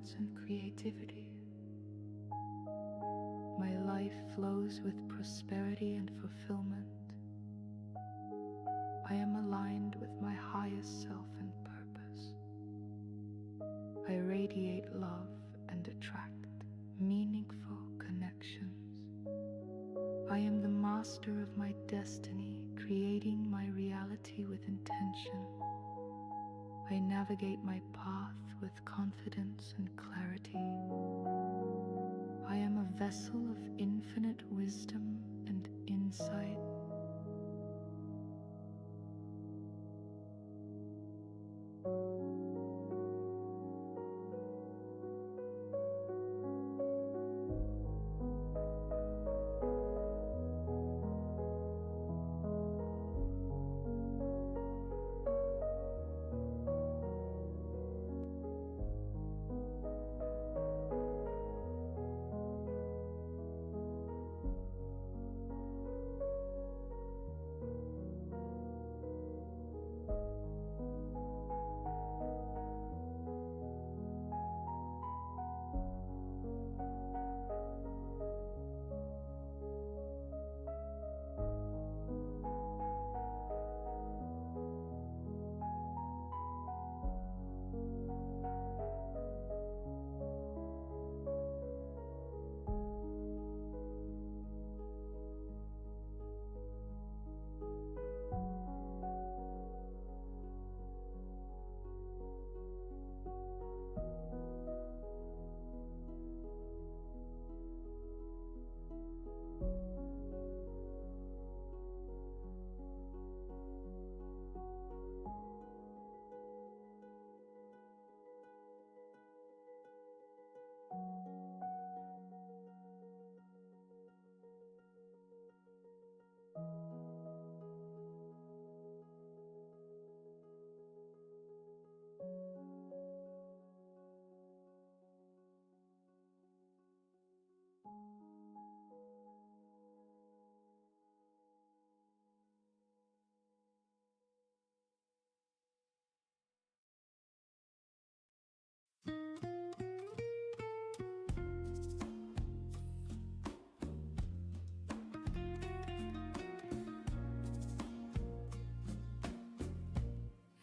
confidence and creativity. My life flows with prosperity and fulfillment. I am aligned with my highest self and purpose. I radiate love and attract meaningful connections. I am the master of my destiny, creating my reality with intention. I navigate my path with confidence and clarity. I am a vessel of infinite wisdom and insight.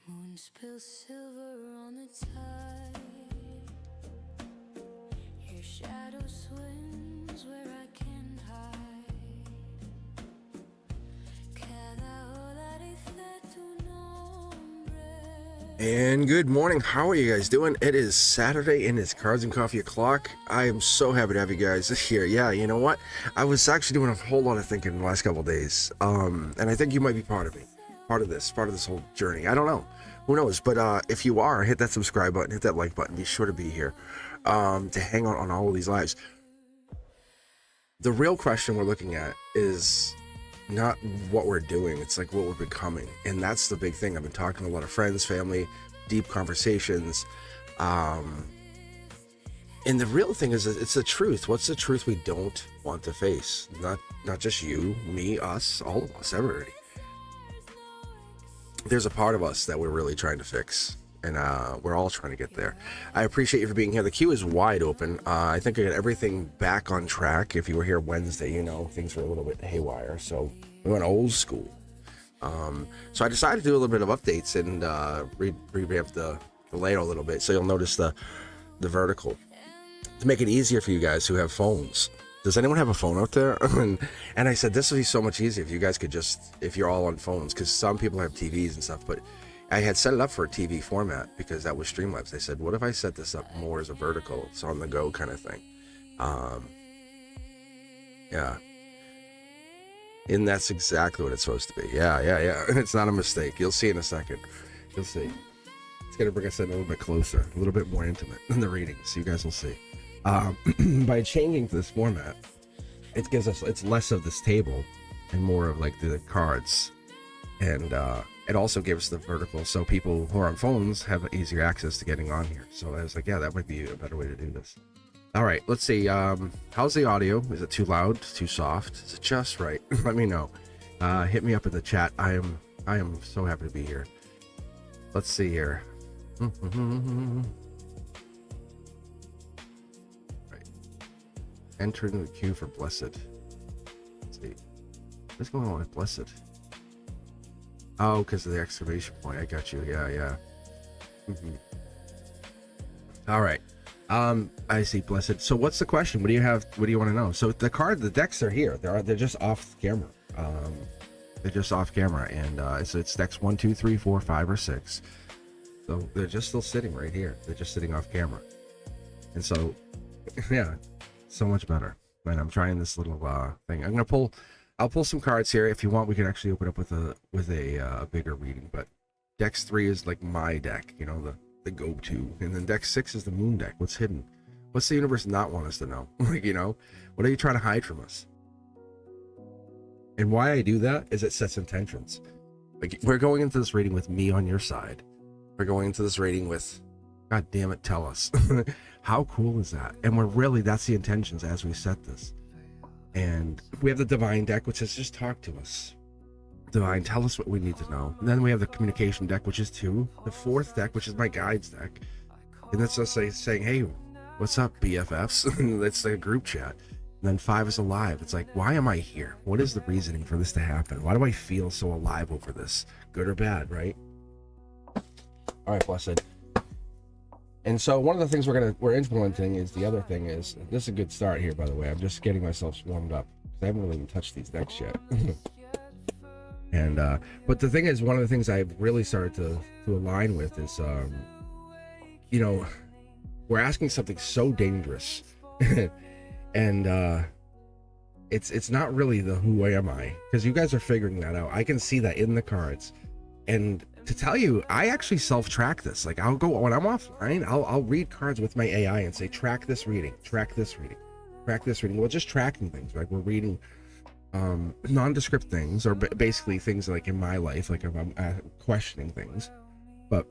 Moon spills silver on the tide. Your shadow swims where I can't hide. Cada ola dice tu nombre. And good morning. How are you guys doing? It is Saturday and it's Cards and Coffee o'clock. I am so happy to have you guys here. Yeah, you know what? I was actually doing a whole lot of thinking in the last couple of days. And I think you might be part of me. Part of this whole journey. I don't know. Who knows? But if you are, hit that subscribe button, hit that like button. Be sure to be here to hang out on all of these lives. The real question we're looking at is not what we're doing. It's like what we're becoming. And that's the big thing. I've been talking to a lot of friends, family, deep conversations. And the real thing is it's the truth. What's the truth we don't want to face? Not just you, me, us, all of us, everybody. There's a part of us that we're really trying to fix, and we're all trying to get there. I appreciate you for being here. The queue is wide open. I think I got everything back on track. If you were here Wednesday, you know things were a little bit haywire, so we went old school. So I decided to do a little bit of updates and revamp the layout a little bit, so you'll notice the vertical to make it easier for you guys who have phones. Does anyone have a phone out there? And I said, this would be so much easier if you guys could if you're all on phones, because some people have TVs and stuff, but I had set it up for a TV format because that was Streamlabs. They said, what if I set this up more as a vertical? It's on the go kind of thing. Yeah. And that's exactly what it's supposed to be. Yeah. It's not a mistake. You'll see in a second. You'll see. It's going to bring us in a little bit closer, a little bit more intimate in the readings. You guys will see. By changing to this format, it's less of this table and more of like the cards, and it also gives the vertical so people who are on phones have easier access to getting on here. So I was like, yeah, that might be a better way to do this. All right, let's see. How's the audio? Is it too loud, too soft? Is it just right? Let me know. Hit me up in the chat. I am so happy to be here. Let's see here. enter into the queue for blessed. Let's see. What's going on with blessed? Oh, because of the exclamation point. I got you. Yeah. All right. I see blessed. So what's the question? What do you have? What do you want to know? So the decks are here. They're just off camera. They're just off camera, and it's decks 1, 2, 3, 4, 5, or 6. So they're just still sitting right here. They're just sitting off camera, and so yeah, so much better. And I'm trying this little thing. I'll pull some cards here. If you want, we can actually open up with a bigger reading. But decks 3 is like my deck, you know, the go-to, and then deck 6 is the moon deck. What's hidden? What's the universe not want us to know? Like, you know, what are you trying to hide from us? And why I do that is it sets intentions. Like, we're going into this reading with me on your side. We're going into this reading with, God damn it, tell us. How cool is that? And that's the intentions as we set this. And we have the divine deck, which is just talk to us. Divine, tell us what we need to know. And then we have the communication deck, which is 2. The 4th deck, which is my guides deck. And that's just saying, hey, what's up, BFFs? That's like a group chat. And then 5 is alive. It's like, why am I here? What is the reasoning for this to happen? Why do I feel so alive over this? Good or bad, right? All right, blessed. And so one of the things we're implementing is the other thing is, this is a good start here, by the way. I'm just getting myself warmed up because I haven't really even touched these decks yet. And but the thing is, one of the things I've really started to align with is, you know, we're asking something so dangerous, and it's not really the who am I, because you guys are figuring that out. I can see that in the cards, and to tell you, I actually self-track this. Like, I'll go when I'm offline, I'll read cards with my AI and say, track this reading, track this reading, track this reading. Well, just tracking things, like we're reading nondescript things, or basically things like in my life, like if I'm questioning things. But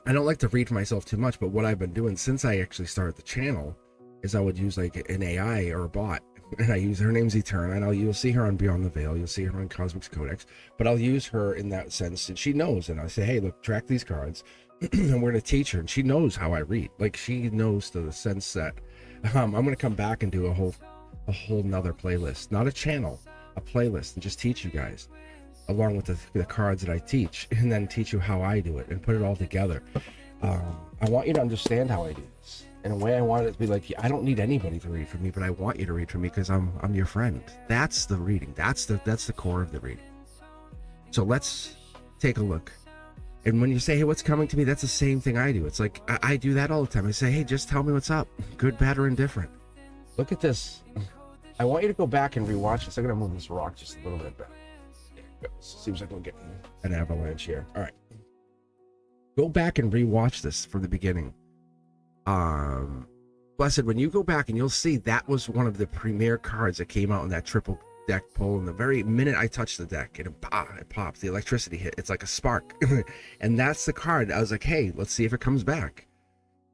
I don't like to read for myself too much. But what I've been doing since I actually started the channel is I would use like an AI or a bot, and I use her name's Eterna, and you'll see her on Beyond the Veil, you'll see her on Cosmic Codex, but I'll use her in that sense, and she knows, and I say, hey, look, track these cards, and we're gonna teach her, and she knows how I read. Like, she knows to the sense that I'm gonna come back and do a whole nother playlist, not a channel, a playlist, and just teach you guys along with the cards that I teach, and then teach you how I do it and put it all together. I want you to understand how I do this. In a way, I want it to be like, I don't need anybody to read for me, but I want you to read for me because I'm your friend. That's the reading. That's the core of the reading. So let's take a look. And when you say, hey, what's coming to me? That's the same thing I do. It's like, I do that all the time. I say, hey, just tell me what's up. Good, bad, or indifferent. Look at this. I want you to go back and rewatch this. I'm going to move this rock just a little bit back. Seems like we're getting an avalanche here. All right. Go back and rewatch this from the beginning. Blessed, when you go back, and you'll see that was one of the premier cards that came out in that triple deck pull. And the very minute I touched the deck, it popped. The electricity hit. It's like a spark. And that's the card. I was like, hey, let's see if it comes back.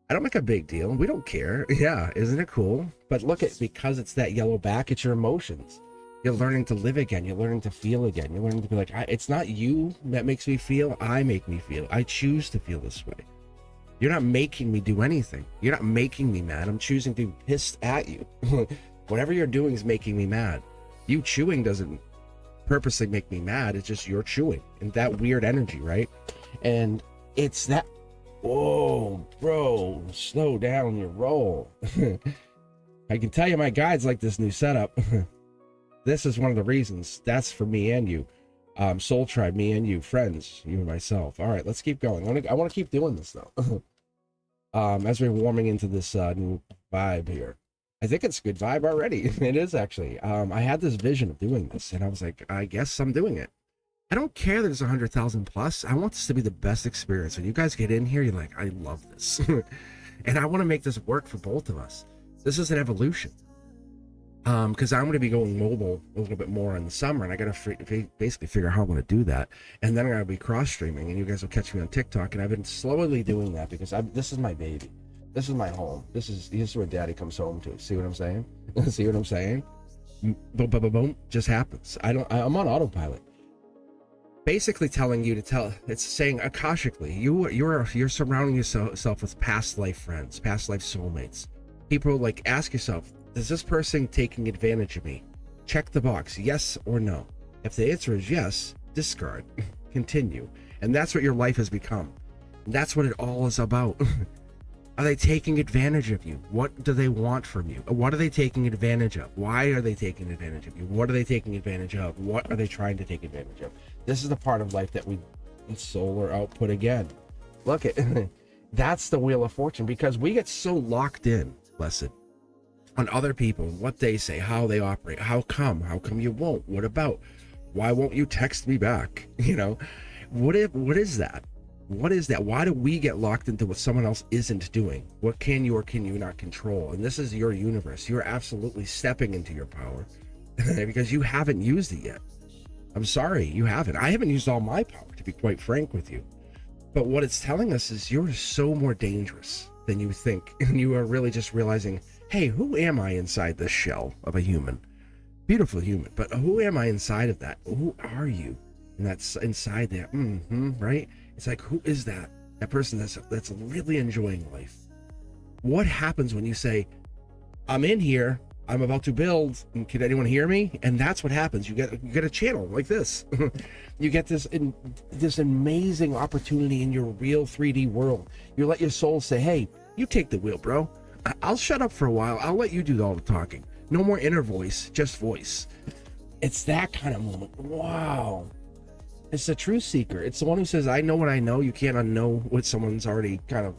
I don't make a big deal. We don't care. Yeah, isn't it cool? But look at, because it's that yellow back, it's your emotions. You're learning to live again. You're learning to feel again. You're learning to be like, it's not you that makes me feel. I make me feel. I choose to feel this way. You're not making me do anything. You're not making me mad. I'm choosing to be pissed at you. Whatever you're doing is making me mad. You chewing doesn't purposely make me mad. It's just you're chewing. And that weird energy, right? And it's that, whoa, bro, slow down your roll. I can tell you my guides like this new setup. This is one of the reasons. That's for me and you. Soul Tribe, me and you, friends, you and myself. All right, let's keep going. I want to keep doing this, though. As we're warming into this new vibe here. I think it's a good vibe already. It is, actually. I had this vision of doing this, and I was like, I guess I'm doing it. I don't care that there's 100,000 plus. I want this to be the best experience. When you guys get in here, you're like, I love this. And I want to make this work for both of us. This is an evolution. Because I'm going to be going mobile a little bit more in the summer, and I got to basically figure out how I'm going to do that. And then I'm going to be cross streaming, and you guys will catch me on TikTok. And I've been slowly doing that because this is my baby. This is my home. This is where Daddy comes home to. See what I'm saying? See what I'm saying? Boom, boom, boom, boom. Just happens. I'm on autopilot. Basically telling you to tell. It's saying akashically, you're surrounding yourself with past life friends, past life soulmates. People, like, ask yourself, Is this person taking advantage of me? Check the box, yes or no. If the answer is yes, discard, continue. And that's what your life has become. And that's what it all is about. Are they taking advantage of you? What do they want from you? What are they taking advantage of? Why are they taking advantage of you? What are they taking advantage of? What are they trying to take advantage of? This is the part of life that we solar output again. Look at that's the Wheel of Fortune, because we get so locked in, blessed, on other people, what they say, how they operate. How come you won't? What about? Why won't you text me back? You know, what is that? What is that? Why do we get locked into what someone else isn't doing? What can you or can you not control? And this is your universe. You're absolutely stepping into your power because you haven't used it yet. I'm sorry, you haven't. I haven't used all my power, to be quite frank with you. But what it's telling us is you're so more dangerous than you think. And you are really just realizing, hey, who am I inside this shell of a human? Beautiful human, but who am I inside of that? Who are you? And that's inside there, right? It's like, who is that? That person that's really enjoying life. What happens when you say, I'm in here, I'm about to build, and can anyone hear me? And that's what happens. You get a channel like this. You get this amazing opportunity in your real 3D world. You let your soul say, hey, you take the wheel, bro. I'll shut up for a while. I'll let you do all the talking. No more inner voice, just voice. It's that kind of moment. Wow. It's the truth seeker. It's the one who says, I know what I know. You can't unknow what someone's already kind of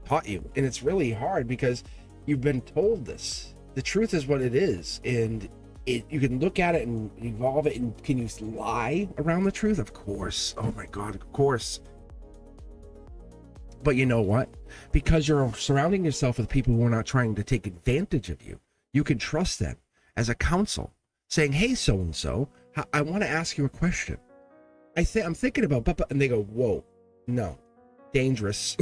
taught you. And it's really hard because you've been told this. The truth is what it is. And you can look at it and evolve it. And can you lie around the truth? Of course. Oh my God, of course. But you know what? Because you're surrounding yourself with people who are not trying to take advantage of you, you can trust them as a counsel, saying, hey, so-and-so, I want to ask you a question. I'm thinking about, and they go, whoa, no, dangerous,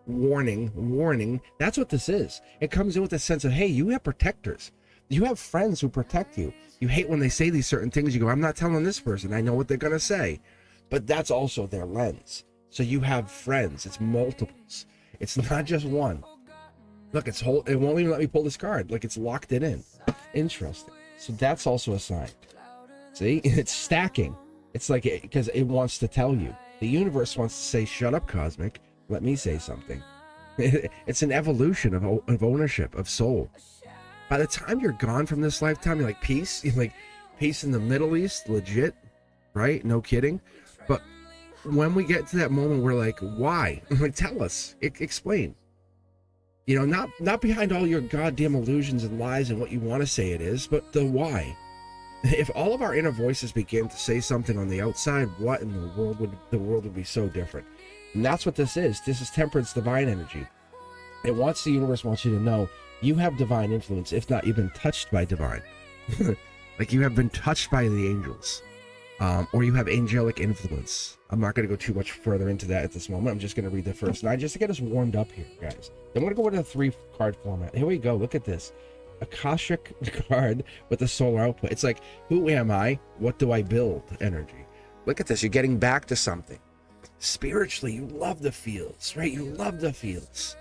warning. That's what this is. It comes in with a sense of, hey, you have protectors. You have friends who protect you. You hate when they say these certain things. You go, I'm not telling this person. I know what they're going to say. But that's also their lens. So you have friends. It's multiples. It's not just one. Look, it won't even let me pull this card. Like, it's locked it in. Interesting. So that's also a sign. See, it's stacking. It's like, because it wants to tell you. The universe wants to say, shut up, Cosmic. Let me say something. It's an evolution of ownership, of soul. By the time you're gone from this lifetime, you're like, peace. You're like, peace in the Middle East, legit, right? No kidding. But when we get to that moment, we're like, why? Like, tell us, explain. You know, not behind all your goddamn illusions and lies and what you want to say it is, but the why. If all of our inner voices began to say something on the outside, what in the world would be so different? And that's what this is. This is temperance, divine energy. The universe wants you to know you have divine influence. If not, you've been touched by divine. Like, you have been touched by the angels. Or you have angelic influence. I'm not going to go too much further into that at this moment. I'm just going to read the first 9 just to get us warmed up here, guys. Then we're going to go into the 3-card format. Here we go. Look at this. Akashic card with the solar output. It's like, who am I? What do I build? Energy. Look at this. You're getting back to something. Spiritually, you love the fields, right? You love the fields.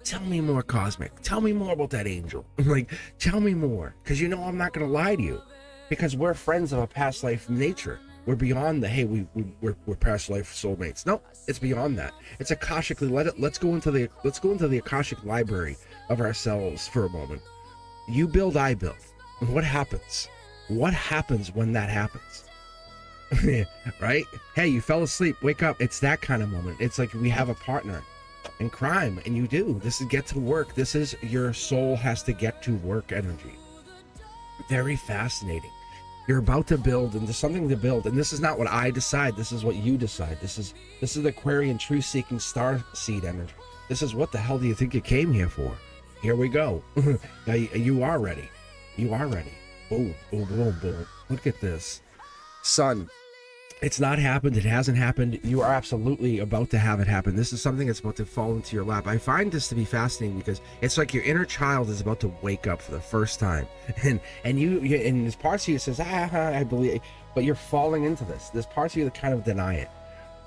Tell me more, Cosmic. Tell me more about that angel. Like, tell me more. Because you know I'm not going to lie to you. Because we're friends of a past life nature. We're beyond the, hey, we're past life soulmates. No, it's beyond that. It's Akashically. Let's go into the Akashic library of ourselves for a moment. You build, I build. What happens? What happens when that happens? Right? Hey, you fell asleep. Wake up. It's that kind of moment. It's like we have a partner in crime, and you do. This is get to work. This is your soul has to get to work energy. Very fascinating. You're about to build, and there's something to build, and this is not what I decide. This is what you decide. This is the Aquarian truth-seeking star seed energy. This is what the hell do you think you came here for? Here we go. You are ready. You are ready. Boom, boom, boom, boom. Look at this. Sun. It's not happened. It hasn't happened. You are absolutely about to have it happen. This is something that's about to fall into your lap. I find this to be fascinating because it's like your inner child is about to wake up for the first time, and there's parts of you that says, I believe, but you're falling into this. There's parts of you that kind of deny it.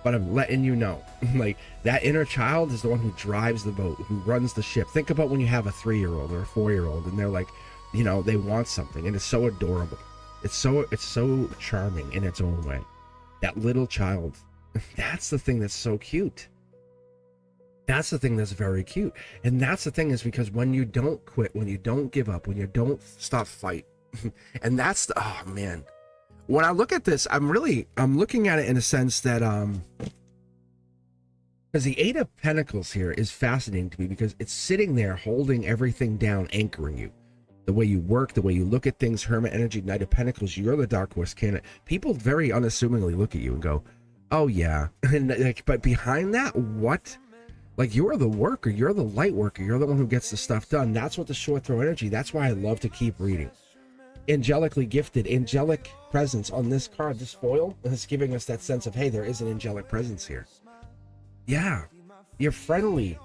but I'm letting you know. Like, that inner child is the one who drives the boat, who runs the ship. Think about when you have a 3-year-old or a 4-year-old and they're like, you know, they want something, and it's so adorable. It's so charming in its own way. That little child, that's the thing that's so cute. That's the thing that's very cute. And that's the thing, is because when you don't quit, when you don't give up, when you don't stop fight, and that's the, oh man, when I look at this, I'm looking at it in a sense that because the Eight of Pentacles here is fascinating to me, because it's sitting there holding everything down, anchoring you. The way you work, the way you look at things, Hermit energy, Knight of Pentacles, you're the dark horse candidate. People very unassumingly look at you and go, oh yeah. And like, but behind that, what? Like, you're the worker, you're the light worker, you're the one who gets the stuff done. That's what the short throw energy, that's why I love to keep reading. Angelically gifted, angelic presence on this card, this foil, is giving us that sense of, hey, there is an angelic presence here. Yeah, you're friendly,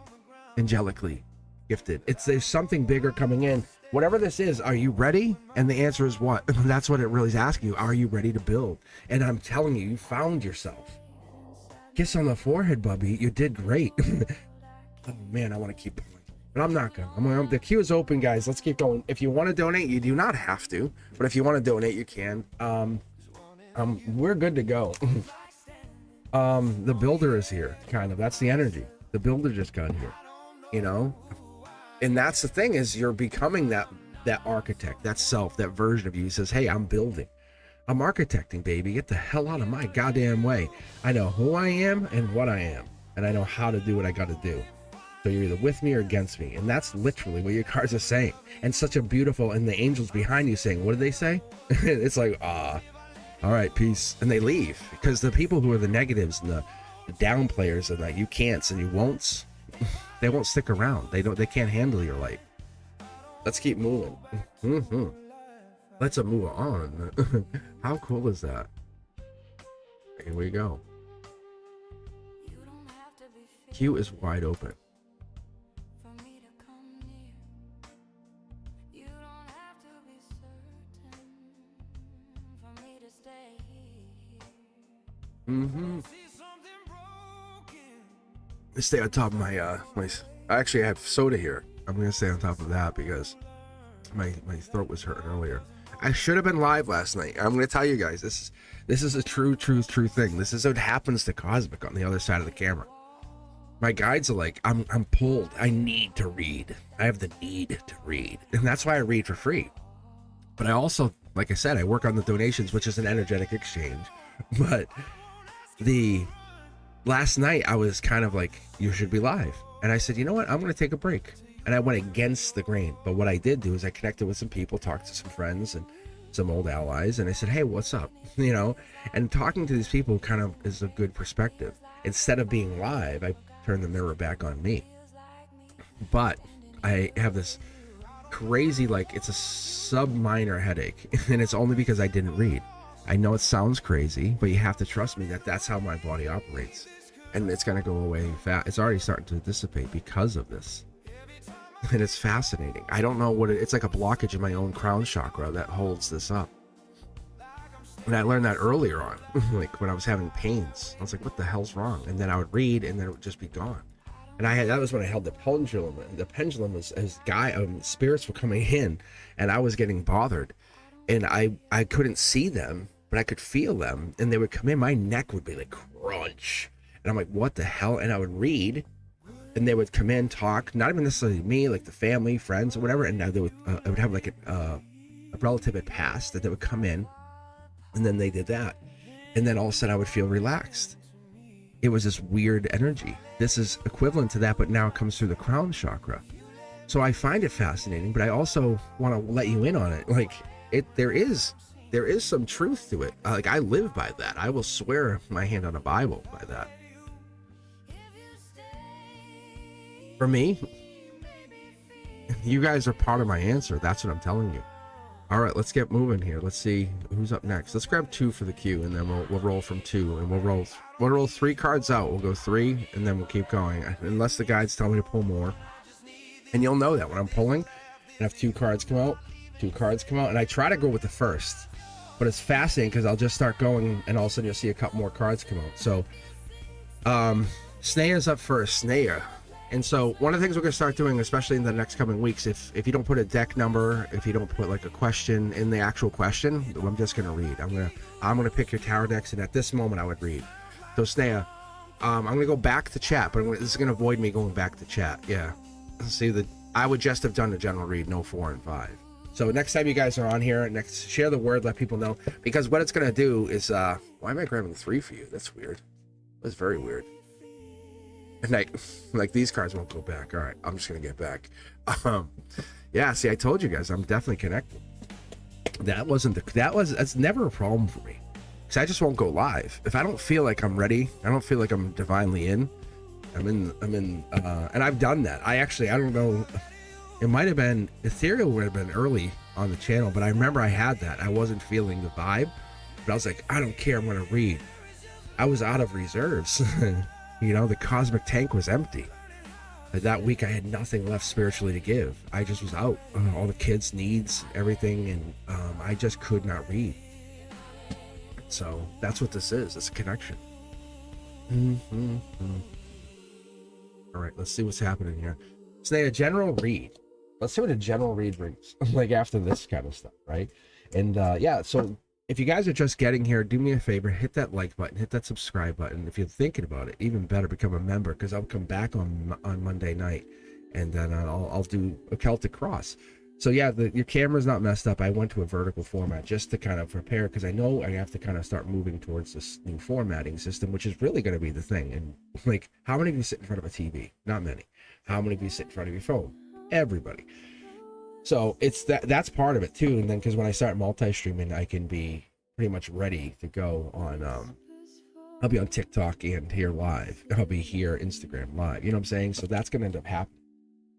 angelically gifted. There's something bigger coming in. Whatever this is, are you ready? And the answer is what? That's what it really is asking you. Are you ready to build? And I'm telling you, you found yourself. Kiss on the forehead, Bubby. You did great. Oh man, I want to keep going, but I'm not gonna. The queue is open, guys. Let's keep going. If you want to donate, you do not have to, but if you want to donate, you can. We're good to go. The builder is here, kind of. That's the energy. The builder just got here, you know. And that's the thing, is you're becoming that architect, that self, that version of you who says, hey, I'm building. I'm architecting, baby. Get the hell out of my goddamn way. I know who I am and what I am, and I know how to do what I got to do. So you're either with me or against me. And that's literally what your cards are saying. And such a beautiful, and the angels behind you saying, what do they say? It's like, all right, peace. And they leave, because the people who are the negatives and the down players and the you can'ts and you won'ts, they won't stick around. They can't handle your light. Let's keep moving. Let's move on. How cool is that? Here we go. Q is wide open. I stay on top of my I actually have soda here. I'm gonna stay on top of that because my throat was hurting earlier. I should have been live last night. I'm gonna tell you guys, this is a true thing. This is what happens to Cosmic on the other side of the camera. My guides are like, I'm pulled. I need to read. I have the need to read, and that's why I read for free. But I also, like I said, I work on the donations, which is an energetic exchange. But the last night I was kind of like, you should be live, and I said, you know what, I'm gonna take a break. And I went against the grain. But what I did do is I connected with some people, talked to some friends and some old allies, and I said, hey, what's up? You know, and talking to these people kind of is a good perspective. Instead of being live, I turned the mirror back on me. But I have this crazy, like, it's a sub-minor headache, and it's only because I didn't read. I know it sounds crazy, but you have to trust me that that's how my body operates. And it's going to go away fast. It's already starting to dissipate because of this. And it's fascinating. I don't know what it's like, a blockage in my own crown chakra that holds this up. And I learned that earlier on, like when I was having pains. I was like, what the hell's wrong? And then I would read, and then it would just be gone. And that was when I held the pendulum. And the pendulum was, as spirits were coming in, and I was getting bothered. And I couldn't see them, but I could feel them. And they would come in. My neck would be like crunch. And I'm like, what the hell? And I would read. And they would come in, talk, not even necessarily me, like the family, friends, or whatever. And now they would, I would have like a relative had passed that they would come in, and then they did that. And then all of a sudden I would feel relaxed. It was this weird energy. This is equivalent to that, but now it comes through the crown chakra. So I find it fascinating, but I also want to let you in on it. Like there is some truth to it. Like I live by that. I will swear my hand on a Bible by that. For me, you guys are part of my answer. That's what I'm telling you. All right, let's get moving here. Let's see who's up next. Let's grab 2 for the queue, and then we'll roll from 2, and we'll roll 3 cards out. We'll go 3, and then we'll keep going, unless the guides tell me to pull more. And you'll know that when I'm pulling, and if 2 cards come out, and I try to go with the first, but it's fascinating because I'll just start going, and all of a sudden you'll see a couple more cards come out. So Snea's up first. Snea. And so one of the things we're going to start doing, especially in the next coming weeks, if you don't put a deck number, if you don't put like a question in the actual question, I'm just going to read. I'm going to pick your tarot decks, and at this moment I would read. So Snea, I'm going to go back to chat, but this is going to avoid me going back to chat. Yeah. See, I would just have done a general read, no 4 and 5. So next time you guys are on here, share the word, let people know, because what it's going to do is, why am I grabbing 3 for you? That's weird. That's very weird. And like these cards won't go back. All right, I'm just gonna get back. Yeah, see, I told you guys I'm definitely connected. That's never a problem for me, because I just won't go live if I don't feel like I'm ready. I don't feel like I'm divinely in. I'm in, and I've done that. I don't know. It might have been Ethereal would have been early on the channel, but I remember I had that. I wasn't feeling the vibe, but I was like, I don't care. I'm gonna read. I was out of reserves. You know, the cosmic tank was empty. That week I had nothing left spiritually to give. I just was out. All the kids' needs, everything, and I just could not read. So that's what this is. It's a connection. All right, let's see what's happening here. Snea, a general read. Let's see what a general read brings. Like after this kind of stuff, right? And yeah, so if you guys are just getting here, do me a favor, hit that like button, hit that subscribe button. If you're thinking about it, even better, become a member, because I'll come back on Monday night, and then I'll do a Celtic Cross. So yeah, your camera's not messed up. I went to a vertical format just to kind of prepare, because I know I have to kind of start moving towards this new formatting system, which is really going to be the thing. And like, how many of you sit in front of a TV? Not many. How many of you sit in front of your phone? Everybody. So it's that's part of it too. And then because when I start multi-streaming, I can be pretty much ready to go on. I'll be on TikTok and here live. I'll be here Instagram live. You know what I'm saying? So that's gonna end up happening.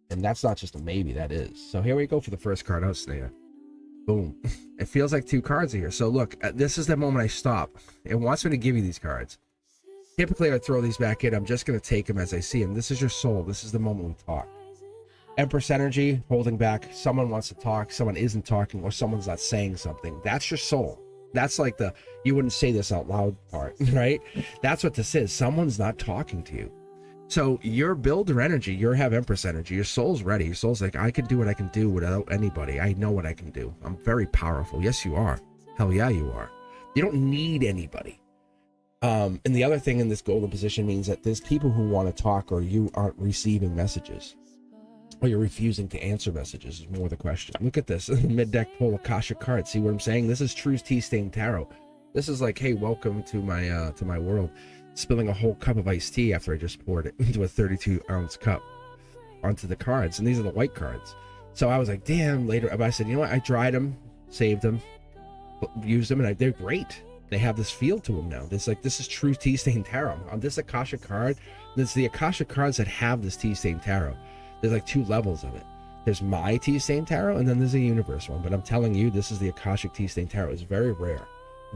And that's not just a maybe, that is. So here we go for the first card out, Snea. Boom. It feels like 2 cards here. So look, this is the moment I stop. It wants me to give you these cards. Typically I throw these back in. I'm just gonna take them as I see them. This is your soul. This is the moment we talk. Empress energy, holding back. Someone wants to talk, someone isn't talking, or someone's not saying something. That's your soul. That's like the you wouldn't say this out loud part, right? That's what this is. Someone's not talking to you. So your builder energy, you have Empress energy. Your soul's ready. Your soul's like, I can do what I can do without anybody. I know what I can do. I'm very powerful. Yes, you are. Hell yeah, you are. You don't need anybody. And the other thing in this golden position means that there's people who want to talk, or you aren't receiving messages. Or you're refusing to answer messages is more the question. Look at this. Mid-deck pull Akashic card. See what I'm saying? This is true tea-stained tarot. This is like, hey, welcome to my world. Spilling a whole cup of iced tea after I just poured it into a 32-ounce cup onto the cards. And these are the white cards. So I was like, damn, later. But I said, you know what? I dried them, saved them, used them, and they're great. They have this feel to them now. This is true tea-stained tarot. On this Akashic card, there's the Akashic cards that have this tea-stained tarot. There's like 2 levels of it. There's my tea-stained tarot, and then there's a universe one. But I'm telling you, this is the Akashic tea-stained tarot. It's very rare.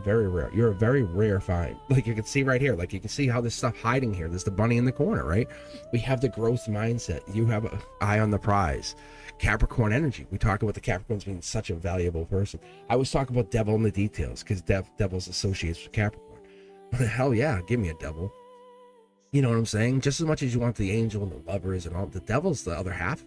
Very rare. You're a very rare find. Like you can see right here. Like you can see how this stuff hiding here. There's the bunny in the corner, right? We have the growth mindset. You have an eye on the prize. Capricorn energy. We talk about the Capricorns being such a valuable person. I always talk about devil in the details, because devil's associates with Capricorn. Hell yeah, give me a devil. You know what I'm saying? Just as much as you want the angel and the lovers and all, the devil's the other half.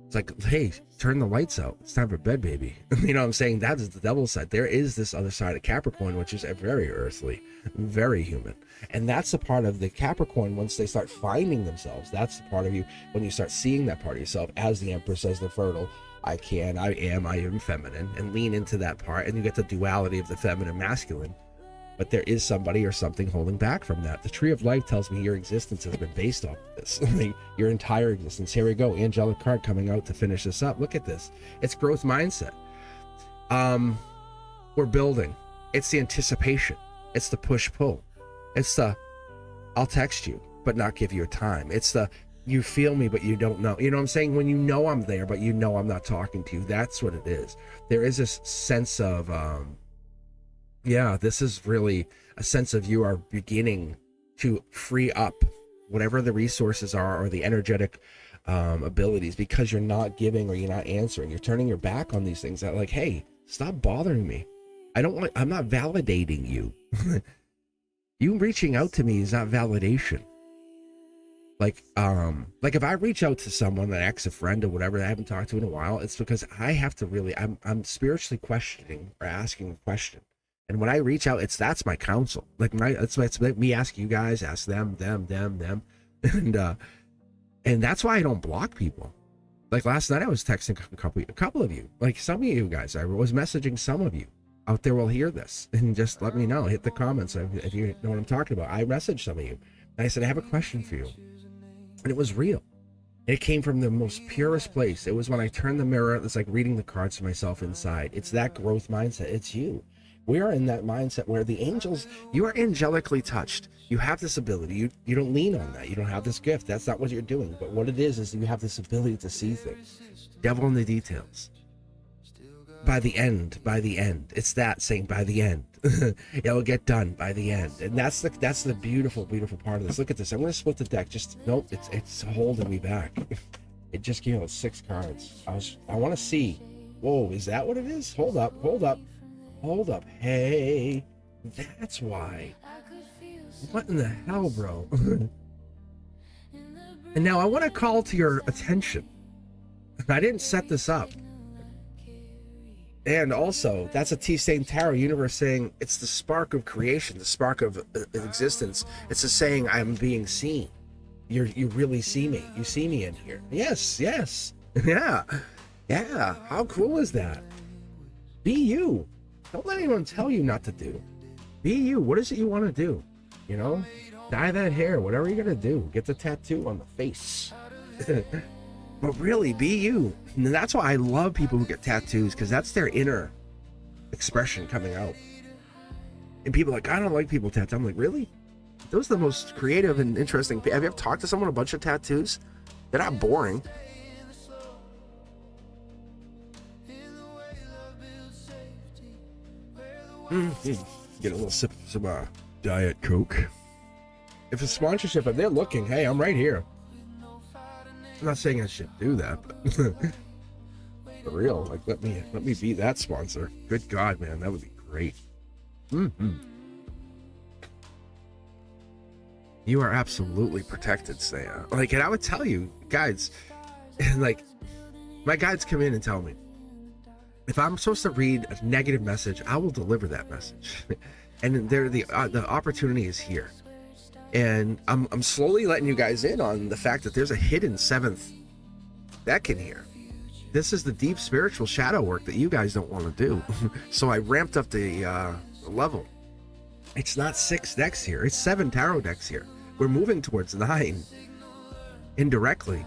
It's like, hey, turn the lights out. It's time for bed, baby. You know what I'm saying? That is the devil's side. There is this other side of Capricorn, which is very earthly, very human. And that's the part of the Capricorn, once they start finding themselves, that's the part of you, when you start seeing that part of yourself as the Empress, as the fertile, I am feminine, and lean into that part, and you get the duality of the feminine, masculine. But there is somebody or something holding back from that. The Tree of Life tells me your existence has been based off of this. Your entire existence. Here we go. Angelic card coming out to finish this up. Look at this. It's growth mindset. We're building. It's the anticipation. It's the push-pull. It's the, I'll text you, but not give you a time. It's the, you feel me, but you don't know. You know what I'm saying? When you know I'm there, but you know I'm not talking to you. That's what it is. There is this sense of, yeah, this is really a sense of you are beginning to free up whatever the resources are, or the energetic abilities, because you're not giving, or you're not answering. You're turning your back on these things that, like, hey, stop bothering me. I'm not validating you. You reaching out to me is not validation. Like if I reach out to someone, an ex, a friend, or whatever that I haven't talked to in a while, it's because I have to really, I'm spiritually questioning or asking a question. And when I reach out, that's my counsel. Like it's like me asking you guys, ask them, and that's why I don't block people. Like last night, I was texting a couple of you, like some of you guys. I was messaging some of you out there will hear this, and just let me know. Hit the comments if you know what I'm talking about. I messaged some of you, and I said I have a question for you. And it was real. It came from the most purest place. It was when I turned the mirror, it's like reading the cards to myself inside. It's that growth mindset. It's you. We are in that mindset where the angels, you are angelically touched. You have this ability. You don't lean on that. You don't have this gift. That's not what you're doing. But what it is you have this ability to see things. Devil in the details. By the end. It's that saying by the end. It'll get done by the end. And that's the beautiful, beautiful part of this. Look at this. I'm going to split the deck. Nope, it's holding me back. It just gave us 6 cards. I want to see. Whoa, is that what it is? Hold up. Hey, that's why. What in the hell, bro? And now I want to call to your attention. I didn't set this up. And also, that's a T-Stain Tarot universe saying it's the spark of creation, the spark of existence. It's a saying I'm being seen. You really see me. You see me in here. Yes. Yeah. How cool is that? Be you. Don't let anyone tell you not to do. Be you. What is it you want to do? You know? Dye that hair. Whatever you're going to do. Get the tattoo on the face. But really, be you. And that's why I love people who get tattoos, because that's their inner expression coming out. And people are like, I don't like people tattooed. I'm like, really? Those are the most creative and interesting. Have you ever talked to someone with a bunch of tattoos? They're not boring. Get a little sip of some Diet Coke. If it's sponsorship, if they're looking, hey, I'm right here. I'm not saying I should do that, but for real, like let me be that sponsor. Good God, man, that would be great. You are absolutely protected, Saya. Like, and I would tell you, guides, like my guides come in and tell me if I'm supposed to read a negative message, I will deliver that message, and the opportunity is here. And I'm slowly letting you guys in on the fact that there's a hidden 7th deck in here. This is the deep spiritual shadow work that you guys don't want to do. So I ramped up the level. It's not 6 decks here. It's 7 tarot decks here. We're moving towards 9 indirectly.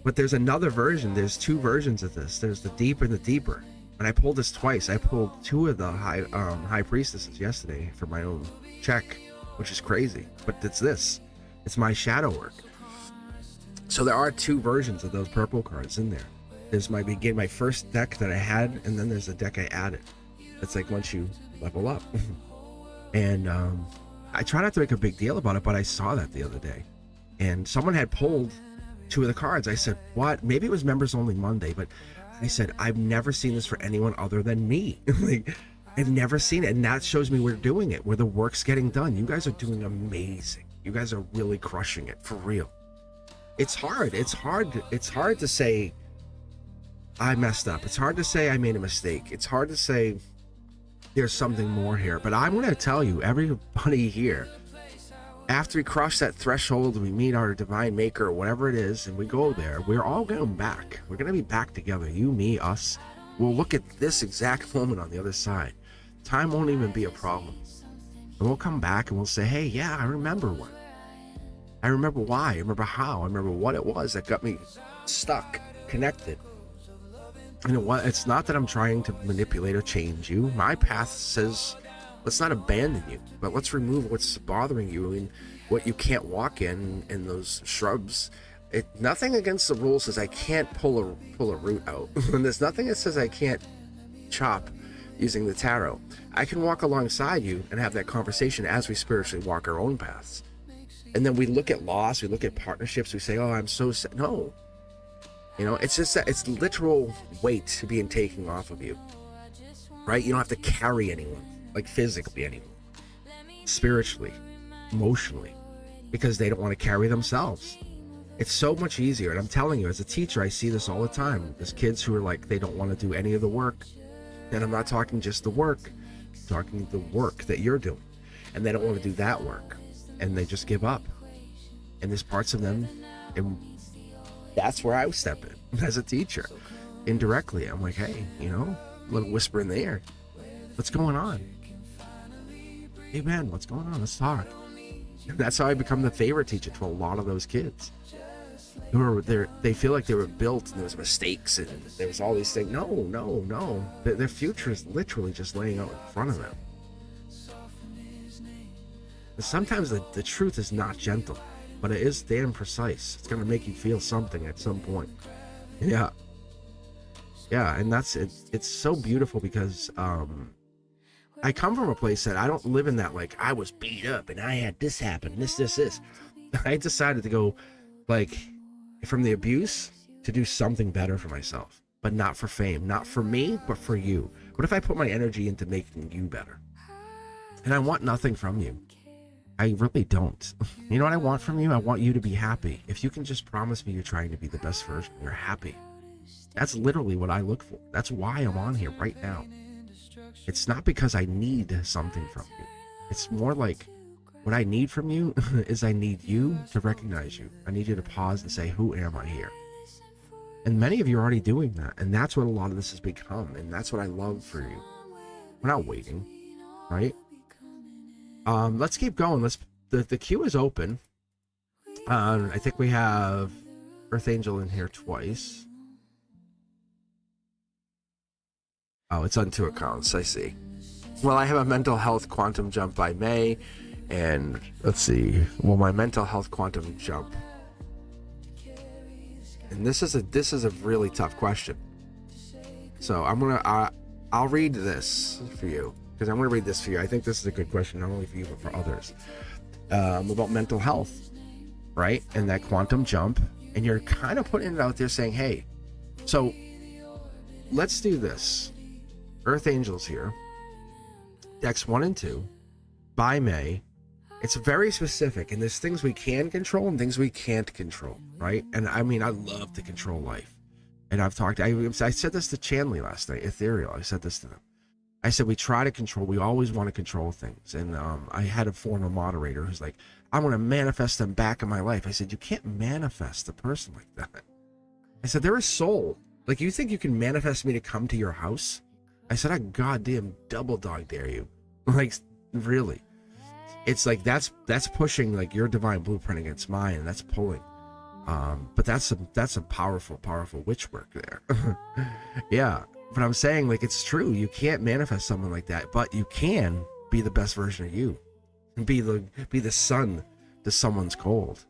But there's another version. There's 2 versions of this. There's the deep and the deeper. And I pulled this twice. I pulled 2 of the high priestesses yesterday for my own check, which is crazy, but it's my shadow work. So there are 2 versions of those purple cards in there. There's my first deck that I had, and then there's a deck I added. It's like once you level up. And I try not to make a big deal about it, but I saw that the other day, and someone had pulled 2 of the cards. I said, what? Maybe it was members only Monday, but I said, I've never seen this for anyone other than me. Like, I've never seen it, and that shows me we're doing it, where the work's getting done. You guys are doing amazing. You guys are really crushing it, for real. It's hard to say I messed up. It's hard to say I made a mistake. It's hard to say there's something more here. But I'm going to tell you, everybody here, after we cross that threshold, we meet our divine maker, or whatever it is, and we go there, we're all going back. We're going to be back together. You, me, us. We'll look at this exact moment on the other side. Time won't even be a problem. And we'll come back and we'll say, hey, yeah, I remember what. I remember why. I remember how. I remember what it was that got me stuck, connected. And it's not that I'm trying to manipulate or change you. My path says, let's not abandon you, but let's remove what's bothering you and what you can't walk in those shrubs. Nothing against the rules says I can't pull a root out. And there's nothing that says I can't chop using the tarot. I can walk alongside you and have that conversation as we spiritually walk our own paths. And then we look at loss, we look at partnerships, we say, oh, I'm so sad. No. You know, it's just that it's literal weight being taken off of you. Right? You don't have to carry anyone, like physically anyone. spiritually, emotionally, because they don't want to carry themselves. It's so much easier. And I'm telling you, as a teacher, I see this all the time. There's kids who are like, they don't want to do any of the work. And I'm not talking just the work, I'm talking the work that you're doing. And they don't want to do that work. And they just give up. And there's parts of them, and that's where I step in as a teacher. Indirectly, I'm like, hey, you know, a little whisper in the ear. What's going on? Hey, man, what's going on? Let's talk. And that's how I become the favorite teacher to a lot of those kids. They feel like they were built and there was mistakes and there was all these things. No. Their future is literally just laying out in front of them. And sometimes the truth is not gentle, but it is damn precise. It's going to make you feel something at some point. Yeah, and that's it. It's so beautiful because I come from a place that I don't live in that, like, I was beat up and I had this happen, this. I decided to go, like, from the abuse to do something better for myself, but not for fame, not for me, but for you. What if I put my energy into making you better? And I want nothing from you. I really don't. You know what I want from you? I want you to be happy. If you can just promise me you're trying to be the best version, you're happy. That's literally what I look for. That's why I'm on here right now. It's not because I need something from you. It's more like, what I need from you is I need you to recognize you. I need you to pause and say, who am I here? And many of you are already doing that. And that's what a lot of this has become. And that's what I love for you. We're not waiting, right? Let's keep going. The queue is open. I think we have Earth Angel in here twice. Oh, it's on 2 accounts. I see. Well, I have a mental health quantum jump by May. And let's see. Well, my mental health quantum jump. And this is a really tough question. So I'm gonna I'll read this for you, because I'm gonna read this for you. I think this is a good question, not only for you but for others. About mental health, right? And that quantum jump. And you're kind of putting it out there saying, hey, so let's do this. Earth Angels here. Decks 1 and 2 by May. It's very specific, and there's things we can control and things we can't control, right? And I mean, I love to control life. And I said this to Chanley last night, Ethereal. I said this to them. I said, we try to control, we always want to control things. And I had a former moderator who's like, I want to manifest them back in my life. I said, you can't manifest a person like that. I said, they're a soul. Like, you think you can manifest me to come to your house? I said, I goddamn double dog dare you. Like, really. It's like, that's pushing like your divine blueprint against mine, and that's pulling. But that's some powerful witch work there. Yeah. But I'm saying, like, it's true. You can't manifest someone like that, but you can be the best version of you. And be the sun to someone's cold,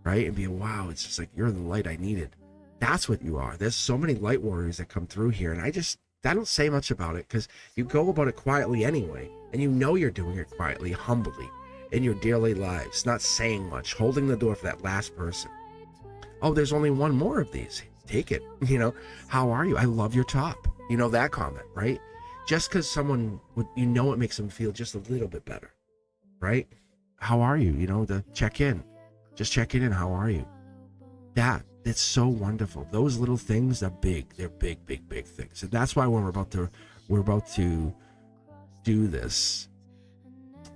right? And be, wow, it's just like, you're the light I needed. That's what you are. There's so many light warriors that come through here, and I don't say much about it, because you go about it quietly anyway, and you know you're doing it quietly, humbly, in your daily lives, not saying much, holding the door for that last person. Oh, there's only one more of these. Take it. You know, how are you? I love your top. You know, that comment, right? Just because someone would, you know, it makes them feel just a little bit better, right? How are you? You know, the check in. Just check in. How are you? It's so wonderful. Those little things are big. They're big things. And that's why when we're about to do this,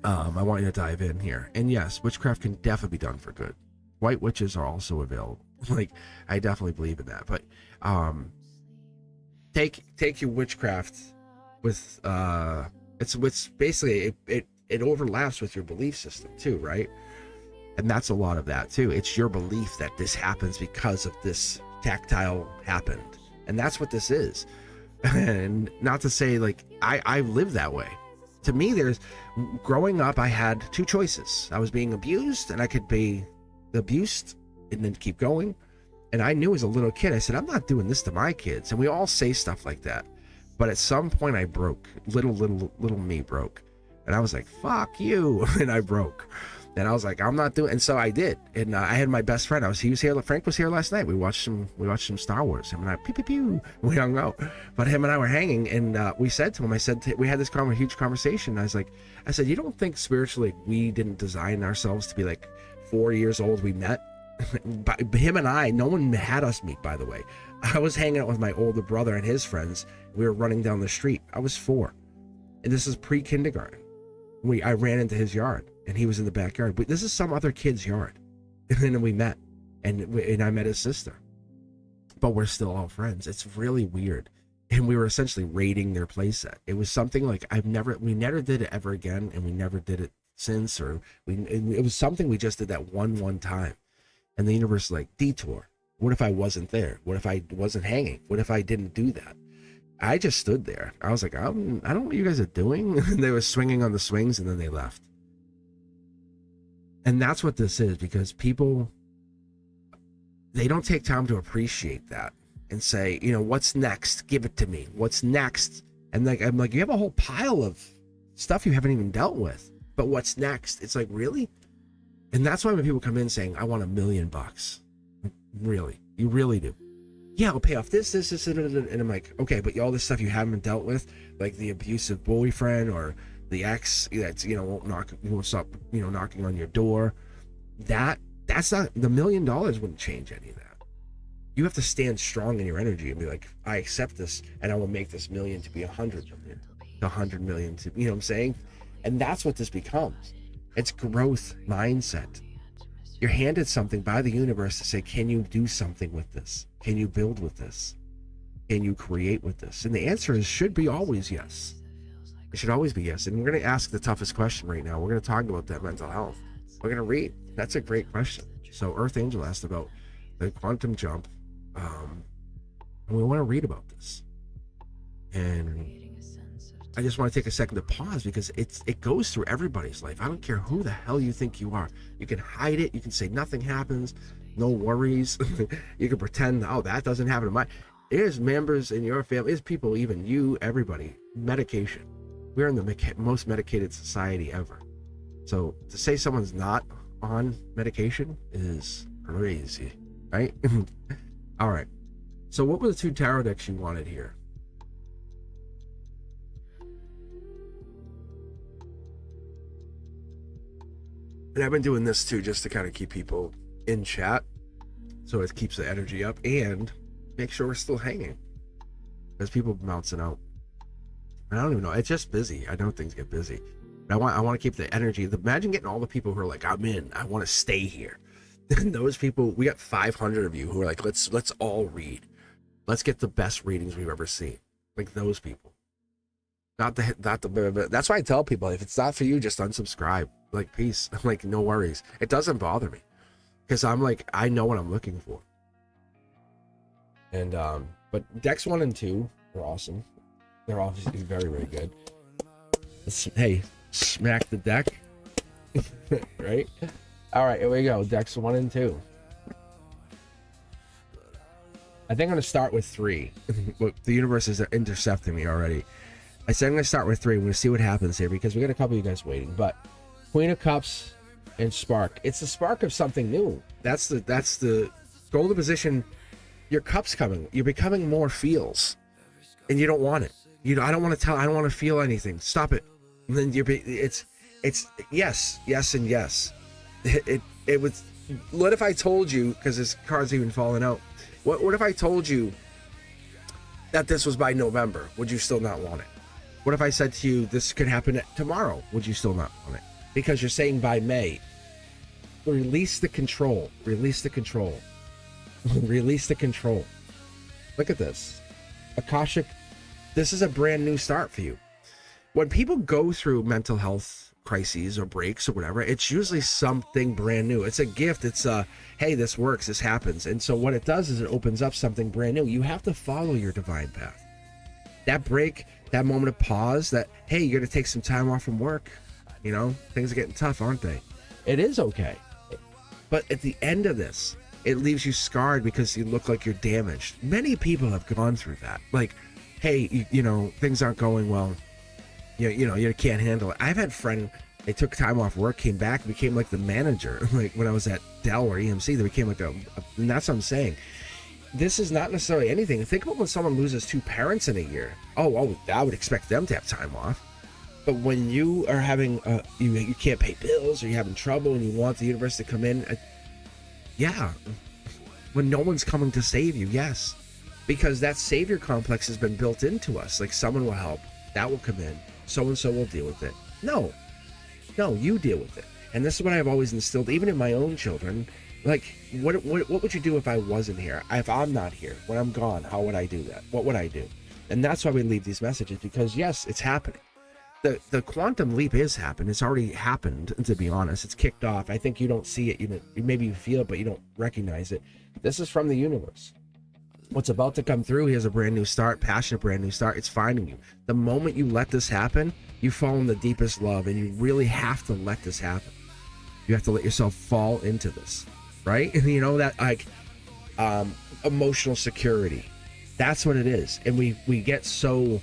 I want you to dive in here. And yes, witchcraft can definitely be done for good. White witches are also available. Like, I definitely believe in that. But take your witchcraft with it's basically it overlaps with your belief system too, right? And that's a lot of that too. It's your belief that this happens because of this tactile happened. And that's what this is. And not to say, like, I live that way. To me, growing up, I had two choices. I was being abused, and I could be abused and then keep going. And I knew as a little kid, I said, I'm not doing this to my kids. And we all say stuff like that. But at some point I broke. Little me broke. And I was like, fuck you. And I broke. And I was like, I'm not doing, and so I did. And I had my best friend. He was here. Frank was here last night. We watched some Star Wars. Him and I, pew pew pew. We hung out. But him and I were hanging, and we said to him, we had this huge conversation. I said, you don't think spiritually we didn't design ourselves to be like 4 years old? We met. But him and I, no one had us meet. By the way, I was hanging out with my older brother and his friends. We were running down the street. I was 4, and this is pre-kindergarten. I ran into his yard, and he was in the backyard. This is some other kid's yard. And then we met, and I met his sister. But we're still all friends. It's really weird. And we were essentially raiding their playset. It was something like we never did it ever again, and we never did it since, it was something we just did that one time. And the universe is like, detour. What if I wasn't there? What if I wasn't hanging? What if I didn't do that? I just stood there. I was like, I don't know what you guys are doing. And they were swinging on the swings, and then they left. And that's what this is, because people, they don't take time to appreciate that and say, what's next? Give it to me. What's next? And I'm like, you have a whole pile of stuff you haven't even dealt with. But what's next? It's like, really? And that's why when people come in saying, I want $1 million. Really? You really do? Yeah, I'll pay off this, and I'm like, okay, but all this stuff you haven't dealt with, like the abusive boyfriend or the ex that's, won't stop, knocking on your door. That's not, the $1 million wouldn't change any of that. You have to stand strong in your energy and be like, I accept this, and I will make this million to be 100 million, to 100 million to, you know what I'm saying? And that's what this becomes. It's growth mindset. You're handed something by the universe to say, can you do something with this? Can you build with this? Can you create with this? And the answer should be always yes. It should always be yes. And we're going to ask the toughest question right now. We're going to talk about that mental health. We're going to read. That's a great question. So Earth Angel asked about the quantum jump. And we want to read about this. And I just want to take a second to pause, because it goes through everybody's life. I don't care who the hell you think you are. You can hide it. You can say nothing happens. No worries. You can pretend, oh, that doesn't happen to mine. There's members in your family. There's people, even you, everybody. Medication. We're in the most medicated society ever. So to say someone's not on medication is crazy, right? All right. So what were the 2 tarot decks you wanted here? And I've been doing this too, just to kind of keep people in chat, so it keeps the energy up and make sure we're still hanging, because people bouncing out. And I don't even know. It's just busy. I know things get busy. But I want to keep the energy. Imagine getting all the people who are like, I'm in. I want to stay here. And those people, we got 500 of you who are like, let's all read. Let's get the best readings we've ever seen. Like those people. Not the. That's why I tell people, if it's not for you, just unsubscribe. Like, peace. I'm like, no worries. It doesn't bother me, because I'm like, I know what I'm looking for. And but decks 1 and 2 are awesome. They're obviously very, very good. Hey, smack the deck. Right? All right, here we go. Decks 1 and 2. I think I'm going to start with 3. The universe is intercepting me already. I said I'm going to start with 3. I'm going to see what happens here, because we got a couple of you guys waiting. But Queen of Cups and Spark. It's the spark of something new. That's the golden position. Your cup's coming. You're becoming more feels, and you don't want it. I don't want to tell. I don't want to feel anything. Stop it. And then it's yes, and yes. It was. What if I told you, because this card's even falling out? What if I told you that this was by November? Would you still not want it? What if I said to you, this could happen tomorrow? Would you still not want it? Because you're saying by May. Release the control. Release the control. Release the control. Look at this. Akashic. This is a brand new start for you. When people go through mental health crises or breaks or whatever, it's usually something brand new. It's a gift. It's hey, this works. This happens. And so what it does is it opens up something brand new. You have to follow your divine path. That break, that moment of pause, that, hey, you're going to take some time off from work. Things are getting tough, aren't they? It is okay. But at the end of this, it leaves you scarred because you look like you're damaged. Many people have gone through that. Like, hey, things aren't going well. You can't handle it. I've had They took time off work, came back, became like the manager. Like when I was at Dell or EMC, they became like and that's what I'm saying. This is not necessarily anything. Think about when someone loses 2 parents in a year. Oh, I would expect them to have time off. But when you are having, you can't pay bills, or you're having trouble and you want the universe to come in, yeah. When no one's coming to save you, yes. Because that savior complex has been built into us. Like someone will help, that will come in, so-and-so will deal with it. No, you deal with it. And this is what I've always instilled, even in my own children. Like, what would you do if I wasn't here? If I'm not here, when I'm gone, how would I do that? What would I do? And that's why we leave these messages, because yes, it's happening. The quantum leap is happened. It's already happened, to be honest. It's kicked off. I think you don't see it. Maybe you feel it, but you don't recognize it. This is from the universe. What's about to come through, here's a brand new start, passionate brand new start. It's finding you. The moment you let this happen, you fall in the deepest love, and you really have to let this happen. You have to let yourself fall into this, right? You know, that like emotional security. That's what it is. And we get so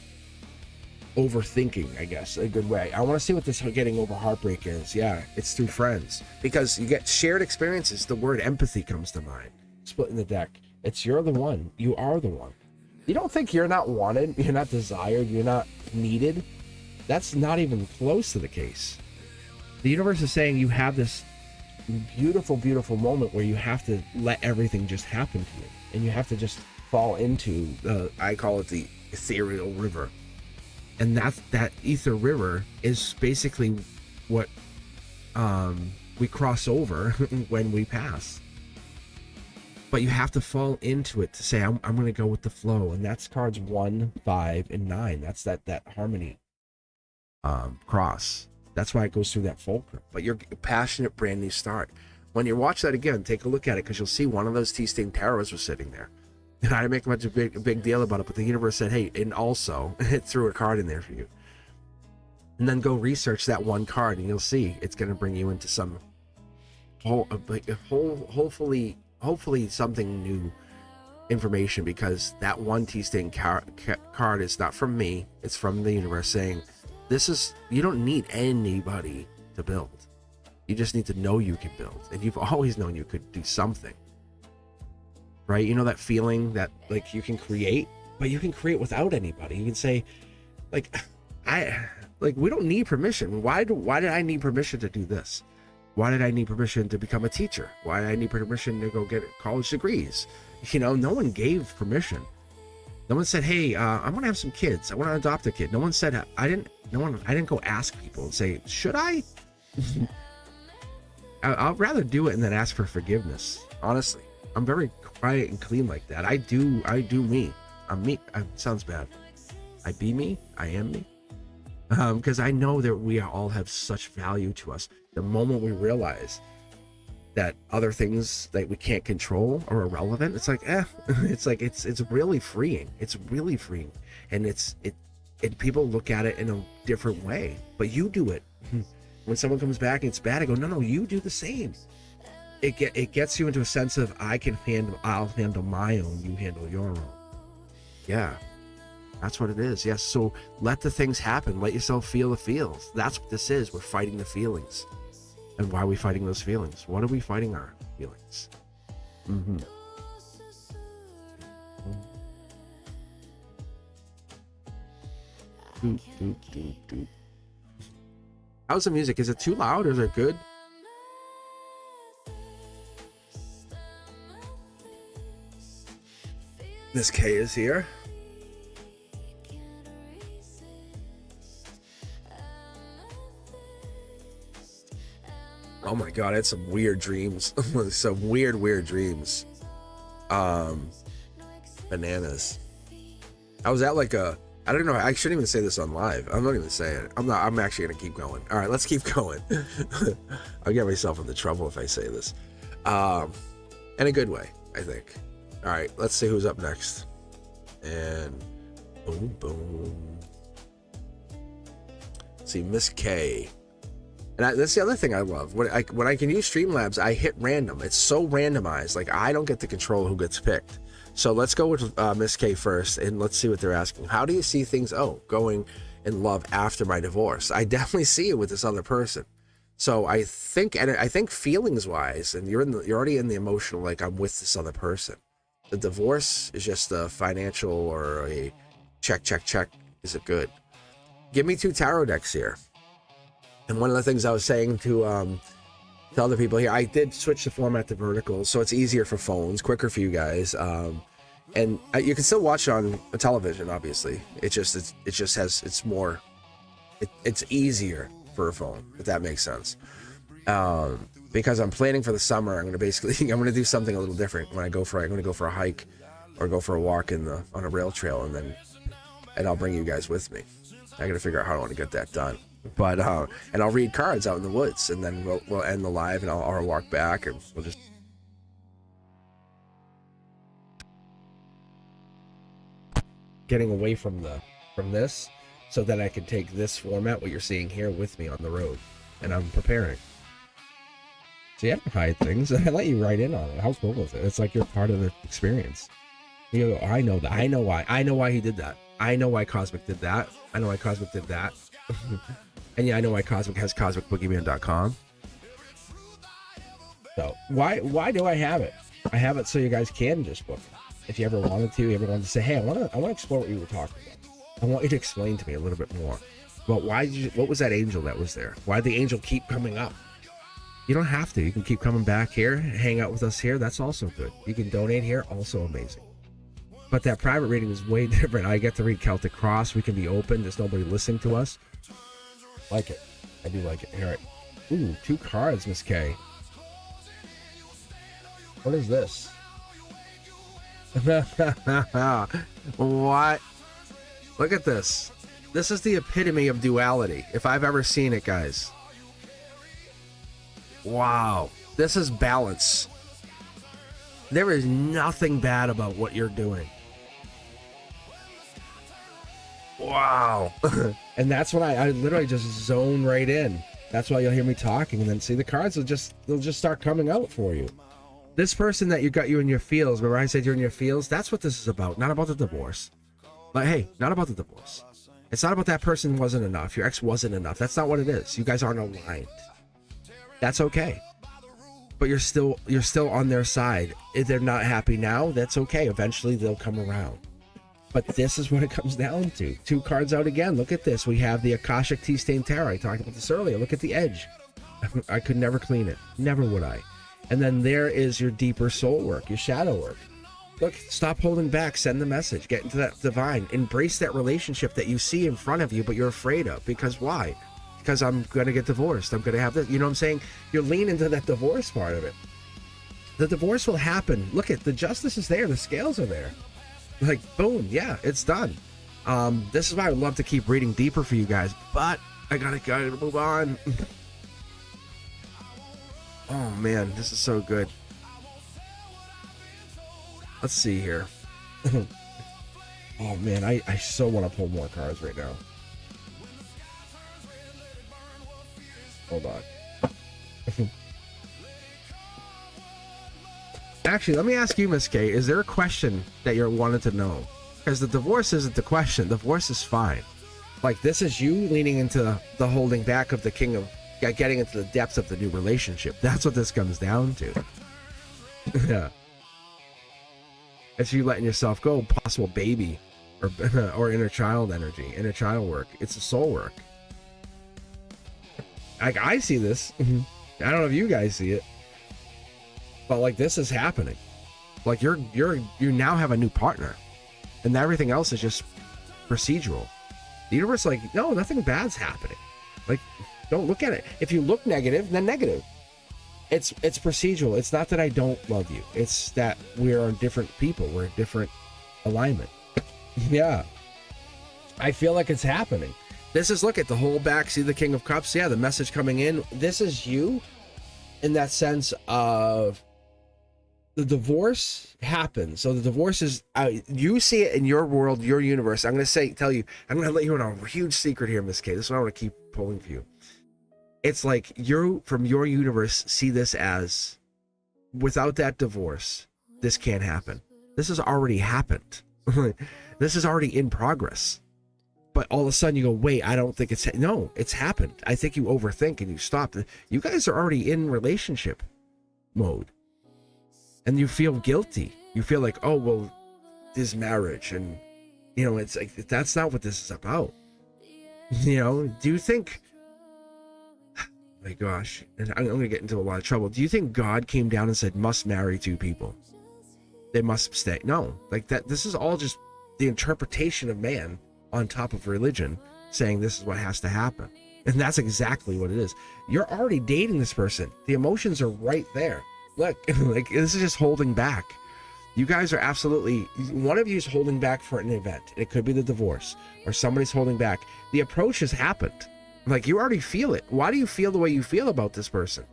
overthinking, I guess, a good way. I want to see what this getting over heartbreak is. Yeah, it's through friends, because you get shared experiences. The word empathy comes to mind. Splitting the deck. It's you're the one. You are the one. You don't think you're not wanted, you're not desired, you're not needed. That's not even close to the case. The universe is saying you have this beautiful, beautiful moment where you have to let everything just happen to you, and you have to just fall into I call it the ethereal river. And that ether river is basically what we cross over when we pass. But you have to fall into it to say, I'm going to go with the flow. And that's cards 1, 5, and 9. That's that harmony cross. That's why it goes through that fulcrum. But you're a passionate, brand new start. When you watch that again, take a look at it, because you'll see one of those tea-stained tarots was sitting there. And I didn't make much a big deal about it, but the universe said, hey, and also it threw a card in there for you. And then go research that one card, and you'll see it's going to bring you into some hopefully something new information, because that one tea-stain card is not from me. It's from the universe saying, you don't need anybody to build. You just need to know you can build. And you've always known you could do something. Right? You know that feeling that like you can create, but you can create without anybody. You can say, like, we don't need permission. Why did I need permission to do this? Why did I need permission to become a teacher? Why did I need permission to go get college degrees? You know, no one gave permission. No one said, hey, I want to have some kids. I want to adopt a kid. No one said, I didn't go ask people and say, should I? I'd rather do it and then ask for forgiveness. Honestly, I'm very quiet and clean like that. I do me. I'm me. Sounds bad. I be me. I am me. Because I know that we all have such value to us. The moment we realize that other things that we can't control are irrelevant, it's like, it's like, it's really freeing. It's really freeing. And people look at it in a different way, but you do it. When someone comes back and it's bad, I go, no, you do the same. It gets you into a sense of, I'll handle my own, you handle your own. Yeah. That's what it is. Yes. So let the things happen. Let yourself feel the feels. That's what this is. We're fighting the feelings. And why are we fighting those feelings? What are we fighting our feelings? How's the music? Is it too loud or is it good? Miss K is here. Oh my god, I had some weird dreams. Some weird dreams. Bananas. I was at like I don't know, I shouldn't even say this on live. I'm not even saying it. I'm actually gonna keep going. Alright, let's keep going. I'll get myself into trouble if I say this. In a good way, I think. Alright, let's see who's up next. And boom. Let's see, Miss K. And that's the other thing I love. When I can use Streamlabs, I hit random. It's so randomized. Like, I don't get to control who gets picked. So let's go with Miss K first, and let's see what they're asking. How do you see things going in love after my divorce? I definitely see it with this other person. So I think, and I think feelings wise, and you're already in the emotional, like I'm with this other person. The divorce is just a financial or a check. Is it good? Give me 2 tarot decks here. And one of the things I was saying to other people here, I did switch the format to vertical, so it's easier for phones, quicker for you guys. And you can still watch it on a television, obviously. It's easier for a phone, if that makes sense. Because I'm planning for the summer, I'm gonna do something a little different I'm gonna go for a hike or go for a walk on a rail trail, and I'll bring you guys with me. I gotta figure out how I want to get that done. But and I'll read cards out in the woods, and then we'll end the live, and I'll walk back, and we'll just getting away from this, so that I can take this format, what you're seeing here, with me on the road, and I'm preparing. So you have to hide things. I let you write in on it. How cool is it? It's like you're part of the experience. You go, I know that. I know why he did that. I know why Cosmic did that. I know why Cosmic did that. And yeah, I know why Cosmic has cosmicboogeyman.com. So why do I have it? I have it so you guys can just book it. If you ever wanted to say, hey, I want to explore what you were talking about. I want you to explain to me a little bit more. But what was that angel that was there? Why did the angel keep coming up? You don't have to. You can keep coming back here, hang out with us here. That's also good. You can donate here. Also amazing. But that private reading is way different. I get to read Celtic Cross. We can be open. There's nobody listening to us. Like it. I do like it. All right. Ooh, 2 cards, Miss K. What is this? What? Look at this. This is the epitome of duality, if I've ever seen it, guys. Wow. This is balance. There is nothing bad about what you're doing. Wow. And that's when I literally just zone right in. That's why you'll hear me talking, and then see the cards they'll just start coming out for you. This person that you got you in your feels, remember I said you're in your feels? That's what this is about. Not about the divorce. Like, hey, not about the divorce. It's not about that person wasn't enough. Your ex wasn't enough. That's not what it is. You guys aren't aligned. That's okay. But you're still on their side. If they're not happy now, that's okay. Eventually they'll come around. But this is what it comes down to. 2 cards out again. Look at this. We have the Akashic Tea Stain Tarot. I talked about this earlier. Look at the edge. I could never clean it. Never would I. And then there is your deeper soul work, your shadow work. Look, stop holding back. Send the message. Get into that divine. Embrace that relationship that you see in front of you, but you're afraid of. Because why? Because I'm going to get divorced. I'm going to have this. You know what I'm saying? You're leaning into that divorce part of it. The divorce will happen. Look at the justice is there. The scales are there. Like, boom. Yeah, it's done. This is why I would love to keep reading deeper for you guys, but I gotta move on. Oh man, this is so good. Let's see here. Oh man, I so want to pull more cards right now. Hold on. Actually, let me ask you, Miss K, is there a question that you're wanting to know? Because the divorce isn't the question. Divorce is fine. Like, this is you leaning into the holding back of the king of getting into the depths of the new relationship. That's what this comes down to. Yeah. It's you letting yourself go, possible baby or inner child energy, inner child work. It's a soul work. Like, I see this. I don't know if you guys see it. But like, this is happening. Like, you now have a new partner, and everything else is just procedural. The universe, like, no, nothing bad's happening. Like, don't look at it. If you look negative, then negative. It's procedural. It's not that I don't love you. It's that we are different people. We're a different alignment. Yeah. I feel like it's happening. This is, look at the whole back. See the King of Cups? Yeah, the message coming in. This is you in that sense of the divorce happens. So the divorce is, you see it in your world, your universe. I'm going to tell you, I'm going to let you in on a huge secret here, Miss K. This is what I want to keep pulling for you. It's like from your universe, see this as, without that divorce, this can't happen. This has already happened. This is already in progress. but all of a sudden you go, wait, I don't think no, it's happened. I think you overthink and you stop. You guys are already in relationship mode, and you feel guilty. You feel like, oh, well, this marriage, and you know, it's like, that's not what this is about. You know, do you think, oh my gosh, and I'm gonna get into a lot of trouble. Do you think God came down and said, must marry two people? They must stay? No, like that. This is all just the interpretation of man on top of religion, saying this is what has to happen. And that's exactly what it is. You're already dating this person. The emotions are right there. Look, like, this is just holding back. You guys are absolutely, one of you is holding back for an event. It could be the divorce, or somebody's holding back. The approach has happened. Like, you already feel it. Why do you feel the way you feel about this person?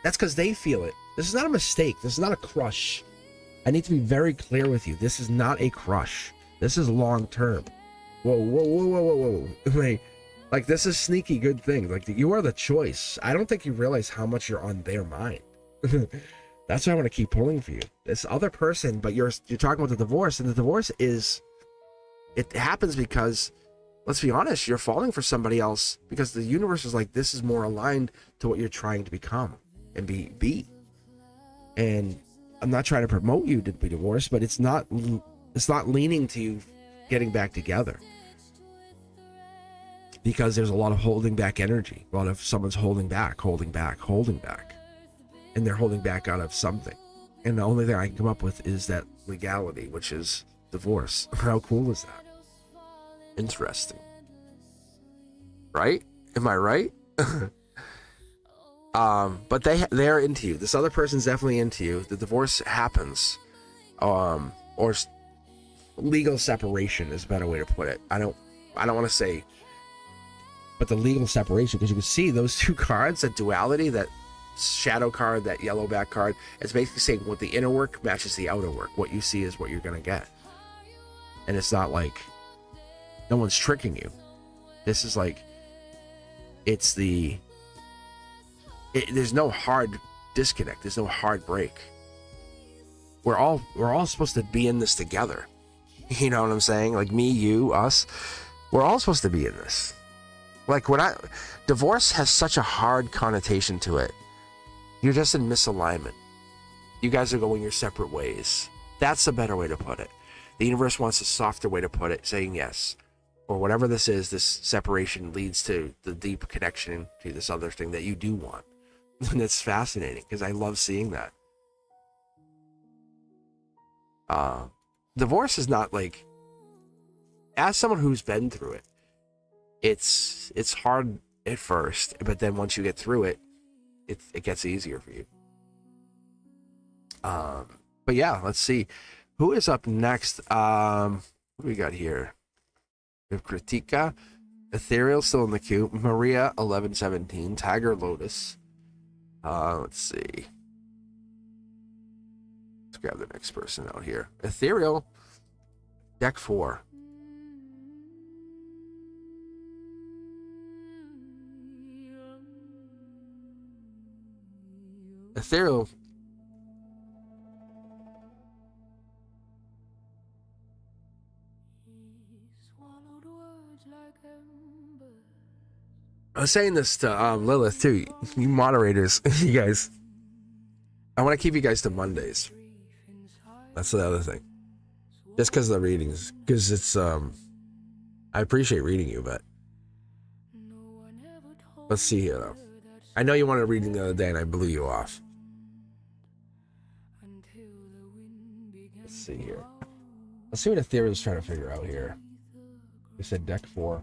That's because they feel it. This is not a mistake. This is not a crush. I need to be very clear with you. This is not a crush. This is long term. Whoa, whoa, whoa, whoa, whoa, whoa. Like, this is sneaky good thing. Like, you are the choice. I don't think you realize how much you're on their mind. That's why I want to keep pulling for you. This other person, but you're talking about the divorce, and the divorce is, it happens because, let's be honest, you're falling for somebody else because the universe is like, this is more aligned to what you're trying to become and be. And I'm not trying to promote you to be divorced, but it's not leaning to you getting back together, because there's a lot of holding back energy. A lot of someone's holding back, and they're holding back out of something. And the only thing I can come up with is that legality, which is divorce. How cool is that? Interesting, right? Am I right? But they're into you. This other person's definitely into you. The divorce happens, or legal separation is a better way to put it. I don't want to say, but the legal separation, because you can see those two cards, that duality, that shadow card, that yellow back card, it's basically saying what the inner work matches the outer work. What you see is what you're gonna get, and it's not like no one's tricking you. This is like, there's no hard disconnect. There's no hard break. We're all supposed to be in this together. You know what I'm saying? Like, me, you, us, we're all supposed to be in this. Like, divorce has such a hard connotation to it. You're just in misalignment. You guys are going your separate ways. That's a better way to put it. The universe wants a softer way to put it, saying yes. Or whatever this is, this separation leads to the deep connection to this other thing that you do want. And it's fascinating, because I love seeing that. Divorce is not like, as someone who's been through it, it's hard at first, but then once you get through it, it gets easier for you. But yeah, let's see who is up next. What do we got here? We have Kritika, Ethereal still in the queue, Maria 1117, Tiger Lotus. Let's see. Let's grab the next person out here. Ethereal, deck 4. Ethereal. I was saying this to Lilith too. You moderators, you guys. I want to keep you guys to Mondays. That's the other thing. Just because of the readings, because it's I appreciate reading you, but let's see here though. I know you wanted a reading the other day, and I blew you off. Let's see here. Let's see what Ethereal's trying to figure out here. We said deck 4.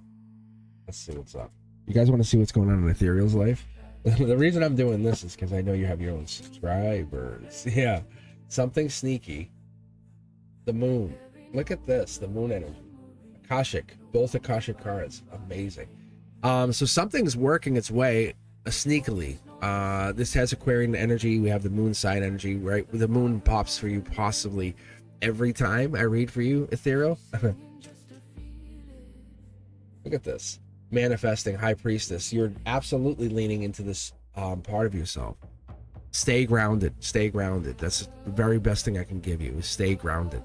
Let's see what's up. You guys want to see what's going on in Ethereal's life? The reason I'm doing this is because I know you have your own subscribers. Yeah. Something sneaky. The moon. Look at this. The moon energy. Akashic. Both Akashic cards. Amazing. So something's working its way sneakily. This has Aquarian energy. We have the moon sign energy, right? The moon pops for you possibly every time I read for you, Ethereal. Look at this. Manifesting High Priestess. You're absolutely leaning into this part of yourself. Stay grounded. Stay grounded. That's the very best thing I can give you, is stay grounded.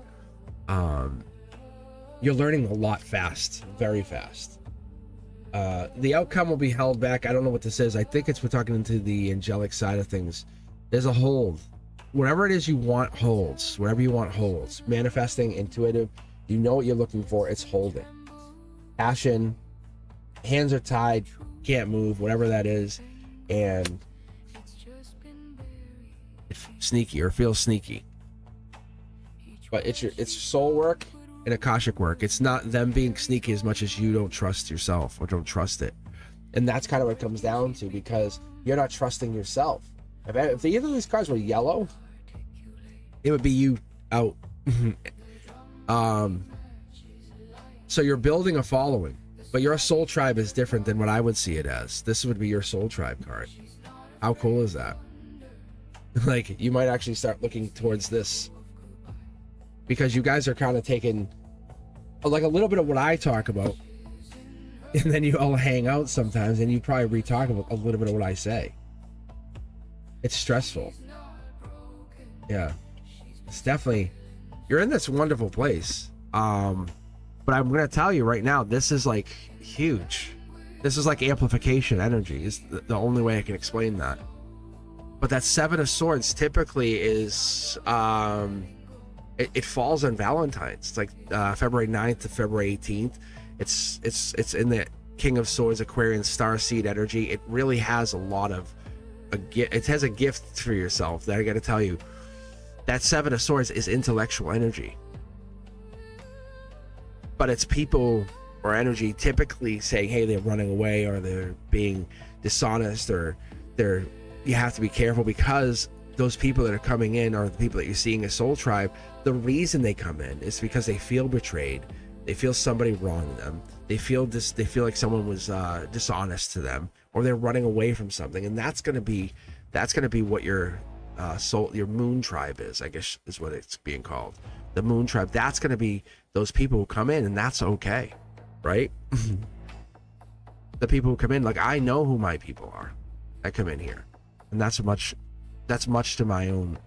you're learning a lot fast, very fast. The outcome will be held back. I don't know what this is. I think we're talking into the angelic side of things. There's a hold. Whatever it is you want holds. Whatever you want holds. Manifesting, intuitive. You know what you're looking for. It's holding. Passion. Hands are tied. Can't move. Whatever that is. And it's sneaky or feels sneaky. But it's soul work and Akashic work. It's not them being sneaky as much as you don't trust yourself or don't trust it. And that's kind of what it comes down to, because you're not trusting yourself. If either of these cards were yellow, it would be you out. So you're building a following, but your soul tribe is different than what I would see it as. This would be your soul tribe card. How cool is that? Like, you might actually start looking towards this, because you guys are kind of taking like a little bit of what I talk about, and then you all hang out sometimes and you probably re-talk about a little bit of what I say. It's stressful. Yeah, it's definitely, you're in this wonderful place. But I'm gonna tell you right now, this is like huge. This is like amplification energy is the only way I can explain that. But that Seven of Swords typically is it falls on Valentine's. It's like February 9th to February 18th. It's in the King of Swords, Aquarian star seed energy. It really has a lot of it has a gift for yourself that I got to tell you. That Seven of Swords is intellectual energy, but it's people or energy typically saying, hey, they're running away, or they're being dishonest, or you have to be careful, because those people that are coming in are the people that you're seeing as soul tribe. The reason they come in is because they feel betrayed. They feel somebody wronged them. They feel like someone was dishonest to them, or they're running away from something. And that's gonna be what your your moon tribe is, I guess is what it's being called. The moon tribe. That's gonna be those people who come in, and that's okay, right? The people who come in, like, I know who my people are that come in here, and that's much to my own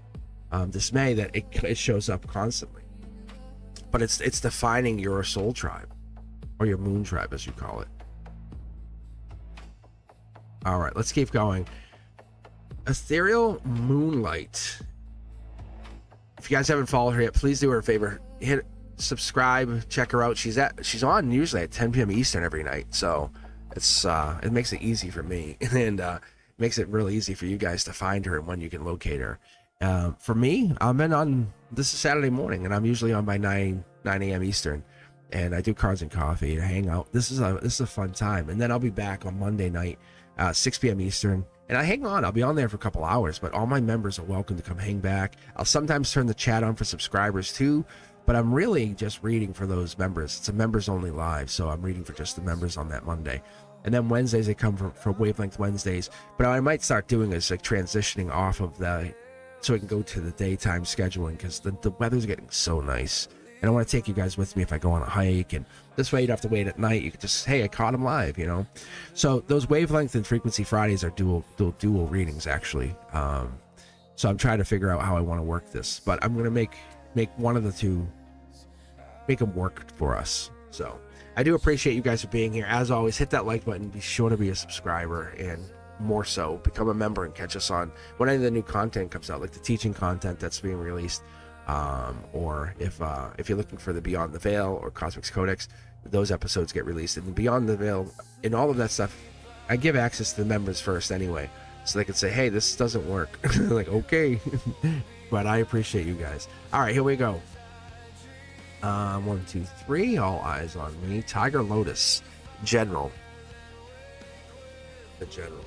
dismay that it shows up constantly. But it's defining your soul tribe, or your moon tribe, as you call it. All right, let's keep going. Ethereal Moonlight. If you guys haven't followed her yet, please do her a favor. Hit subscribe, check her out. She's on usually at 10 p.m. Eastern every night, so it makes it easy for me, and makes it really easy for you guys to find her and when you can locate her. For me, this is Saturday morning, and I'm usually on by 9 a.m. Eastern, and I do cards and coffee and hang out. This is a fun time. And then I'll be back on Monday night, 6 p.m. Eastern, and I hang on. I'll be on there for a couple hours, but all my members are welcome to come hang back. I'll sometimes turn the chat on for subscribers too, but I'm really just reading for those members. It's a members only live, so I'm reading for just the members on that Monday. And then Wednesdays, they come for Wavelength Wednesdays. But I might start doing is like transitioning off of so I can go to the daytime scheduling, because the weather's getting so nice. And I want to take you guys with me if I go on a hike. And this way you don't have to wait at night. You can just, hey, I caught them live, you know. So those Wavelength and Frequency Fridays are dual readings, actually. So I'm trying to figure out how I want to work this. But I'm going to make one of the two, make them work for us. So I do appreciate you guys for being here. As always, hit that like button. Be sure to be a subscriber, and more so, become a member and catch us on when any of the new content comes out, like the teaching content that's being released, or if you're looking for the Beyond the Veil or Cosmic Codex, those episodes get released. And Beyond the Veil and all of that stuff, I give access to the members first anyway, so they can say, hey, this doesn't work. Like, okay. But I appreciate you guys. All right, here we go. 1, 2, 3, all eyes on me. Tiger Lotus, General. The General.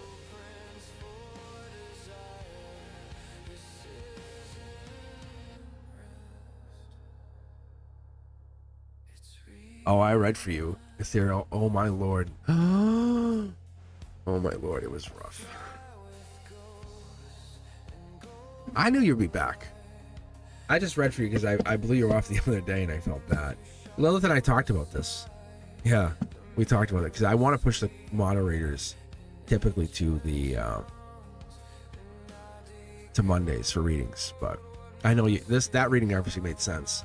Oh, I read for you, Ethereal. Oh my lord. Oh my lord, it was rough. I knew you'd be back. I just read for you because I blew you off the other day and I felt bad. Lilith and I talked about this. Yeah, we talked about it because I want to push the moderators typically to the to Mondays for readings, but I know that reading obviously made sense.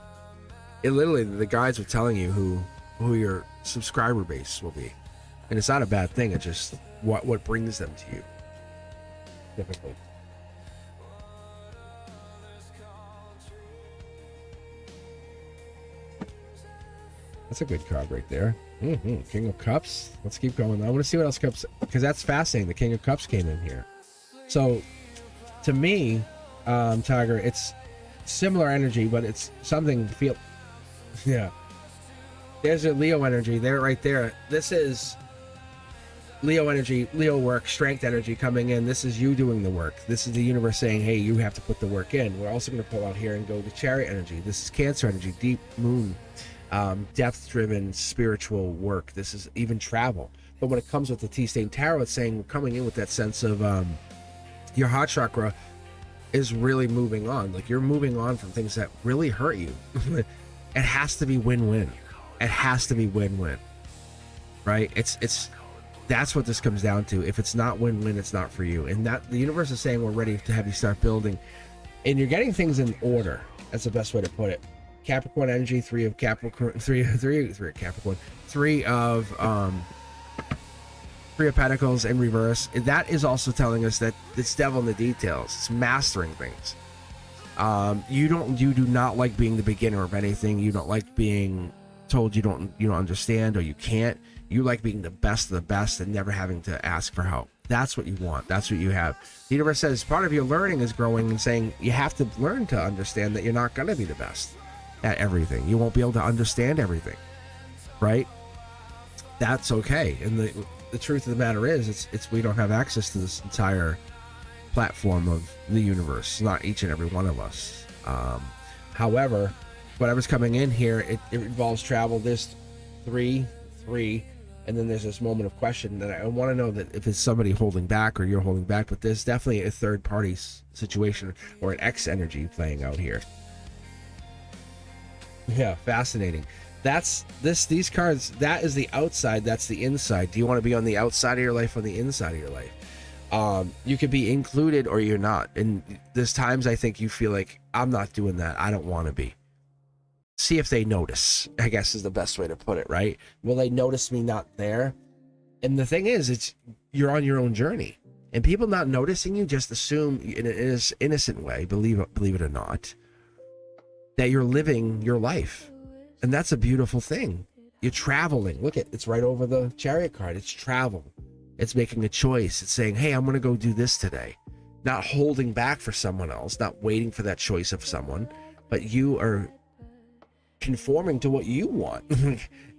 it literally, the guides are telling you who your subscriber base will be, and it's not a bad thing. It's just what brings them to you typically. That's a good card right there. King of Cups. Let's keep going. I want to see what else comes, because that's fascinating. The King of Cups came in here. So to me, Tiger, it's similar energy, but it's something feel. Yeah. There's a Leo energy there, right there. This is Leo energy, Leo work, strength energy coming in. This is you doing the work. This is the universe saying, hey, you have to put the work in. We're also going to pull out here and go to Chariot energy. This is Cancer energy, deep moon, depth-driven spiritual work. This is even travel. But when it comes with the T-Stain Tarot, it's saying we're coming in with that sense of your heart chakra is really moving on. Like, you're moving on from things that really hurt you. It has to be win-win. It has to be win-win, right? It's that's what this comes down to. If it's not win-win, it's not for you. And that the universe is saying we're ready to have you start building, and you're getting things in order. That's the best way to put it. Capricorn energy, three of Capricorn, three of Pentacles in reverse. That is also telling us that it's devil in the details. It's mastering things. You do not like being the beginner of anything. You don't like being told you don't understand or you can't. You like being the best of the best and never having to ask for help. That's what you want. That's what you have. The universe says part of your learning is growing and saying you have to learn to understand that you're not going to be the best at everything. You won't be able to understand everything, right? That's okay. And the truth of the matter is it's we don't have access to this entire platform of the universe, not each and every one of us. However, whatever's coming in here, it involves travel. There's three, and then there's this moment of question that I want to know that if it's somebody holding back or you're holding back, but there's definitely a third party situation or an X energy playing out here. Yeah, fascinating. That's these cards. That is the outside. That's the inside. Do you want to be on the outside of your life or the inside of your life? You could be included or you're not. And there's times I think you feel like I'm not doing that. I don't want to be. See if they notice, I guess is the best way to put it, right? Will they notice me not there? And the thing is, you're on your own journey, and people not noticing you just assume in an innocent way, believe it or not, that you're living your life. And that's a beautiful thing. You're traveling. Look at it's right over the Chariot card. It's travel. It's making a choice. It's saying, hey, I'm going to go do this today. Not holding back for someone else, not waiting for that choice of someone, but you are conforming to what you want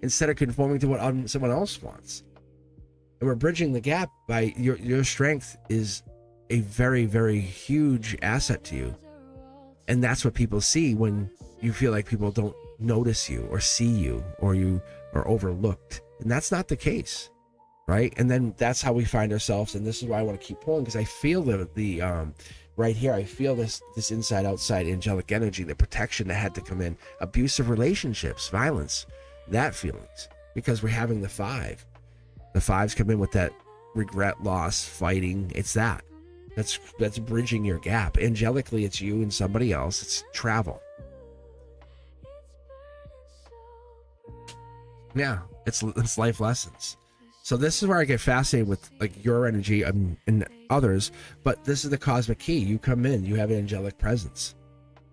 instead of conforming to what someone else wants. And we're bridging the gap by your strength is a very, very huge asset to you. And that's what people see when you feel like people don't notice you or see you or you are overlooked. And that's not the case, right? And then that's how we find ourselves. And this is why I want to keep pulling, because I feel the right here, I feel this inside outside angelic energy, the protection that had to come in, abusive relationships, violence, that feelings, because we're having the fives come in with that regret, loss, fighting. It's that's bridging your gap. Angelically, it's you and somebody else. It's travel. Yeah, it's life lessons. So this is where I get fascinated with like your energy and others, but this is the cosmic key. You come in, you have an angelic presence,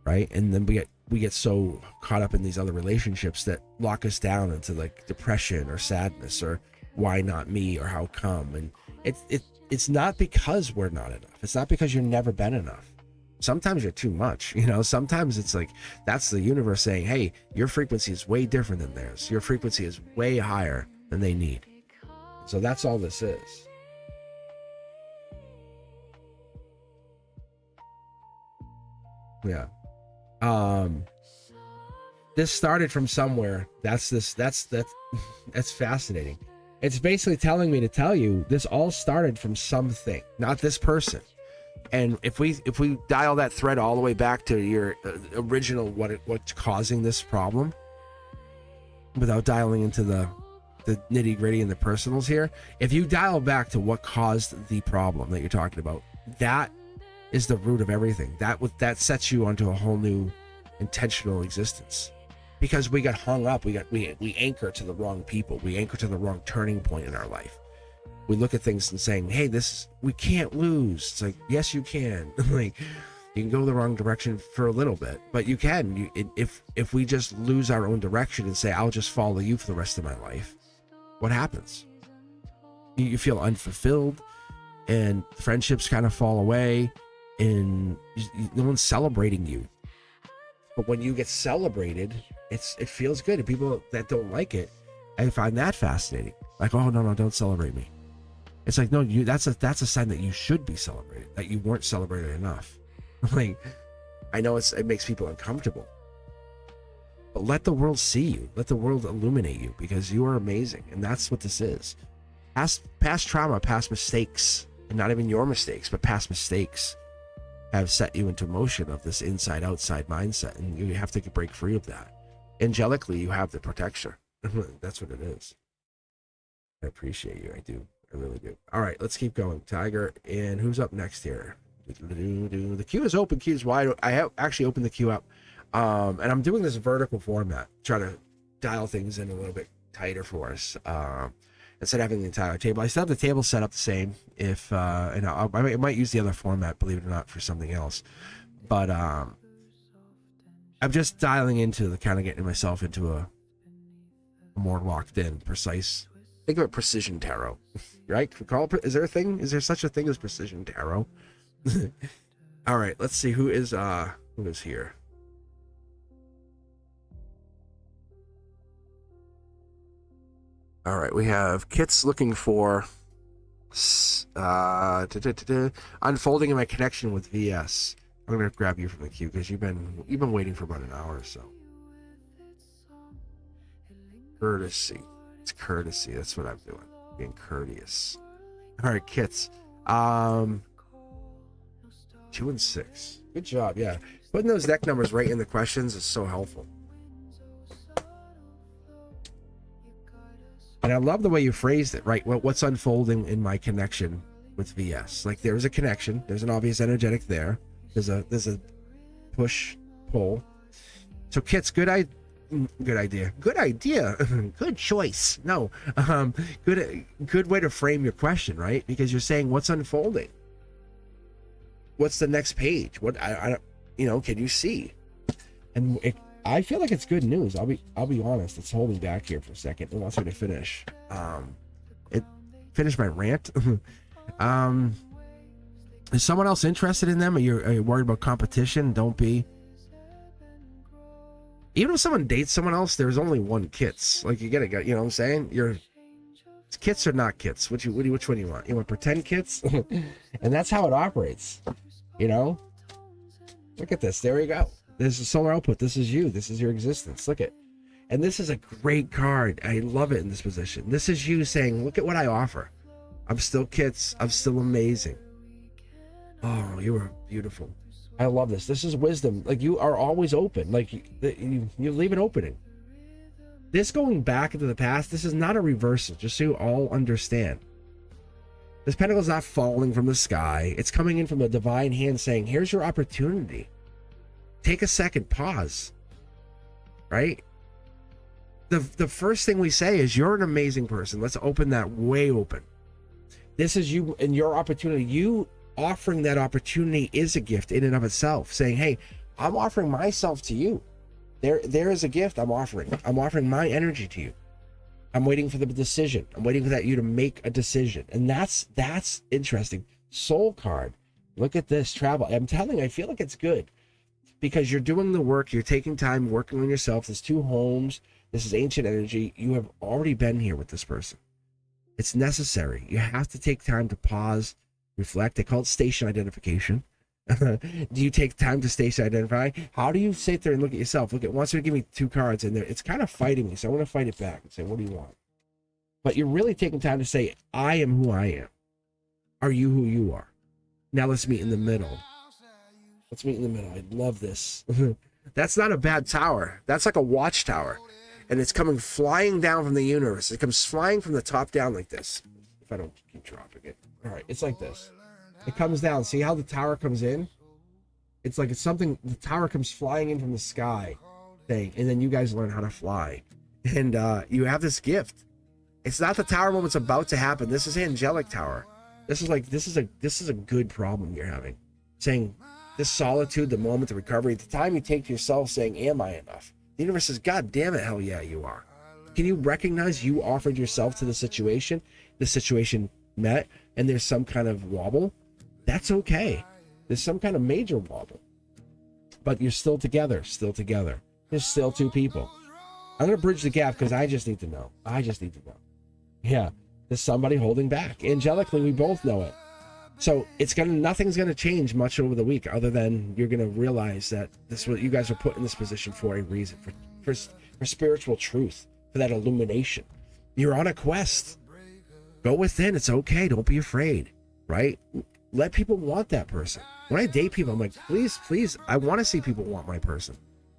right? And then we get so caught up in these other relationships that lock us down into like depression or sadness or why not me or how come? And it's not because we're not enough. It's not because you've never been enough. Sometimes you're too much, sometimes it's like that's the universe saying, hey, your frequency is way different than theirs. Your frequency is way higher than they need. So that's all this is. Yeah. This started from somewhere. That's fascinating. It's basically telling me to tell you this all started from something, not this person. And if we dial that thread all the way back to your original what's causing this problem, without dialing into the nitty gritty and the personals here, if you dial back to what caused the problem that you're talking about, that is the root of everything. That sets you onto a whole new intentional existence, because we got hung up. We anchor to the wrong people. We anchor to the wrong turning point in our life. We look at things and saying, hey, we can't lose. It's like, yes, you can. Like, you can go the wrong direction for a little bit, but you can. If we just lose our own direction and say, I'll just follow you for the rest of my life, what happens? You feel unfulfilled, and friendships kind of fall away, and no one's celebrating you. But when you get celebrated, it feels good. And people that don't like it, I find that fascinating. Like, oh, no, don't celebrate me. It's like, no, that's a sign that you should be celebrated, that you weren't celebrated enough. Like, I know it makes people uncomfortable, but let the world see you. Let the world illuminate you, because you are amazing. And that's what this is. Past trauma, past mistakes, and not even your mistakes, but past mistakes have set you into motion of this inside-outside mindset, and you have to break free of that. Angelically, you have the protection. That's what it is. I appreciate you. I do. I really do. All right, let's keep going. Tiger, and who's up next here? The queue is open. Queue is wide. I have actually opened the queue up, and I'm doing this vertical format, trying to dial things in a little bit tighter for us. Instead of having the entire table, I still have the table set up the same. And I might use the other format, believe it or not, for something else. But I'm just dialing into the kind of getting myself into a more locked in, precise. Think of it, precision tarot, right? Is there a thing? Is there such a thing as precision tarot? All right, let's see who is here. All right, we have Kits looking for unfolding in my connection with VS. I'm gonna grab you from the queue because you've been waiting for about an hour or so. Courtesy. It's courtesy. That's what I'm doing. Being courteous. All right, Kits. 2 and 6. Good job. Yeah, putting those deck numbers right in the questions is so helpful. And I love the way you phrased it, right? What's unfolding in my connection with VS? Like, there's a connection. There's an obvious energetic there. There's a push, pull. So, Kits, good idea. Good choice. No, good way to frame your question, right? Because you're saying, what's unfolding? What's the next page? What I can you see? And I feel like it's good news. I'll be honest. It's holding back here for a second. It wants me to finish. Finish my rant. Is someone else interested in them? Are you worried about competition? Don't be. Even if someone dates someone else, there's only one Kits. Like, you gotta get. You know what I'm saying? It's Kits or not Kits. Which one do you want? You want pretend Kits? And that's how it operates. You know. Look at this. There we go. This is solar output. This is you. This is your existence. Look at. And this is a great card. I love it in this position. This is you saying, look at what I offer. I'm still Kits. I'm still amazing. Oh, you are beautiful. I love this. This is wisdom. Like, you are always open. Like, you leave an opening. This going back into the past, this is not a reversal, just so you all understand. This pentacle is not falling from the sky. It's coming in from the divine hand saying, here's your opportunity. Take a second, pause. Right? The first thing we say is, you're an amazing person. Let's open that way open. This is you and your opportunity. You offering that opportunity is a gift in and of itself. Saying, hey, I'm offering myself to you. There is a gift I'm offering. I'm offering my energy to you. I'm waiting for the decision. I'm waiting for you to make a decision. And that's interesting. Soul card. Look at this. Travel. I'm telling you, I feel like it's good. Because you're doing the work. You're taking time working on yourself. There's 2 homes. This is ancient energy. You have already been here with this person. It's necessary. You have to take time to pause, reflect. They call it station identification. Do you take time to station identify? How do you sit there and look at yourself? Look, it wants you to give me 2 cards in there. It's kind of fighting me, so I want to fight it back and say, what do you want? But you're really taking time to say, I am who I am. Are you who you are? Now let's meet in the middle. Let's meet in the middle. I love this. That's not a bad tower. That's like a watchtower. And it's coming flying down from the universe. It comes flying from the top down like this. If I don't keep dropping it. All right, it's like this. It comes down. See how the tower comes in? It's like it's something. The tower comes flying in from the sky. thing, and then you guys learn how to fly, and you have this gift. It's not the tower moment's about to happen. This is angelic tower. This is a good problem you're having. Saying this solitude, the moment, the recovery, the time you take to yourself, saying, "Am I enough?" The universe says, "God damn it, hell yeah, you are." Can you recognize you offered yourself to the situation met, and there's some kind of wobble? That's okay. There's some kind of major wobble, but you're still together. There's still two people. I'm gonna bridge the gap because I just need to know. Yeah, there's somebody holding back. Angelically, we both know it. So nothing's gonna change much over the week, other than you're gonna realize that you guys are put in this position for a reason, for spiritual truth, for that illumination. You're on a quest. Go within. It's okay. Don't be afraid, right? Let people want that person. When I date people, I'm like, please, I want to see people want my person.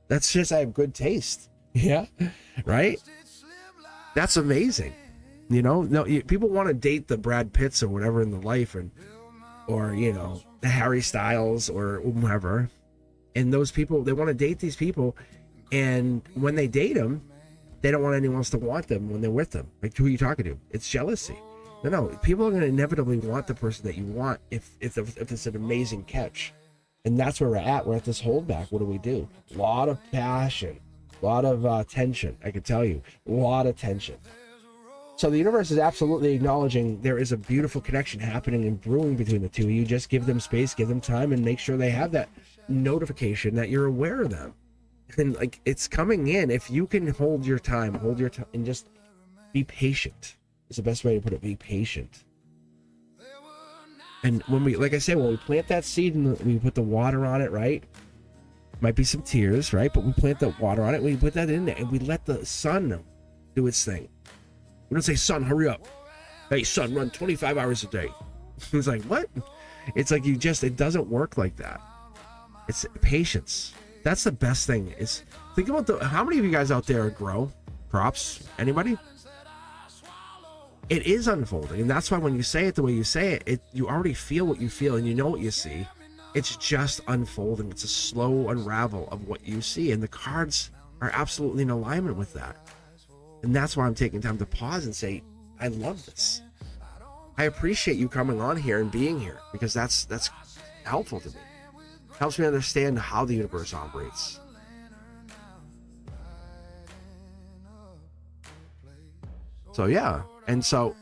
That's just, I have good taste. Yeah, right? That's amazing. You know, no, people want to date the Brad Pitts or whatever in the life, or you know, the Harry Styles or whoever. And those people, they want to date these people, and when they date them, they don't want anyone else to want them when they're with them. Like, who are you talking to? It's jealousy. No, people are going to inevitably want the person that you want if it's an amazing catch. And that's where we're at. We're at this holdback. What do? A lot of passion, a lot of tension. I can tell you, a lot of tension. So the universe is absolutely acknowledging there is a beautiful connection happening and brewing between the two. You just give them space, give them time, and make sure they have that notification that you're aware of them. And like, it's coming in. If you can hold your time, and just be patient. Is the best way to put it. Be patient. And when we plant that seed and we put the water on it, right? Might be some tears, right? But we plant the water on it. We put that in there, and we let the sun do its thing. We don't say, "Sun, hurry up. Hey, sun, run 25 hours a day." It's like, what? It's like it doesn't work like that. It's patience. That's the best thing. Is think about how many of you guys out there grow crops? Anybody? It is unfolding, and that's why when you say it the way you say it, you already feel what you feel, and you know what you see. It's just unfolding. It's a slow unravel of what you see, and the cards are absolutely in alignment with that. And that's why I'm taking time to pause and say, I love this. I appreciate you coming on here and being here, because that's helpful to me. Helps me understand how the universe operates. So yeah, and so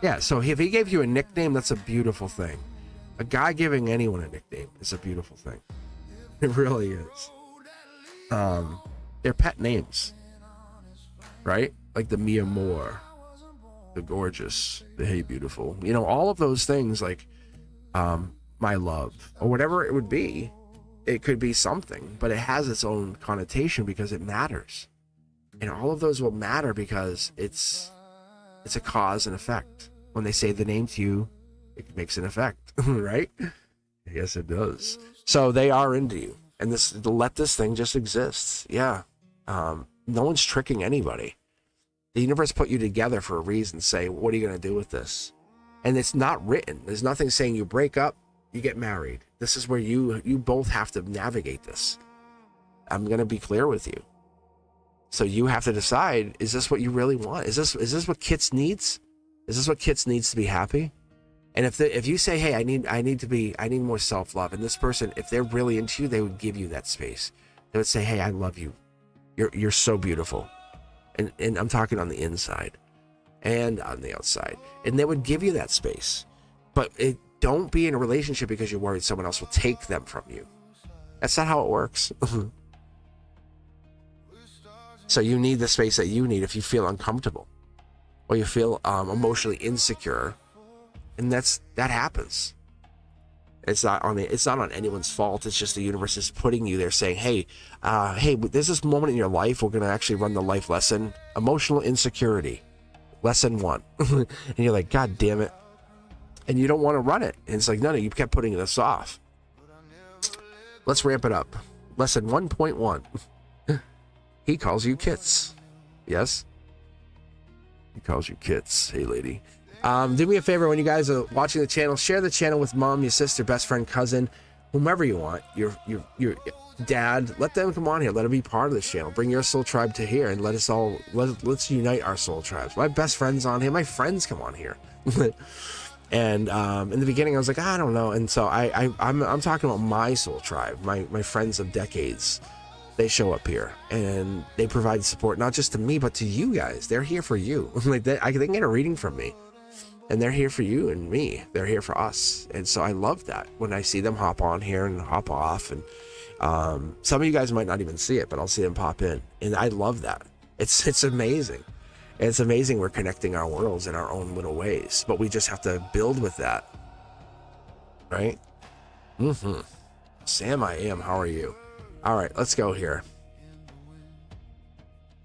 yeah, so if he gave you a nickname, that's a beautiful thing. A guy giving anyone a nickname is a beautiful thing. It really is. They're pet names, right? Like the Mia Moore, the gorgeous, the Hey Beautiful. You know, all of those things, like my love, or whatever it would be. It could be something, but it has its own connotation because it matters. And all of those will matter because it's a cause and effect. When they say the name to you, it makes an effect, right? Yes, it does. So they are into you, and let this thing just exist. Yeah. No one's tricking anybody. The universe put you together for a reason. Say, what are you going to do with this? And it's not written. There's nothing saying you break up, you get married. This is where you both have to navigate this. I'm going to be clear with you. So you have to decide, is this what you really want? Is this what Kits needs? Is this what Kits needs to be happy? And if you say, hey, I need more self-love, and this person, if they're really into you, they would give you that space. They would say, hey, I love you. You're so beautiful. And I'm talking on the inside and on the outside. And they would give you that space. But don't be in a relationship because you're worried someone else will take them from you. That's not how it works. So you need the space that you need if you feel uncomfortable or you feel emotionally insecure, and that happens. It's not on anyone's fault. It's just the universe is putting you there, saying, hey, there's this moment in your life. We're going to actually run the life lesson, emotional insecurity, lesson 1. And you're like, God damn it. And you don't want to run it. And it's like, no, you kept putting this off. Let's ramp it up. Lesson 1.1. He calls you Kits. Yes? He calls you Kits. Hey, lady. Do me a favor when you guys are watching the channel, share the channel with mom, your sister, best friend, cousin, whomever you want, your dad, let them come on here. Let them be part of this channel. Bring your soul tribe to here and let's unite our soul tribes. My best friend's on here. My friends come on here. And in the beginning, I was like, I don't know. And so I'm talking about my soul tribe, my friends of decades. They show up here and they provide support, not just to me, but to you guys. They're here for you. Like they can get a reading from me, and they're here for you and me. They're here for us. And so I love that when I see them hop on here and hop off. And some of you guys might not even see it, but I'll see them pop in. And I love that. It's amazing. It's amazing we're connecting our worlds in our own little ways, but we just have to build with that. Right? Sam, I am. How are you? All right, let's go here.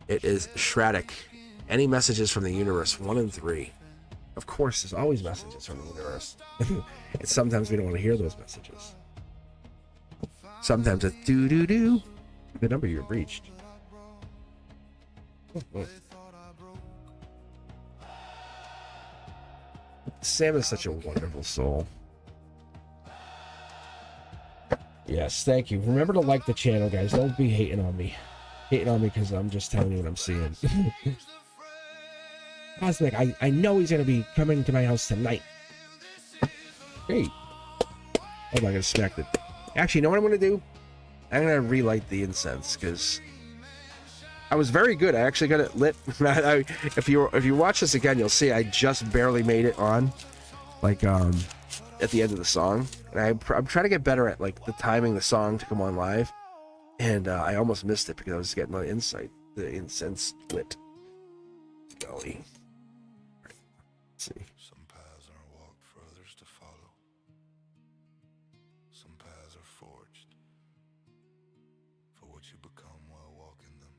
It is Shraddick. Any messages from the universe? 1 and 3. Of course, there's always messages from the universe. And sometimes we don't want to hear those messages. Sometimes it's do. The number you've reached. Sam is such a wonderful soul. Yes, thank you. Remember to like the channel, guys. Don't be hating on me. Hating on me because I'm just telling you what I'm seeing. Cosmic, I know he's going to be coming to my house tonight. Great. Oh, I'm going to smack it. Actually, you know what I'm going to do? I'm going to relight the incense because I was very good. I actually got it lit. If you watch this again, you'll see I just barely made it on. Like, at the end of the song, and I'm trying to get better at like the timing the song to come on live, and I almost missed it because I was getting the incense lit. Golly. Right. Let's see. Some paths are walked for others to follow. Some paths are forged for what you become while walking them.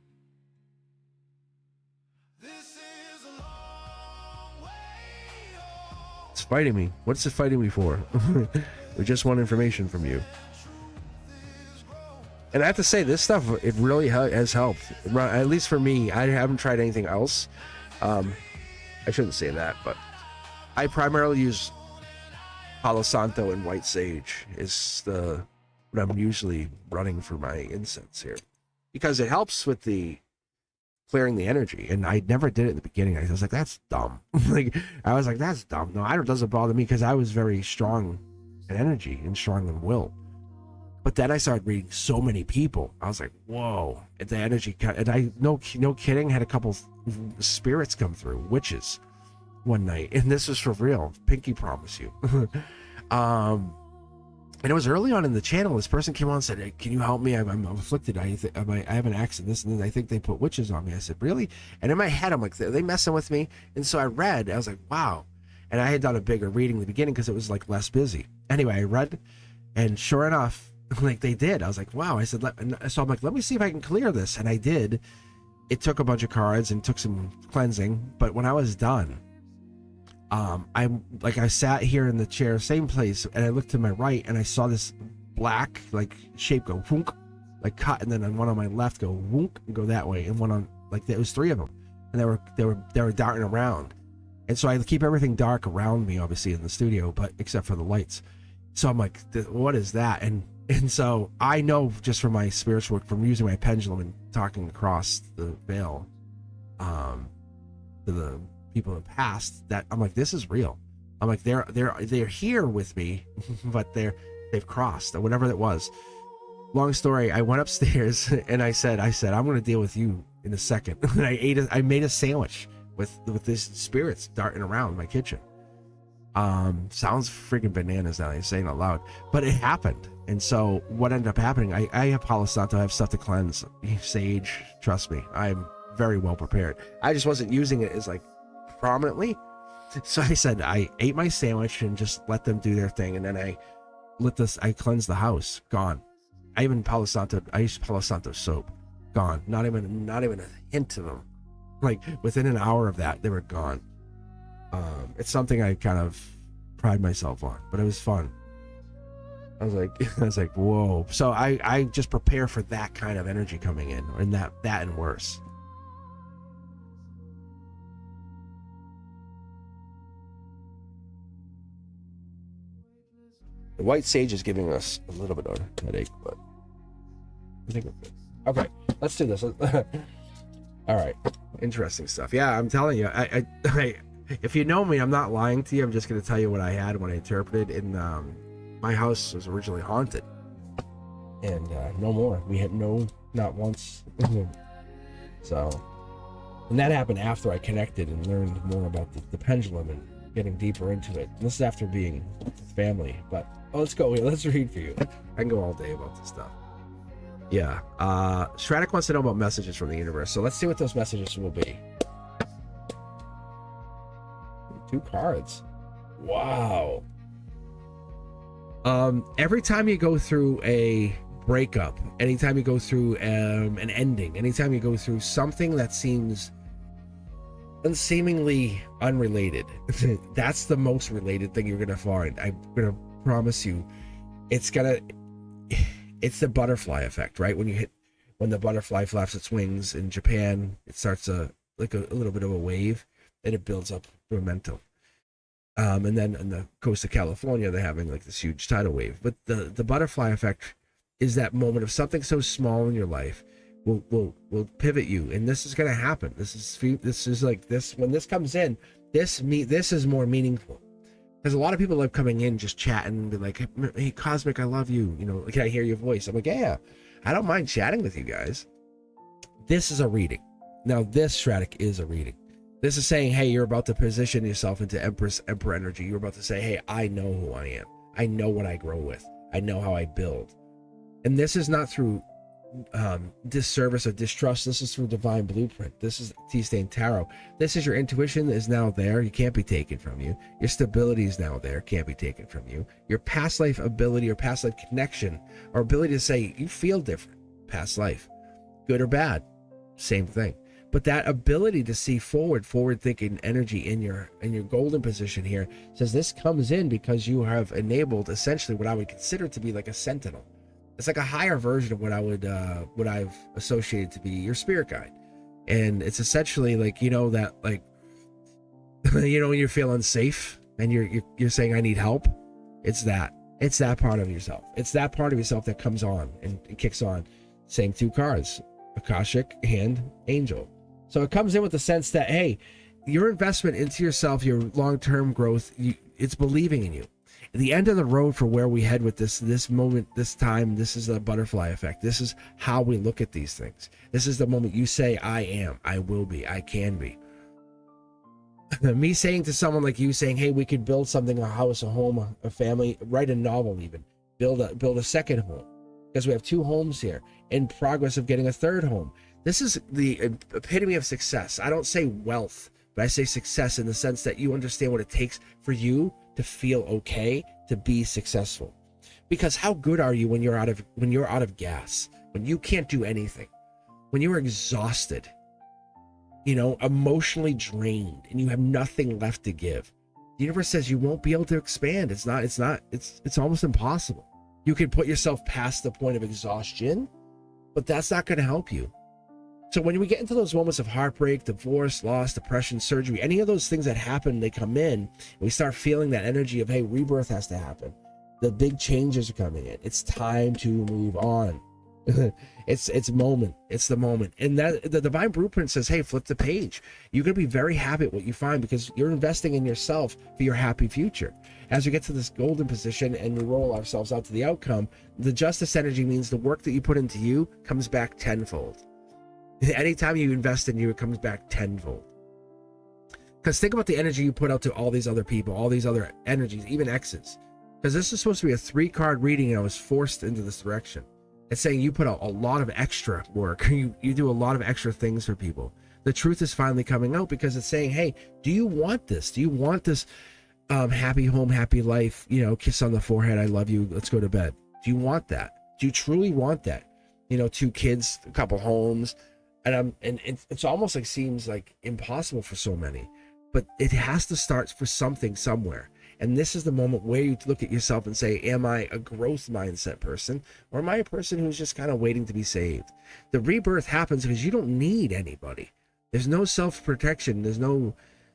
This is a long way home. It's fighting me. What's it fighting me for? We just want information from you. And I have to say, this stuff, it really has helped. At least for me. I haven't tried anything else. I shouldn't say that, but I primarily use Palo Santo and White Sage is what I'm usually running for my incense here. Because it helps with the clearing the energy, and I never did it in the beginning. I was like, that's dumb. That's dumb. No, it doesn't bother me because I was very strong in energy and strong in will. But then I started reading so many people. I was like, whoa. And the energy, and I, no kidding, had a couple spirits come through, witches, one night. And this was for real. Pinky promise you. And it was early on in the channel. This person came on and said, hey, can you help me? I'm afflicted. I have an accident. This and then I think they put witches on me. I said, really? And in my head, I'm like, are they messing with me? And so I read. I was like, wow. And I had done a bigger reading in the beginning because it was like less busy. Anyway, I read, and sure enough, like they did. I was like, wow. I said, so I'm like, let me see if I can clear this. And I did. It took a bunch of cards and took some cleansing. But when I was done, I sat here in the chair, same place, and I looked to my right and I saw this black like shape go whoonk, like cut, and then one on my left go whoonk and go that way, and one on like there was 3 of them, and they were darting around, and so I keep everything dark around me, obviously in the studio, but except for the lights. So I'm like, what is that? And so I know just from my spiritual work, from using my pendulum and talking across the veil, to the people in the past, that I'm like, this is real. I'm like, they're here with me, but they've crossed or whatever it was. Long story. I went upstairs and I said, I'm going to deal with you in a second. And I made a sandwich with these spirits darting around my kitchen. Sounds freaking bananas now. I'm saying it out loud, but it happened. And so what ended up happening, I have Palo Santo, I have stuff to cleanse, sage, trust me, I'm very well prepared. I just wasn't using it as like prominently. So I said, I ate my sandwich and just let them do their thing. And then I cleansed the house, gone. I used Palo Santo soap, gone. Not even a hint of them. Like within an hour of that, they were gone. It's something I kind of pride myself on, but it was fun. I was like, whoa. So I just prepare for that kind of energy coming in, and that and worse. The white sage is giving us a little bit of a headache, but I think we're good. Okay, let's do this. All right, interesting stuff. Yeah, I'm telling you, I if you know me, I'm not lying to you. I'm just going to tell you what I had when I interpreted. In my house was originally haunted, and no more. We had not once. So, and that happened after I connected and learned more about the pendulum and getting deeper into it. And this is after being with family. But let's go. Let's read for you. I can go all day about this stuff. Yeah. Stratic wants to know about messages from the universe. So let's see what those messages will be. 2 cards. Wow. Every time you go through a breakup, anytime you go through an ending, anytime you go through something that seems seemingly unrelated, that's the most related thing you're gonna find. I'm gonna promise you, it's the butterfly effect, right? When the butterfly flaps its wings in Japan, it starts a little bit of a wave, and it builds up momentum. And then on the coast of California, they're having like this huge tidal wave. But the butterfly effect is that moment of something so small in your life will pivot you, and this is going to happen. This is like this. When this comes in, this is more meaningful, because a lot of people love coming in just chatting and be like, "Hey, Cosmic, I love you. You know, can I hear your voice?" I'm like, "Yeah, I don't mind chatting with you guys." This is a reading. Now, this Stratic is a reading. This is saying, hey, you're about to position yourself into Emperor energy. You're about to say, hey, I know who I am. I know what I grow with. I know how I build. And this is not through disservice or distrust. This is through divine blueprint. This is T-Stain Tarot. This is your intuition is now there. You can't be taken from you. Your stability is now there. Can't be taken from you. Your past life ability or past life connection or ability to say you feel different. Past life, good or bad, same thing. But that ability to see forward thinking energy in your golden position here says this comes in because you have enabled essentially what I would consider to be like a sentinel. It's like a higher version of what what I've associated to be your spirit guide. And it's essentially like, that like, when you feel unsafe and you're saying, I need help. It's that part of yourself. It's that part of yourself that comes on and kicks on. Same 2 cards, Akashic and Angel. So it comes in with the sense that, hey, your investment into yourself, your long-term growth, it's believing in you. At the end of the road for where we head with this moment, this time, this is the butterfly effect. This is how we look at these things. This is the moment you say, I am, I will be, I can be. Me saying to someone like you, saying, hey, we could build something, a house, a home, a family, write a novel even, build a second home. Because we have 2 homes here, in progress of getting a 3rd home. This is the epitome of success. I don't say wealth, but I say success in the sense that you understand what it takes for you to feel okay, to be successful. Because how good are you when you're out of gas, when you can't do anything, when you're exhausted, emotionally drained, and you have nothing left to give? The universe says you won't be able to expand. It's almost impossible. You can put yourself past the point of exhaustion, but that's not going to help you. So when we get into those moments of heartbreak, divorce, loss, depression, surgery, any of those things that happen, they come in, we start feeling that energy of, hey, rebirth has to happen. The big changes are coming in. It's time to move on. It's the moment. And that the divine blueprint says, hey, flip the page. You're going to be very happy at what you find because you're investing in yourself for your happy future. As we get to this golden position and we roll ourselves out to the outcome, the justice energy means the work that you put into you comes back tenfold. Anytime you invest in you, it comes back tenfold. Because think about the energy you put out to all these other people, all these other energies, even exes. Because this is supposed to be a 3-card reading and I was forced into this direction. It's saying you put out a lot of extra work. You do a lot of extra things for people. The truth is finally coming out because it's saying, hey, do you want this? Do you want this happy home, happy life, kiss on the forehead, I love you, let's go to bed? Do you want that? Do you truly want that? 2 kids, a couple homes, and it's almost like seems like impossible for so many, but it has to start for something somewhere. And this is the moment where you look at yourself and say, am I a growth mindset person, or am I a person who's just kind of waiting to be saved? The rebirth happens because you don't need anybody. There's no self-protection. There's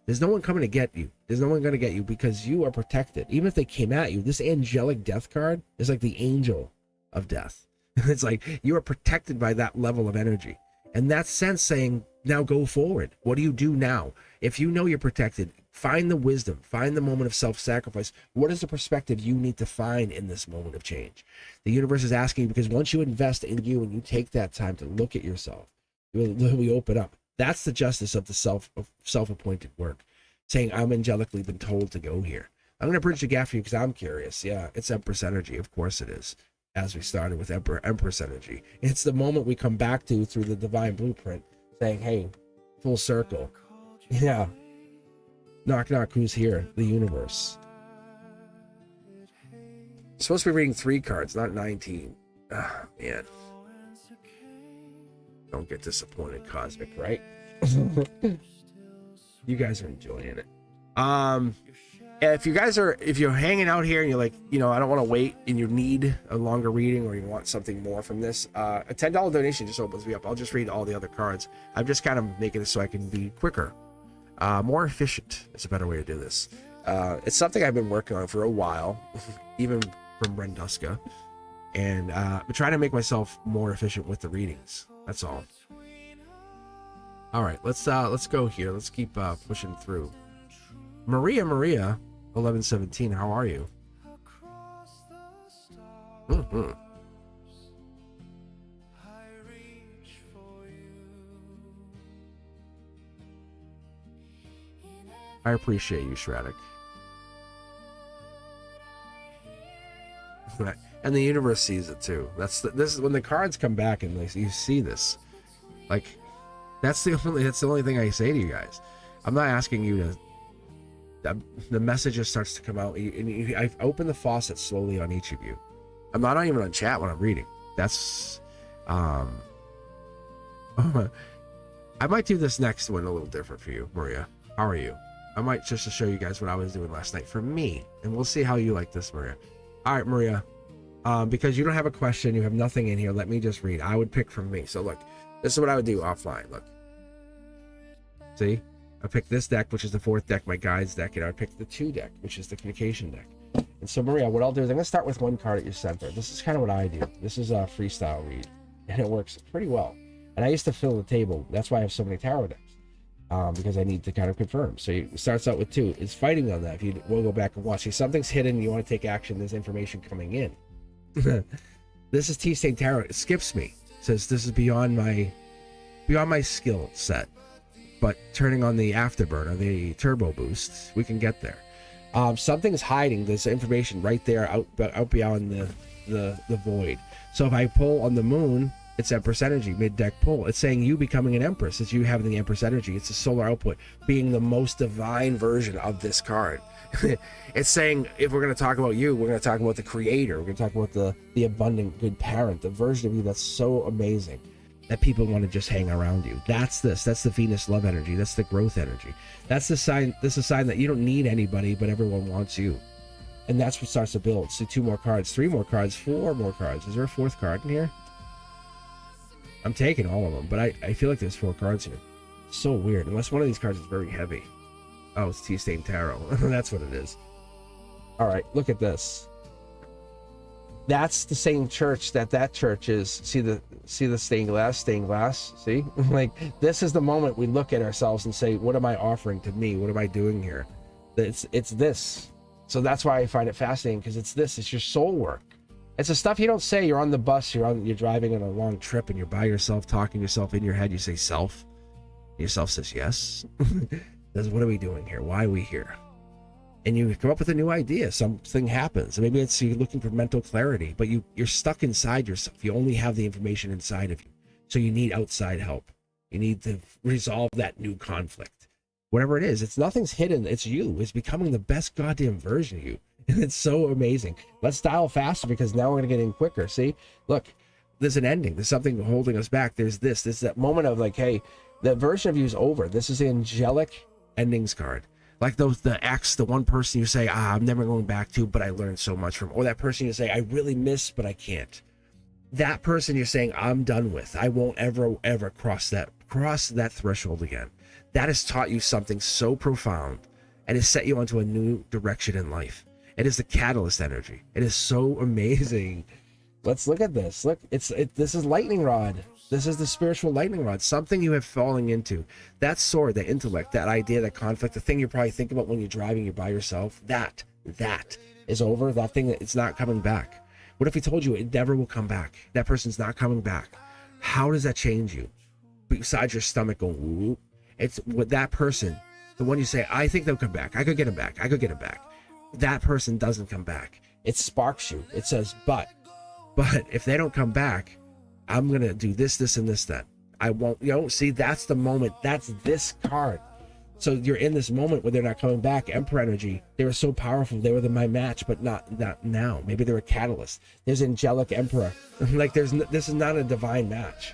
There's no one coming to get you. There's no one going to get you because you are protected. Even if they came at you, this angelic death card is like the angel of death. It's like you are protected by that level of energy. And that sense saying, now go forward. What do you do now? If you know you're protected, find the wisdom, find the moment of self-sacrifice. What is the perspective you need to find in this moment of change? The universe is asking you, because once you invest in you and you take that time to look at yourself, you will literally open up. That's the justice of the self-appointed work, saying I'm angelically been told to go here. I'm going to bridge the gap for you because I'm curious. Yeah, it's Empress energy. Of course it is. As we started with Empress energy. It's the moment we come back to through the divine blueprint, saying, hey, full circle. Yeah. Knock, knock, who's here? The universe. Supposed to be reading 3 cards, not 19. Ah, man. Don't get disappointed, Cosmic, right? You guys are enjoying it. If you're hanging out here and you're like, I don't want to wait and you need a longer reading or you want something more from this, a $10 donation just opens me up. I'll just read all the other cards. I'm just kind of making it so I can be quicker. More efficient is a better way to do this. It's something I've been working on for a while, even from Renduska. And I'm trying to make myself more efficient with the readings. That's all. All right, let's go here. Let's keep pushing through. Maria, 1117. How are you? Mm-hmm. I appreciate you, Shraddick. And the universe sees it too. This is when the cards come back and you see this. Like, that's the only thing I say to you guys. I'm not asking you to. The message just starts to come out, and I open the faucet slowly on each of you. I'm not even on chat when I'm reading. That's I might do this next one a little different for you, Maria. How are you? I might just to show you guys what I was doing last night for me, and we'll see how you like this, Maria. All right, Maria. Because you don't have a question, you have nothing in here, let me just read. I would pick from me. So look, this is what I would do offline. Look, see, I picked this deck, which is the 4th deck, my guides deck, and I picked the 2 deck, which is the communication deck. And so, Maria, what I'll do is I'm going to start with one card at your center. This is kind of what I do. This is a freestyle read, and it works pretty well. And I used to fill the table. That's why I have so many tarot decks, because I need to kind of confirm. So it starts out with 2. It's fighting on that. We'll go back and watch. See, something's hidden. You want to take action. There's information coming in. This is T-Stain Tarot. It skips me. It says this is beyond my skill set. But turning on the afterburner, the turbo boost, we can get there. Something's hiding. There's information right there out beyond the void. So if I pull on the moon, it's Empress energy, mid-deck pull. It's saying you becoming an Empress. It's you having the Empress energy. It's a solar output, being the most divine version of this card. It's saying if we're going to talk about you, we're going to talk about the creator. We're going to talk about the abundant good parent, the version of you that's so amazing that people want to just hang around you. That's the Venus love energy. That's the growth energy. That's the sign. This is a sign that you don't need anybody, but everyone wants you. And that's what starts to build. So 2 more cards, 3 more cards, 4 more cards. Is there a 4th card in here? I'm taking all of them, but I feel like there's 4 cards here. So weird, unless one of these cards is very heavy. Oh, it's T-Stain Tarot. That's what it is. All right, look at this. That's the same church that church is. See the stained glass? See? Like, this is the moment we look at ourselves and say, what am I offering to me? What am I doing here? It's this. So that's why I find it fascinating, because it's this. It's your soul work. It's the stuff you don't say. You're on the bus, you're driving on a long trip, and you're by yourself, talking to yourself in your head. You say self. Yourself says yes. What are we doing here? Why are we here? And you come up with a new idea. Something happens. Maybe it's you're looking for mental clarity, but you're stuck inside yourself. You only have the information inside of you. So you need outside help. You need to resolve that new conflict. Whatever it is, nothing's hidden. It's you. It's becoming the best goddamn version of you. And it's so amazing. Let's dial faster, because now we're going to get in quicker. See? Look, there's an ending. There's something holding us back. There's that moment of like, hey, that version of you is over. This is the angelic endings card. Like the one person you say, I'm never going back to, but I learned so much from. Or that person you say, I really miss, but I can't. That person you're saying, I'm done with. I won't ever cross that crossed that threshold again. That has taught you something so profound and has set you onto a new direction in life. It is the catalyst energy. It is so amazing. Let's look at this. Look, this is lightning rod. This is the spiritual lightning rod, something you have fallen into. That sword, that intellect, that idea, that conflict, the thing you probably think about when you're driving, you're by yourself, that is over. That thing, it's not coming back. What if he told you it never will come back? That person's not coming back. How does that change you? Besides your stomach going, whoop, it's with that person, the one you say, I think they'll come back. I could get him back. I could get him back. That person doesn't come back. It sparks you. It says, but if they don't come back, I'm going to do this, and this, then. I won't, see, that's the moment. That's this card. So you're in this moment where they're not coming back. Emperor energy. They were so powerful. They were my match, but not now. Maybe they're a catalyst. There's angelic emperor. Like this is not a divine match.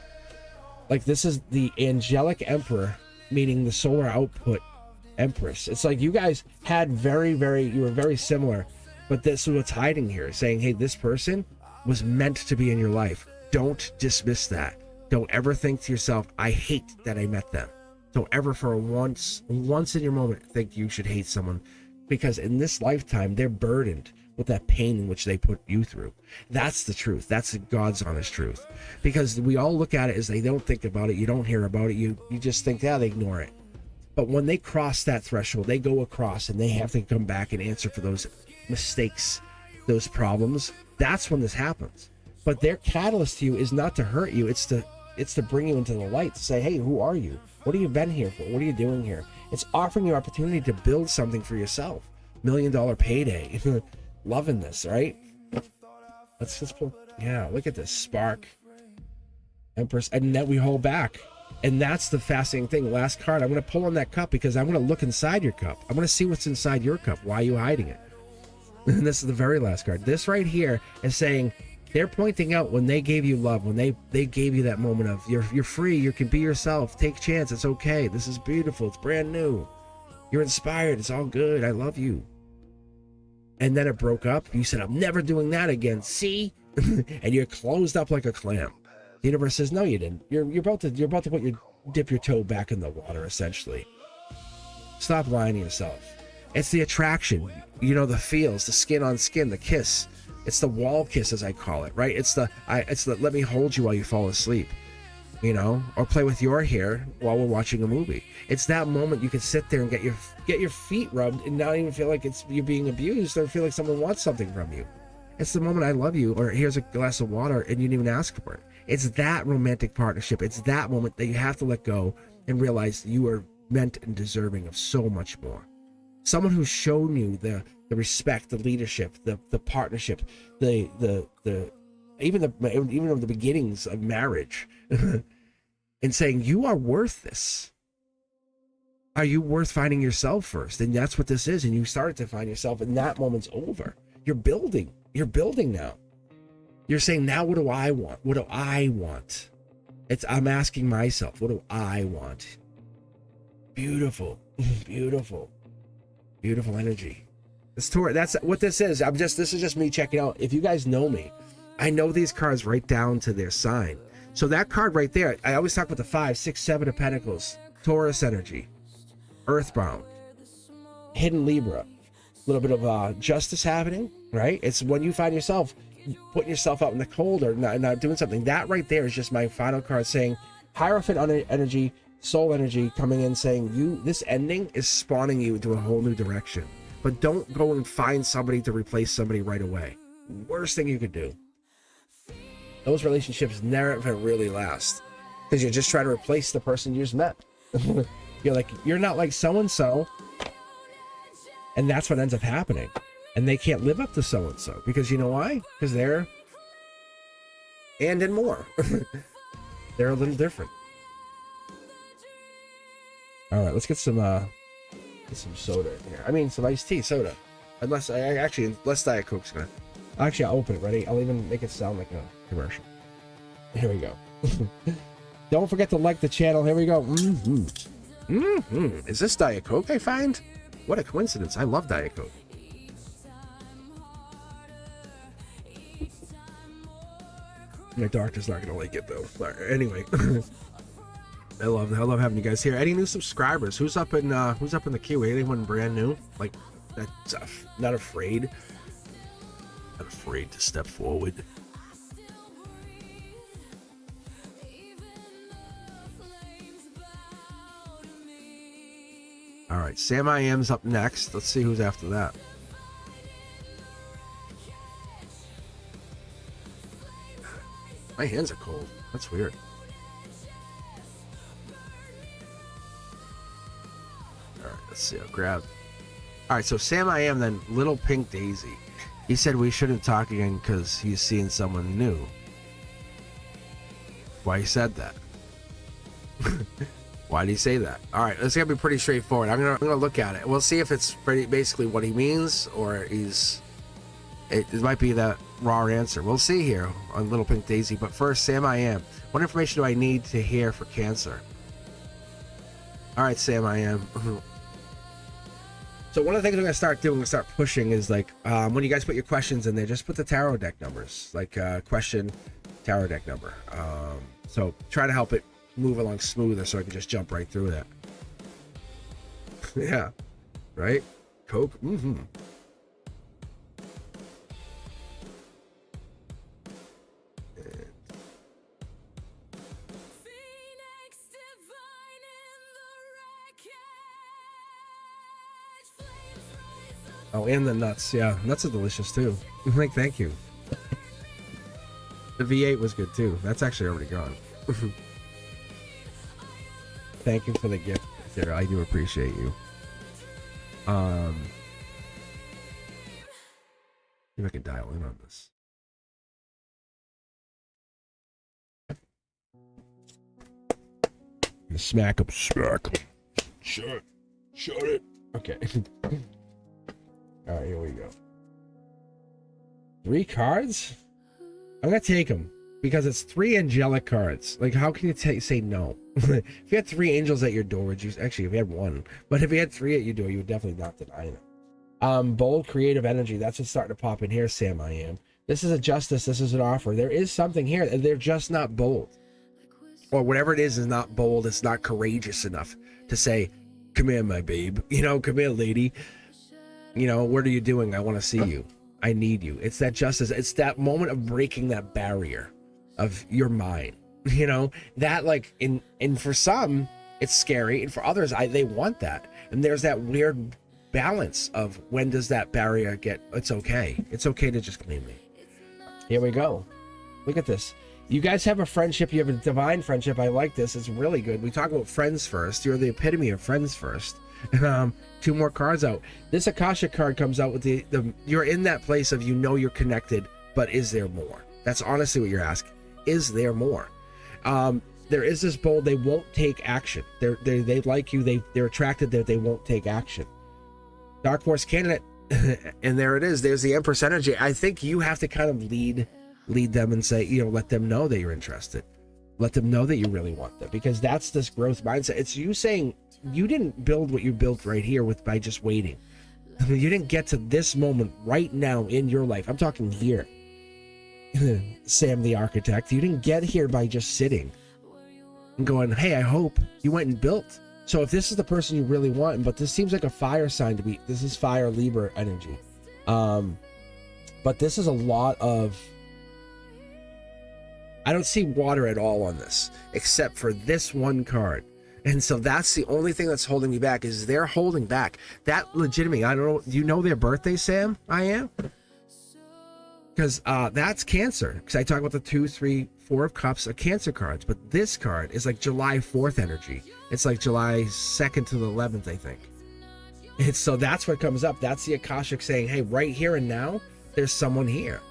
Like this is the angelic emperor, meaning the solar output empress. It's like you guys had you were very similar, but this is what's hiding here, saying, hey, this person was meant to be in your life. Don't dismiss that. Don't ever think to yourself, I hate that I met them. Don't ever for once in your moment think you should hate someone, because in this lifetime they're burdened with that pain in which they put you through. That's the truth. That's God's honest truth. Because we all look at it as they don't think about it, you don't hear about it, you just think, yeah, they ignore it. But when they cross that threshold, they go across and they have to come back and answer for those mistakes, those problems. That's when this happens. But their catalyst to you is not to hurt you. It's to bring you into the light, to say, hey, who are you? What have you been here for? What are you doing here? It's offering you opportunity to build something for yourself. $1 million payday. Loving this, right? Let's just pull. Yeah, look at this spark. Empress. And then we hold back. And that's the fascinating thing. Last card, I'm going to pull on that cup because I'm going to look inside your cup. I'm going to see what's inside your cup. Why are you hiding it? And this is the very last card. This right here is saying, they're pointing out when they gave you love, when they gave you that moment of you're free, you can be yourself, take a chance, it's okay, this is beautiful, it's brand new, you're inspired, it's all good, I love you. And then it broke up. You said, I'm never doing that again, see? And you're closed up like a clam. The universe says, no, you didn't. You're about to dip your toe back in the water, essentially. Stop lying to yourself. It's the attraction, the feels, the skin on skin, the kiss. It's the wall kiss, as I call it, right? It's the let me hold you while you fall asleep, or play with your hair while we're watching a movie. It's that moment you can sit there and get your feet rubbed and not even feel like you're being abused or feel like someone wants something from you. It's the moment I love you, or here's a glass of water, and you didn't even ask for it. It's that romantic partnership. It's that moment that you have to let go and realize you are meant and deserving of so much more. Someone who's shown you the respect, the leadership, the partnership, even of the beginnings of marriage, and saying you are worth this. Are you worth finding yourself first? And that's what this is. And you started to find yourself, and that moment's over. You're building now. You're saying, now what do I want? What do I want? I'm asking myself, what do I want? Beautiful, beautiful, beautiful energy. That's what this is. This is just me checking out. If you guys know me, I know these cards right down to their sign. So that card right there, I always talk about the 5, 6, 7 of Pentacles, Taurus energy, Earthbound, Hidden Libra, a little bit of justice happening, right? It's when you find yourself putting yourself out in the cold or not doing something. That right there is just my final card saying Hierophant energy, soul energy coming in saying this ending is spawning you into a whole new direction. But don't go and find somebody to replace somebody right away. Worst thing you could do. Those relationships never really last because you're just trying to replace the person you just met. You're not like so-and-so. And that's what ends up happening. And they can't live up to so-and-so because you know why? Because they're and more. They're a little different. All right, let's get some soda in here. I mean, some iced tea soda. Unless Diet Coke's gonna. Actually, I'll open it. Ready? I'll even make it sound like a commercial. Here we go. Don't forget to like the channel. Here we go. Is this Diet Coke I find? What a coincidence. I love Diet Coke. My doctor's not gonna like it though. Anyway. I love having you guys here. Any new subscribers? Who's up in the queue? Anyone brand new? Like that's not afraid to step forward. All right, Sam I Am's up next. Let's see who's after that. My hands are cold. That's weird. All right, let's see. I'll grab. All right, so Sam I Am, then Little Pink Daisy. He said we shouldn't talk again because he's seeing someone new. Why he said that? Why did he say that? All right, it's gonna be pretty straightforward. I'm gonna look at it. We'll see if it's basically what he means, or it might be that raw answer. We'll see here on Little Pink Daisy. But first, Sam I Am. What information do I need to hear for Cancer? All right, Sam I Am. So one of the things I'm gonna start pushing is like when you guys put your questions in there, just put the tarot deck numbers, like question, tarot deck number. So try to help it move along smoother so I can just jump right through that. Yeah, right? Coke? Mm-hmm. Oh, and the nuts. Yeah, nuts are delicious too. Like, thank you. The V8 was good too. That's actually already gone. Thank you for the gift, Sarah. I do appreciate you. See if I can dial in on this. Smack him. Shut it. Okay. All right, here we go. 3 cards? I'm gonna take them because it's 3 angelic cards. Like, how can you say no? If you had 3 angels at your door, would you? Actually, if you had 1, but if you had 3 at your door, you would definitely not deny it. Bold, creative energy. That's what's starting to pop in here, Sam I Am. This is a justice. This is an offer. There is something here. They're just not bold, or whatever it is not bold. It's not courageous enough to say, "Come here, my babe. You know, come here, lady. You know, what are you doing? I want to see you. I need you." It's that justice. It's that moment of breaking that barrier of your mind. You know, that like and for some it's scary, and for others they want that. And there's that weird balance of when does that barrier get, it's okay to just claim me. Here we go. Look at this. You guys have a friendship. You have a divine friendship. I like this. It's really good. We talk about friends first. You're the epitome of friends first. 2 more cards out. This Akasha card comes out with the you're in that place of, you know, you're connected, but is there more? That's honestly what you're asking. Is there more? There is this bold, they won't take action. They like you, they're attracted, that they won't take action. Dark Force candidate, and there it is. There's the Empress energy. I think you have to kind of lead them and say, you know, let them know that you're interested. Let them know that you really want them, because that's this growth mindset. It's you saying, you didn't build what you built right here by just waiting. You didn't get to this moment right now in your life. I'm talking here. Sam the architect, you didn't get here by just sitting and going, hey, I hope. You went and built. So if this is the person you really want, but this seems like a fire sign to be, this is fire Libra energy. But this is a lot of, I don't see water at all on this, except for this one card. And so that's the only thing that's holding me back, is they're holding back. That legitimately, I don't know, do you know their birthday, Sam? I am? Because that's Cancer. Because I talk about the 2, 3, 4 of Cups of Cancer cards. But this card is like July 4th energy. It's like July 2nd to the 11th, I think. And so that's what comes up. That's the Akashic saying, hey, right here and now, there's someone here.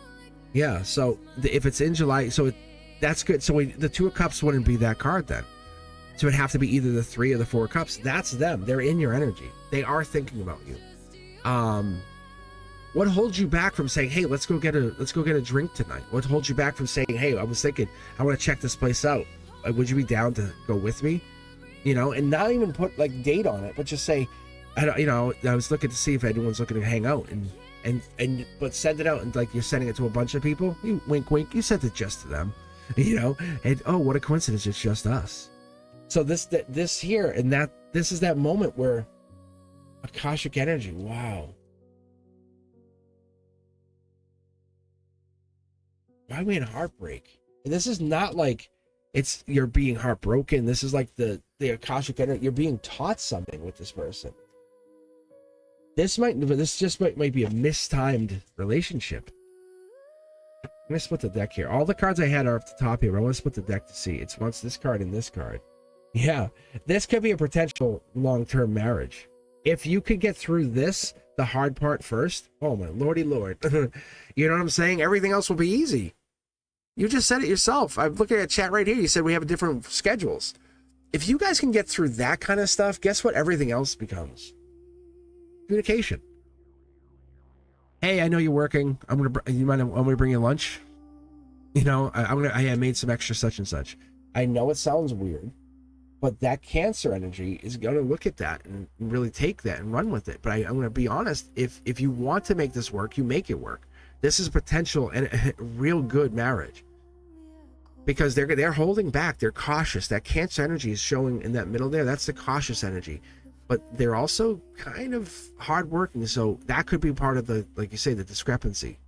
Yeah, so if it's in July, so that's good. So the 2 of Cups wouldn't be that card then. So it'd have to be either the 3 or the 4 of Cups. That's them. They're in your energy. They are thinking about you. What holds you back from saying, hey, let's go get a drink tonight? What holds you back from saying, hey, I was thinking, I want to check this place out. Would you be down to go with me? You know, and not even put like date on it, but just say, I was looking to see if anyone's looking to hang out, but send it out, and like you're sending it to a bunch of people. You wink, wink. You sent it just to them, you know. And oh, what a coincidence! It's just us. So this here and that, this is that moment where Akashic energy. Wow. Why are we in heartbreak? And this is not like it's you're being heartbroken. This is like the Akashic energy. You're being taught something with this person. This just might be a mistimed relationship. I'm gonna split the deck here. All the cards I had are off the top here, but I want to split the deck to see. It's once this card and this card. Yeah, this could be a potential long-term marriage. If you could get through this, the hard part first, oh my lordy lord. You know what I'm saying? Everything else will be easy. You just said it yourself. I'm looking at chat right here. You said we have different schedules. If you guys can get through that kind of stuff, guess what everything else becomes? Communication. Hey, I know you're working. I'm gonna bring you lunch. You know, I made some extra such and such. I know it sounds weird, but that Cancer energy is going to look at that and really take that and run with it. But I'm going to be honest, if you want to make this work, you make it work. This is potential and a real good marriage. Because they're holding back, they're cautious. That Cancer energy is showing in that middle there. That's the cautious energy. But they're also kind of hardworking, so that could be part of the, like you say, the discrepancy.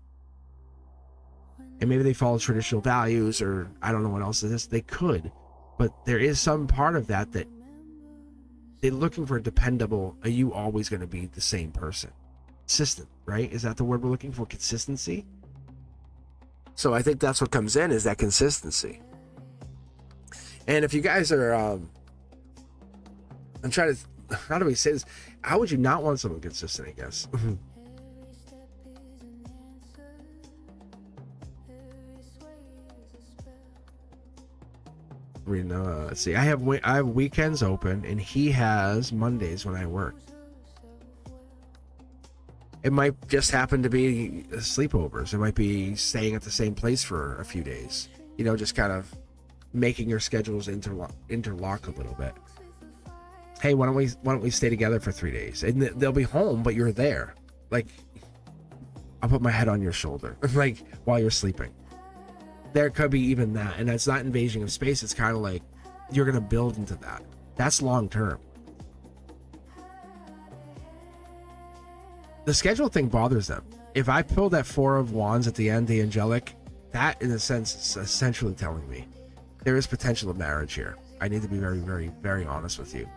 And maybe they follow traditional values, or I don't know what else it is. They could. But there is some part of that they're looking for a dependable, are you always going to be the same person? Consistent, right? Is that the word we're looking for? Consistency? So I think that's what comes in, is that consistency. And if you guys are, I'm trying to, how do we say this? How would you not want someone consistent, I guess? Let's see. I have weekends open, and he has Mondays when I work. It might just happen to be sleepovers. It might be staying at the same place for a few days. You know, just kind of making your schedules interlock a little bit. Hey, why don't we stay together for 3 days? And they'll be home, but you're there. Like, I'll put my head on your shoulder, like while you're sleeping. There could be even that, and that's not invasion of space. It's kind of like you're gonna build into that. That's long term. The schedule thing bothers them. If I pull that Four of Wands at the end, the angelic, that in a sense is essentially telling me there is potential of marriage here. I need to be very, very, very honest with you,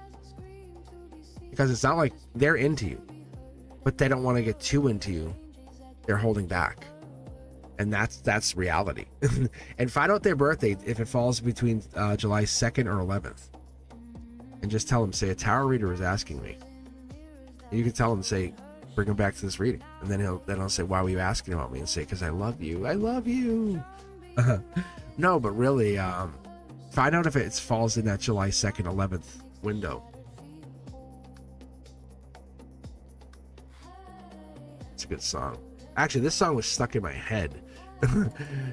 because it's not like they're into you, but they don't want to get too into you. They're holding back. And that's reality. And find out their birthday if it falls between July 2nd or 11th. And just tell them, say, a tarot reader is asking me. And you can tell them, say, bring him back to this reading. And then I'll say, why were you asking about me? And say, because I love you. I love you. No, but really, find out if it falls in that July 2nd, 11th window. It's a good song. Actually, this song was stuck in my head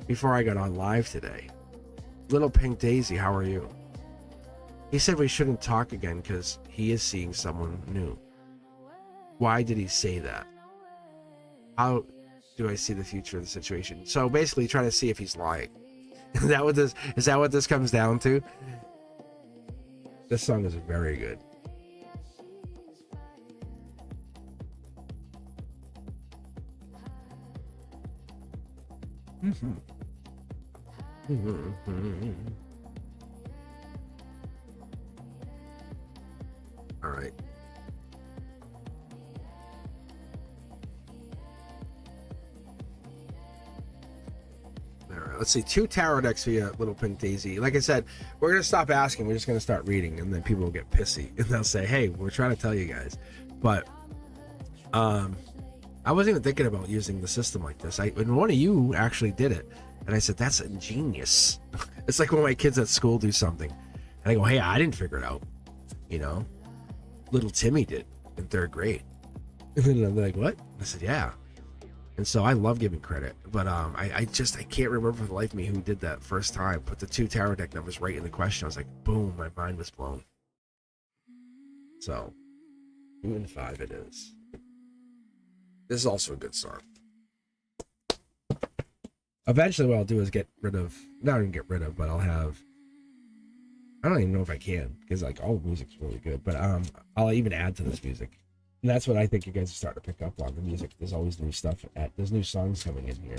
before I got on live today. Little Pink Daisy, how are you? He said we shouldn't talk again because he is seeing someone new. Why did he say that? How do I see the future of the situation? So basically trying to see if he's lying. Is that what this comes down to? This song is very good. All right. Let's see, 2 tarot decks for you, Little Pink Daisy. Like I said, we're going to stop asking. We're just going to start reading, and then people will get pissy. And they'll say, hey, we're trying to tell you guys. But I wasn't even thinking about using the system like this. And one of you actually did it. And I said, that's ingenious. It's like when my kids at school do something. And I go, hey, I didn't figure it out. You know? Little Timmy did in 3rd grade. And then they're like, what? I said, yeah. And so I love giving credit, but I can't remember for the life of me who did that first time. Put the 2 tarot deck numbers right in the question. I was like, boom, my mind was blown. So 2 and 5 it is. This is also a good song. Eventually what I'll do is get rid of, not even get rid of, but I'll have I don't even know if I can, because like all the music's really good, but I'll even add to this music. And that's what I think you guys are starting to pick up on, the music. There's always new stuff. There's new songs coming in here.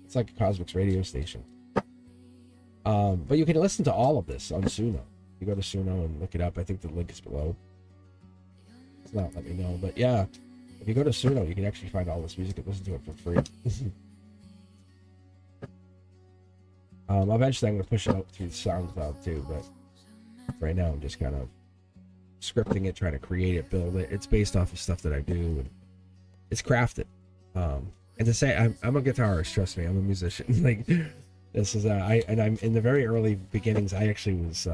It's like a Cosmic's radio station. But you can listen to all of this on Suno. You go to Suno and look it up. I think the link is below. It's not, let me know. But yeah, if you go to Suno, you can actually find all this music and listen to it for free. Eventually I'm going to push it out through SoundCloud too, but right now I'm just kind of scripting it, trying to create it, build it. It's based off of stuff that I do, and it's crafted. And to say I'm a guitarist, trust me, I'm a musician. Like this is I'm in the very early beginnings. I actually was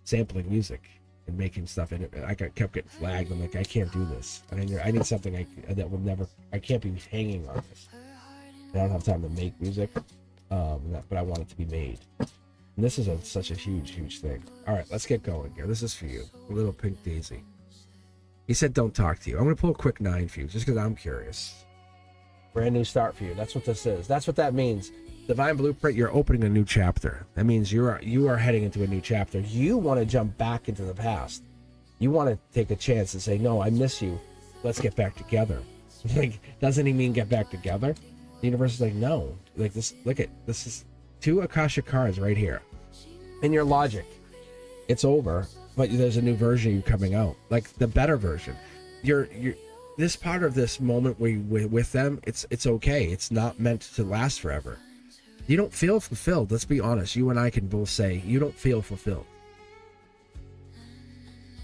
sampling music and making stuff in it. Kept getting flagged. I'm like, I can't do this. I need something that will never. I can't be hanging on this. I don't have time to make music, but I want it to be made. And this is such a huge thing. All right, let's get going here. This is for you, little pink daisy. He said, "Don't talk to you." I'm gonna pull a quick 9 for you, just because I'm curious. Brand new start for you. That's what this is. That's what that means. Divine Blueprint. You're opening a new chapter. That means you are heading into a new chapter. You want to jump back into the past. You want to take a chance and say, "No, I miss you. Let's get back together." Like, doesn't he mean get back together? The universe is like, no. Like this. Look at this. Is 2 Akasha cards right here. In your logic, it's over, but there's a new version of you coming out, like the better version. You're this part of this moment where you with them, it's okay. It's not meant to last forever. You don't feel fulfilled. Let's be honest. You and I can both say you don't feel fulfilled.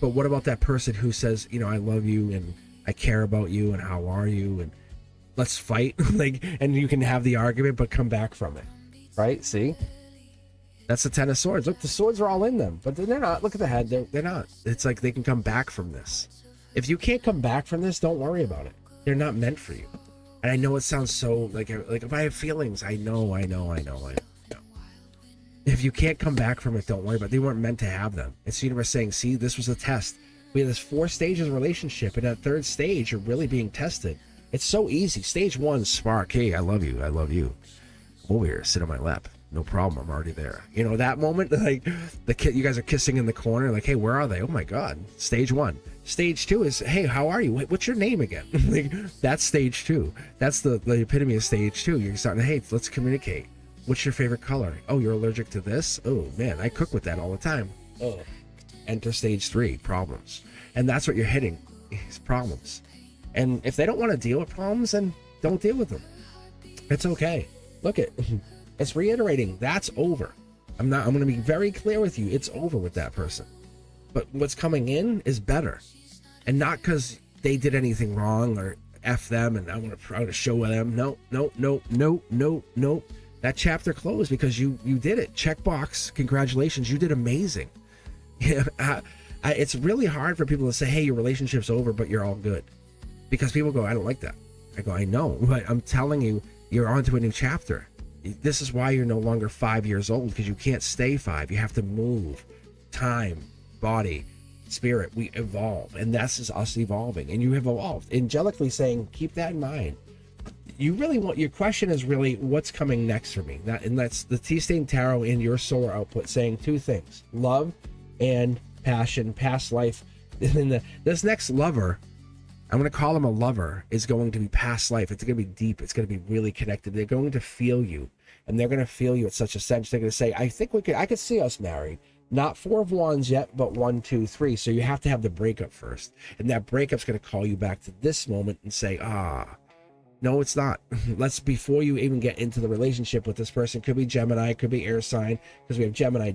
But what about that person who says, you know, I love you and I care about you and how are you and let's fight, like, and you can have the argument but come back from it, right? See? That's the 10 of Swords. Look, the swords are all in them, but they're not. Look at the head. They're not. It's like they can come back from this. If you can't come back from this, don't worry about it. They're not meant for you. And I know it sounds so like if I have feelings, I know. If you can't come back from it, don't worry about it. They weren't meant to have them. It's the universe saying, see, this was a test. We have this 4 stages of relationship, and at 3rd stage, you're really being tested. It's so easy. Stage 1, spark. Hey, I love you. I love you. Come over here, sit on my lap. No problem, I'm already there. You know, that moment, like you guys are kissing in the corner, like, hey, where are they? Oh my God. Stage 1. Stage 2 is, hey, how are you? What's your name again? Like, that's stage 2. That's the epitome of stage 2. You're starting to, hey, let's communicate. What's your favorite color? Oh, you're allergic to this? Oh man, I cook with that all the time. Oh. Enter stage 3, problems. And that's what you're hitting, is problems. And if they don't want to deal with problems, then don't deal with them. It's okay. Look at it's reiterating, that's over. I'm going to be very clear with you. It's over with that person. But what's coming in is better. And not because they did anything wrong or F them and I want to show them. No. That chapter closed because you did it. Checkbox. Congratulations. You did amazing. Yeah, it's really hard for people to say, hey, your relationship's over, but you're all good. Because people go, I don't like that. I go, I know, but I'm telling you, you're on to a new chapter. This is why you're no longer 5 years old, because you can't stay 5. You have to move. Time, body, spirit, we evolve. And that's just us evolving. And you have evolved. Angelically saying, keep that in mind. You really want, your question is really, what's coming next for me? And that's the T-Stain Tarot in your solar output saying 2 things. Love and passion, past life. And this next lover, I'm going to call him a lover, is going to be past life. It's going to be deep. It's going to be really connected. They're going to feel you. And they're going to feel you at such a sense. They're going to say, I could see us married. Not 4 of Wands yet, but 1, 2, 3. So you have to have the breakup first. And that breakup's going to call you back to this moment and say, no, it's not. Before you even get into the relationship with this person, could be Gemini, could be air sign, because we have Gemini.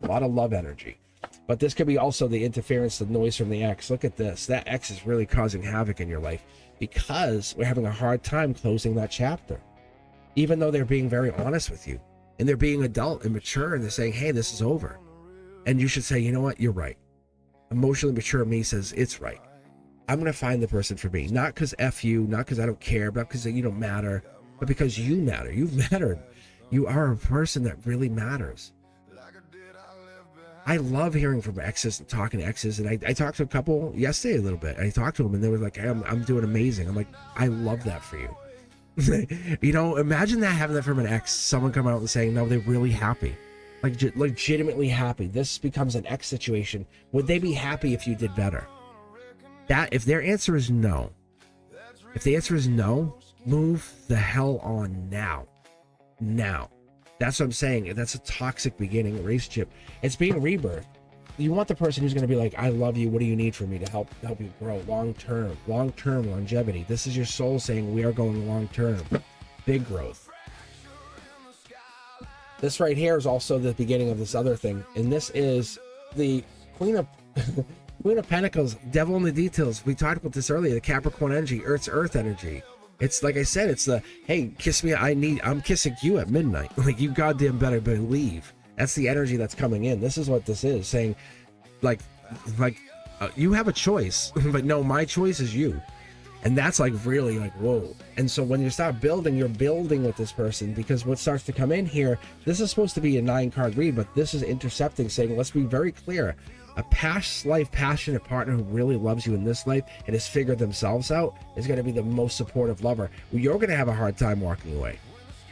A lot of love energy. But this could be also the interference, the noise from the ex. Look at this. That ex is really causing havoc in your life because we're having a hard time closing that chapter. Even though they're being very honest with you and they're being adult and mature and they're saying, hey, this is over. And you should say, you know what? You're right. Emotionally mature me says it's right. I'm going to find the person for me. Not because F you, not because I don't care, not because you don't matter, but because you matter. You've mattered. You are a person that really matters. I love hearing from exes and talking to exes. And I talked to a couple yesterday a little bit. I talked to them and they were like, hey, I'm doing amazing. I'm like, I love that for you. You know, imagine that, having that from an ex, someone come out and saying, no, they're really happy. Like legitimately happy. This becomes an X situation. Would they be happy if you did better? That if their answer is no, if the answer is no, move the hell on now. Now. That's what I'm saying. That's a toxic beginning relationship. It's being rebirth. You want the person who's going to be like, I love you. What do you need from me to help you grow long term longevity? This is your soul saying we are going long term, big growth. This right here is also the beginning of this other thing, and this is the Queen of Queen of Pentacles, Devil in the details. We talked about this earlier. The Capricorn energy, Earth energy. It's like I said. It's the hey, kiss me. I'm kissing you at midnight. Like you goddamn better believe. That's the energy that's coming in. This is what this is saying. Like you have a choice, but no, my choice is you. And that's like really like, whoa. And so when you start building, you're building with this person, because what starts to come in here, this is supposed to be a 9-card read, but this is intercepting, saying, let's be very clear. A past life passionate partner who really loves you in this life and has figured themselves out is going to be the most supportive lover. You're going to have a hard time walking away.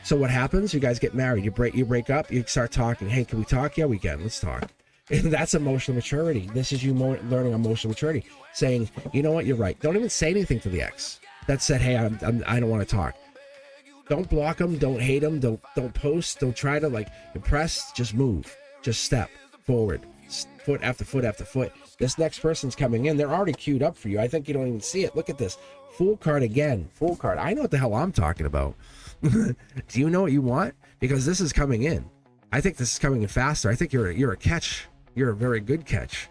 So what happens? You guys get married, you break up, you start talking. Hey, can we talk? Yeah, we can. Let's talk. And that's emotional maturity. This is you learning emotional maturity, saying, you know what, you're right. Don't even say anything to the ex that said, hey, I don't want to talk. Don't block them. Don't hate them. Don't post. Don't try to like impress. Just move. Just step forward, foot after foot after foot. This next person's coming in. They're already queued up for you. I think you don't even see it. Look at this. Fool card again. Fool card. I know what the hell I'm talking about. Do you know what you want? Because this is coming in. I think this is coming in faster. I think you're a catch. You're a very good catch.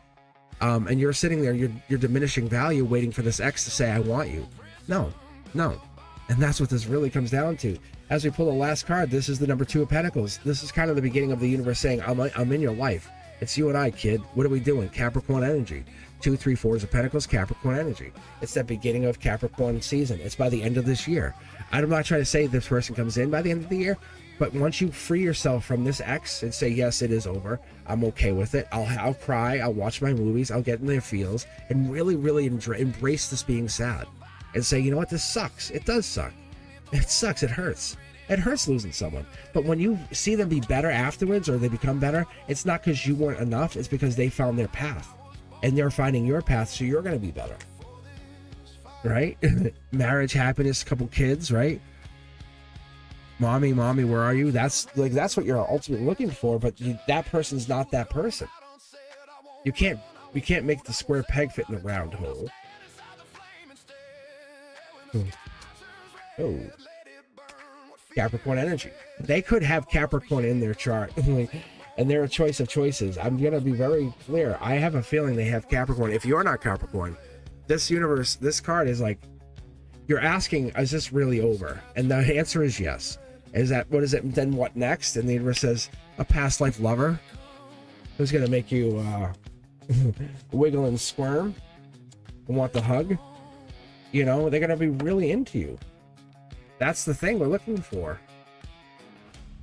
And you're sitting there, you're diminishing value, waiting for this ex to say, I want you. No. And that's what this really comes down to. As we pull the last card, this is the number 2 of Pentacles. This is kind of the beginning of the universe saying, I'm in your life. It's you and I, kid. What are we doing? Capricorn energy. 2, 3, 4 of Pentacles, Capricorn energy. It's the beginning of Capricorn season. It's by the end of this year. I'm not trying to say this person comes in by the end of the year, but once you free yourself from this ex and say, yes, it is over, I'm okay with it. I'll cry. I'll watch my movies. I'll get in their feels and really, really embrace this being sad and say, you know what? This sucks. It does suck. It sucks. It hurts. It hurts losing someone. But when you see them be better afterwards, or they become better, it's not because you weren't enough. It's because they found their path and they're finding your path. So you're going to be better. Right? Marriage, happiness, couple kids, right? Mommy, where are you? That's what you're ultimately looking for, but that person's not that person. We can't make the square peg fit in the round hole. Oh. Capricorn energy. They could have Capricorn in their chart. And they're a choice of choices. I'm going to be very clear. I have a feeling they have Capricorn. If you're not Capricorn, this universe, this card is like, you're asking, is this really over? And the answer is yes. Is that, what is it? Then what next? And the universe says, a past life lover who's going to make you wiggle and squirm and want the hug. You know, they're going to be really into you. That's the thing we're looking for.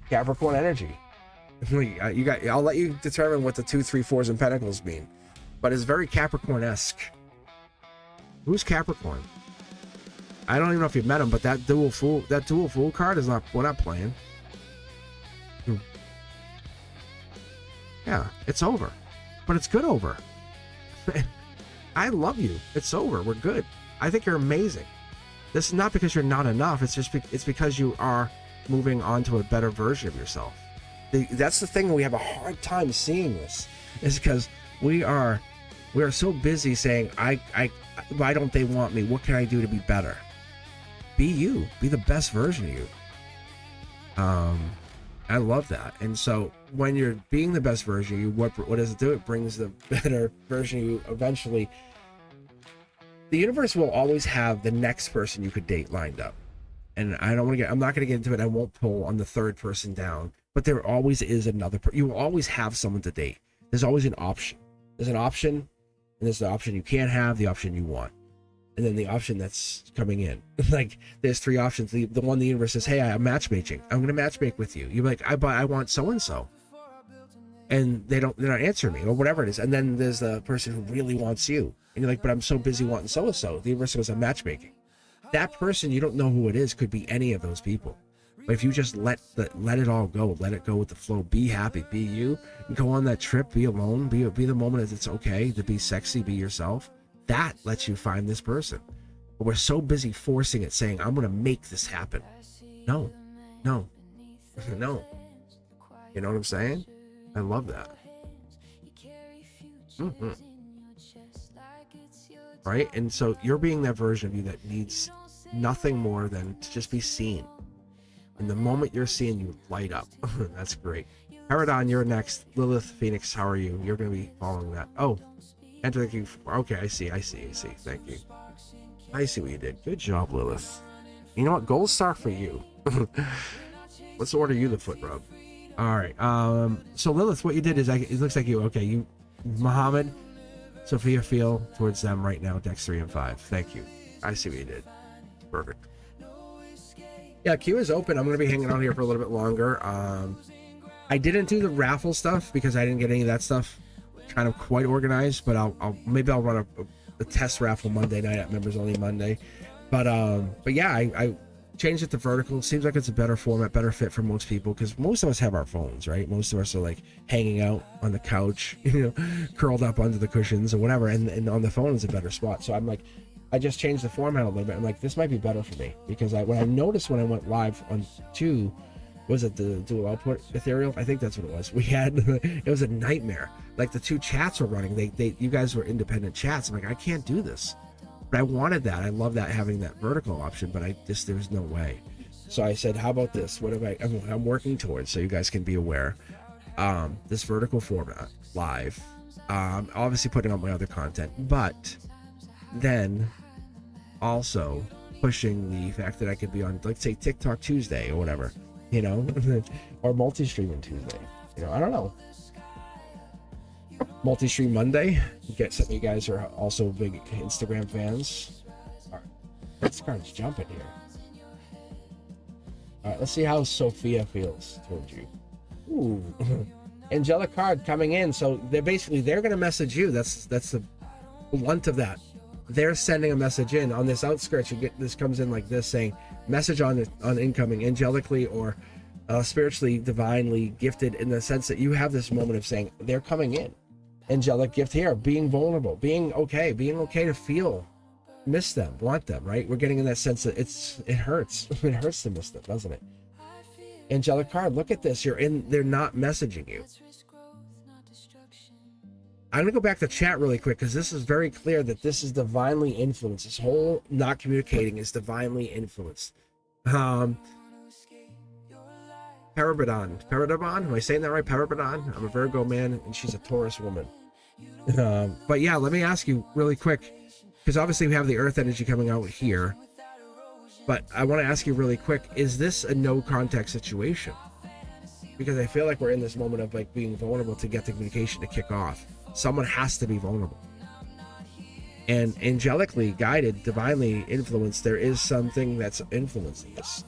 Capricorn energy. I'll let you determine what the 2, 3, 4s and Pentacles mean, but it's very Capricorn-esque. Who's Capricorn? I don't even know if you've met him, but that dual fool card is not, we're not playing. Yeah, it's over, but it's good over. I love you. It's over. We're good. I think you're amazing. This is not because you're not enough. It's just it's because you are moving on to a better version of yourself. That's the thing. We have a hard time seeing this, is because we are so busy saying, why don't they want me? What can I do to be better? Be you. Be the best version of you. I love that. And so when you're being the best version of you, what does it do? It brings the better version of you eventually. The universe will always have the next person you could date lined up. And I'm not going to get into it. I won't pull on the third person down, but there always is another you will always have someone to date. There's always an option. There's an option, and there's the option you can't have, the option you want, and then the option that's coming in. Like there's 3 options. The one the universe says, hey, I'm matchmaking. I'm going to matchmake with you. You're like, I want so-and-so. And they're not answering me, or whatever it is. And then there's the person who really wants you. And you're like, but I'm so busy wanting so-and-so. The universe goes, I'm matchmaking. That person, you don't know who it is, could be any of those people. But if you just let it all go, let it go with the flow, be happy, be you, go on that trip, be alone, be the moment that it's okay to be sexy, be yourself. That lets you find this person. But we're so busy forcing it, saying, I'm going to make this happen. No. No. No. You know what I'm saying? I love that. Right? And so you're being that version of you that needs nothing more than to just be seen. And the moment you're seen, you light up. That's great. Paradon, you're next. Lilith Phoenix, how are you? You're going to be following that. Oh, enter the queue. Okay, I see. Thank you. I see what you did. Good job, Lilith. You know what? Gold star for you. Let's order you the foot rub. All right. So Lilith, what you did is, it looks like you, Muhammad, Sophia, feel towards them right now. Dex 3 and 5. Thank you. I see what you did. Perfect. Yeah, queue is open. I'm going to be hanging out here for a little bit longer. I didn't do the raffle stuff because I didn't get any of that stuff kind of quite organized, but maybe I'll run a test raffle Monday night at Members Only Monday. But yeah, I changed it to vertical. It seems like it's a better format, better fit for most people, because most of us have our phones, right? Most of us are like hanging out on the couch, curled up under the cushions or whatever, and on the phone is a better spot. So I'm like, I just changed the format a little bit. I'm like, this might be better for me, because when I noticed when I went live on 2, was it the dual output ethereal? I think that's what it was. We had it was a nightmare. Like the 2 chats were running. You guys were independent chats. I'm like, I can't do this. But I wanted that. I love that, having that vertical option, but there's no way. So I said, how about this? What have I'm working towards, so you guys can be aware. This vertical format live. Obviously putting out my other content, but then also pushing the fact that I could be on, like, say, TikTok Tuesday or whatever, or multi-streaming Tuesday. I don't know. Multi-stream Monday. Get some of you guys who are also big Instagram fans. All right, this card's jumping here. All right, let's see how Sophia feels towards you. Ooh, angelic card coming in. So they're going to message you. That's the blunt of that. They're sending a message in on this outskirts. You get this comes in like this, saying message on incoming, angelically or spiritually, divinely gifted, in the sense that you have this moment of saying they're coming in. Angelic gift here, being vulnerable, being okay to feel, miss them, want them, right? We're getting in that sense that it hurts. It hurts to miss them, doesn't it? Angelic card, look at this. They're not messaging you. I'm going to go back to chat really quick, because this is very clear that this is divinely influenced. This whole not communicating is divinely influenced. Paradabon, am I saying that right? Paradabon? I'm a Virgo man, and she's a Taurus woman. But yeah, let me ask you really quick, because obviously we have the earth energy coming out here, but I want to ask you really quick, is this a no contact situation? Because I feel like we're in this moment of like being vulnerable to get the communication to kick off. Someone has to be vulnerable. And angelically guided, divinely influenced, there is something that's influencing this.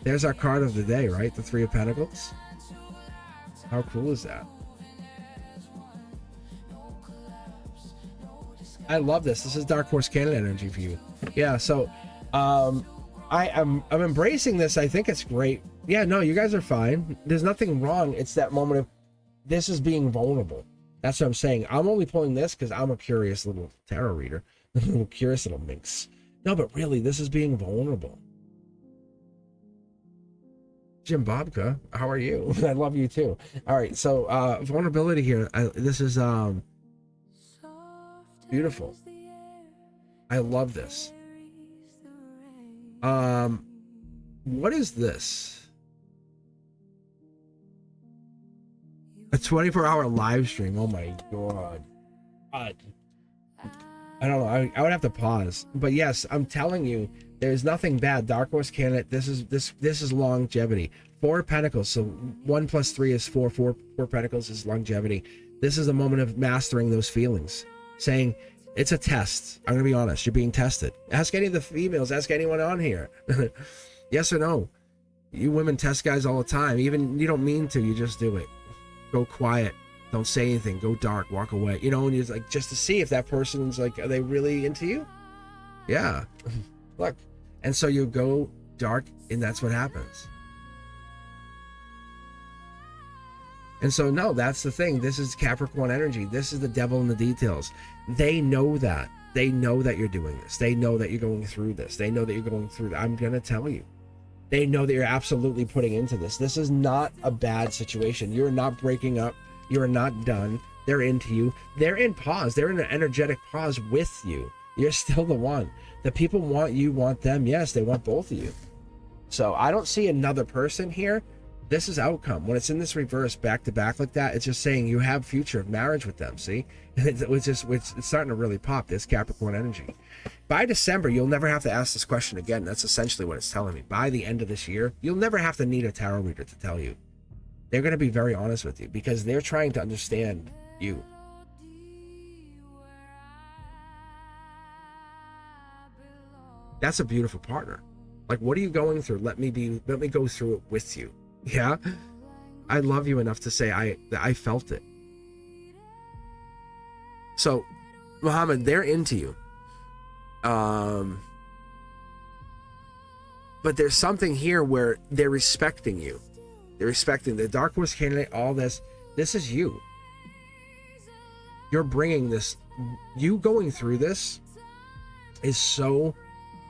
There's our card of the day, right? The 3 of Pentacles. How cool is that? I love this. This is Dark Horse Cannon energy for you. Yeah, so I'm embracing this. I think it's great. Yeah, no, you guys are fine. There's nothing wrong. It's that moment of this is being vulnerable. That's what I'm saying. I'm only pulling this because I'm a curious little tarot reader. Curious little minx. No, but really, this is being vulnerable. Jim Bobka, how are you? I love you too. All right, so vulnerability here. This is beautiful. I love this. What is this? A 24-hour live stream. Oh my god. I don't know. I would have to pause. But yes, I'm telling you, there's nothing bad. Dark Horse Candidate. This is longevity. 4 Pentacles. So 1 plus 3 is 4. 4 Pentacles is longevity. This is a moment of mastering those feelings. Saying it's a test. I'm gonna be honest. You're being tested. Ask any of the females. Ask anyone on here. Yes or no. You women test guys all the time. Even you don't mean to. You just do it. Go quiet. Don't say anything. Go dark. Walk away. And you're like, just to see if that person's like, are they really into you? Yeah. Look. And so you go dark, and that's what happens. And so, no, that's the thing. This is Capricorn energy. This is the devil in the details. They know that. They know that you're doing this. They know that you're going through this. They know that you're going through that. I'm going to tell you. They know that you're absolutely putting into this. This is not a bad situation. You're not breaking up. You're not done. They're into you. They're in pause. They're in an energetic pause with you. You're still the one. The people want you, want them. Yes, they want both of you. So I don't see another person here. This is outcome. When it's in this reverse back to back like that, it's just saying you have future of marriage with them. See, it's starting to really pop, this Capricorn energy. By December, you'll never have to ask this question again. That's essentially what it's telling me. By the end of this year, you'll never have to need a tarot reader to tell you. They're going to be very honest with you because they're trying to understand you. That's a beautiful partner. Like, what are you going through? Let me go through it with you. Yeah, I love you enough to say I felt it. So, Muhammad, they're into you. But there's something here where they're respecting you. They're respecting the Dark Horse candidate, all this. This is you. You're bringing this. You going through this is so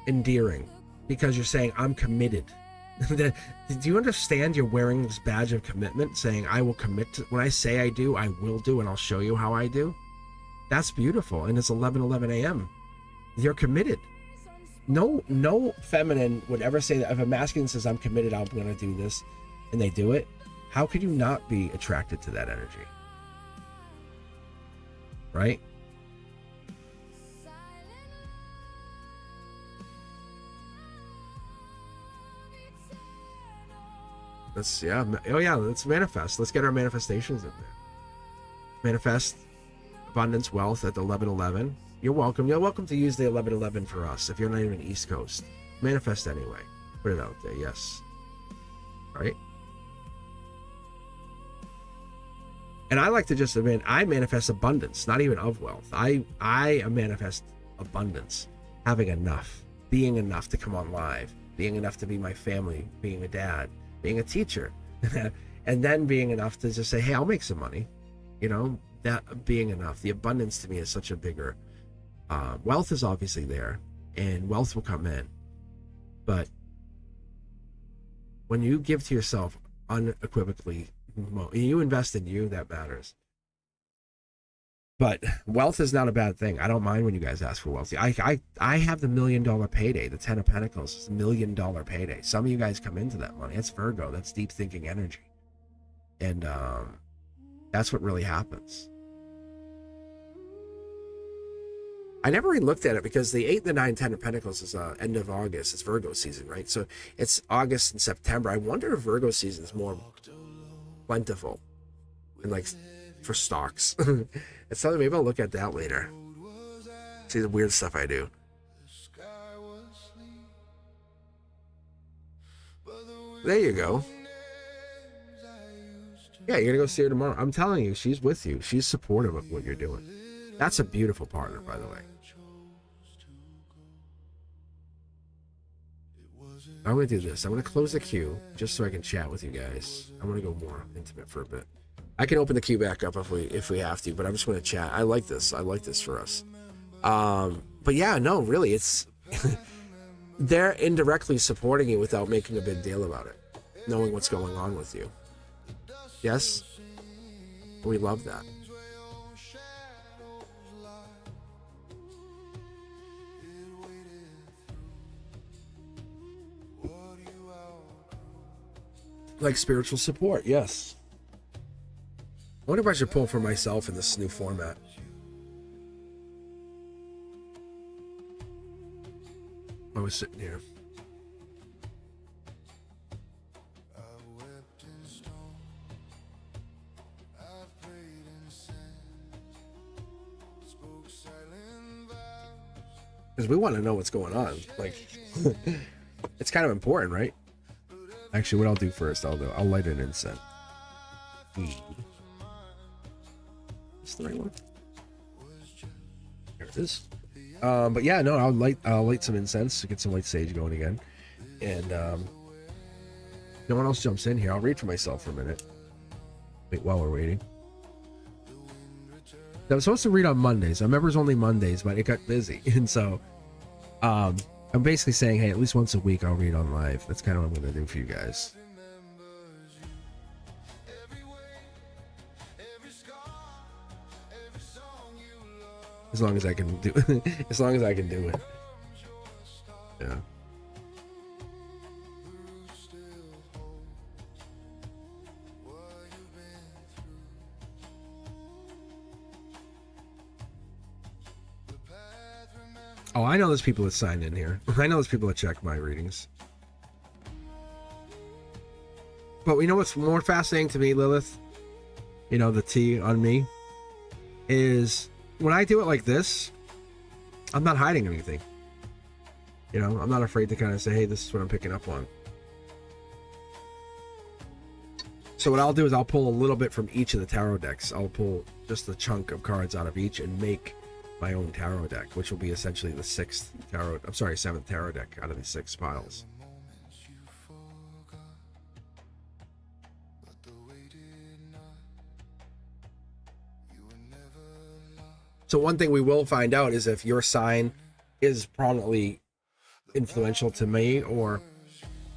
endearing because you're saying, I'm committed. Do you understand you're wearing this badge of commitment, saying I will commit to, when I say I do, I will do, and I'll show you how I do? That's beautiful. And it's 11:11 a.m. You're committed. No feminine would ever say that. If a masculine says I'm committed, I'm going to do this, and they do it, how could you not be attracted to that energy? Right? Let's let's manifest. Let's get our manifestations in there. Manifest abundance, wealth at the 11:11. You're welcome. You're welcome to use the 11:11 for us if you're not even East Coast. Manifest anyway. Put it out there. Yes. All right. And I like to just admit, I manifest abundance, not even of wealth. I manifest abundance, having enough, being enough to come on live, being enough to be my family, being a dad, being a teacher, and then being enough to just say, hey, I'll make some money. You know, that being enough. The abundance to me is such a bigger, wealth is obviously there, and wealth will come in. But when you give to yourself unequivocally, you invest in you, that matters. But wealth is not a bad thing. I don't mind when you guys ask for wealth. I have the $1 million payday. The 10 of Pentacles is $1 million payday. Some of you guys come into that money. It's Virgo. That's deep thinking energy. And that's what really happens. I never really looked at it because the 8, the 9, 10 of Pentacles is end of August. It's Virgo season, right? So it's August and September. I wonder if Virgo season is more plentiful and like for stocks. It's something, maybe I'll look at that later. See the weird stuff I do. There you go. Yeah, you're gonna go see her tomorrow. I'm telling you, she's with you. She's supportive of what you're doing. That's a beautiful partner, by the way. I'm gonna do this. I'm gonna close the queue just so I can chat with you guys. I'm gonna go more intimate for a bit. I can open the queue back up if we have to, but I'm just gonna chat. I like this. I like this for us. But yeah, no, really, it's they're indirectly supporting you without making a big deal about it, knowing what's going on with you. Yes, we love that. Like spiritual support, yes. I wonder if I should pull for myself in this new format. I was sitting here. Because we want to know what's going on. Like, it's kind of important, right? Actually, what I'll do first, I'll light an incense. Is the right one? There it is. But yeah, no, I'll light some incense to get some white sage going again. And no one else jumps in here. I'll read for myself for a minute. Wait, while we're waiting. I was supposed to read on Mondays. I remember it was only Mondays, but it got busy. And so I'm basically saying, hey, at least once a week I'll read on live. That's kind of what I'm going to do for you guys. As long as I can do as long as I can do it. Yeah. Oh, I know there's people that signed in here. I know there's people that check my readings. But you know what's more fascinating to me, Lilith? You know, the T on me is when I do it like this, I'm not hiding anything. You know, I'm not afraid to kind of say, hey, this is what I'm picking up on. So what I'll do is I'll pull a little bit from each of the tarot decks. I'll pull just a chunk of cards out of each and make my own tarot deck, which will be essentially the seventh tarot deck out of the 6 piles. So one thing we will find out is if your sign is prominently influential to me, or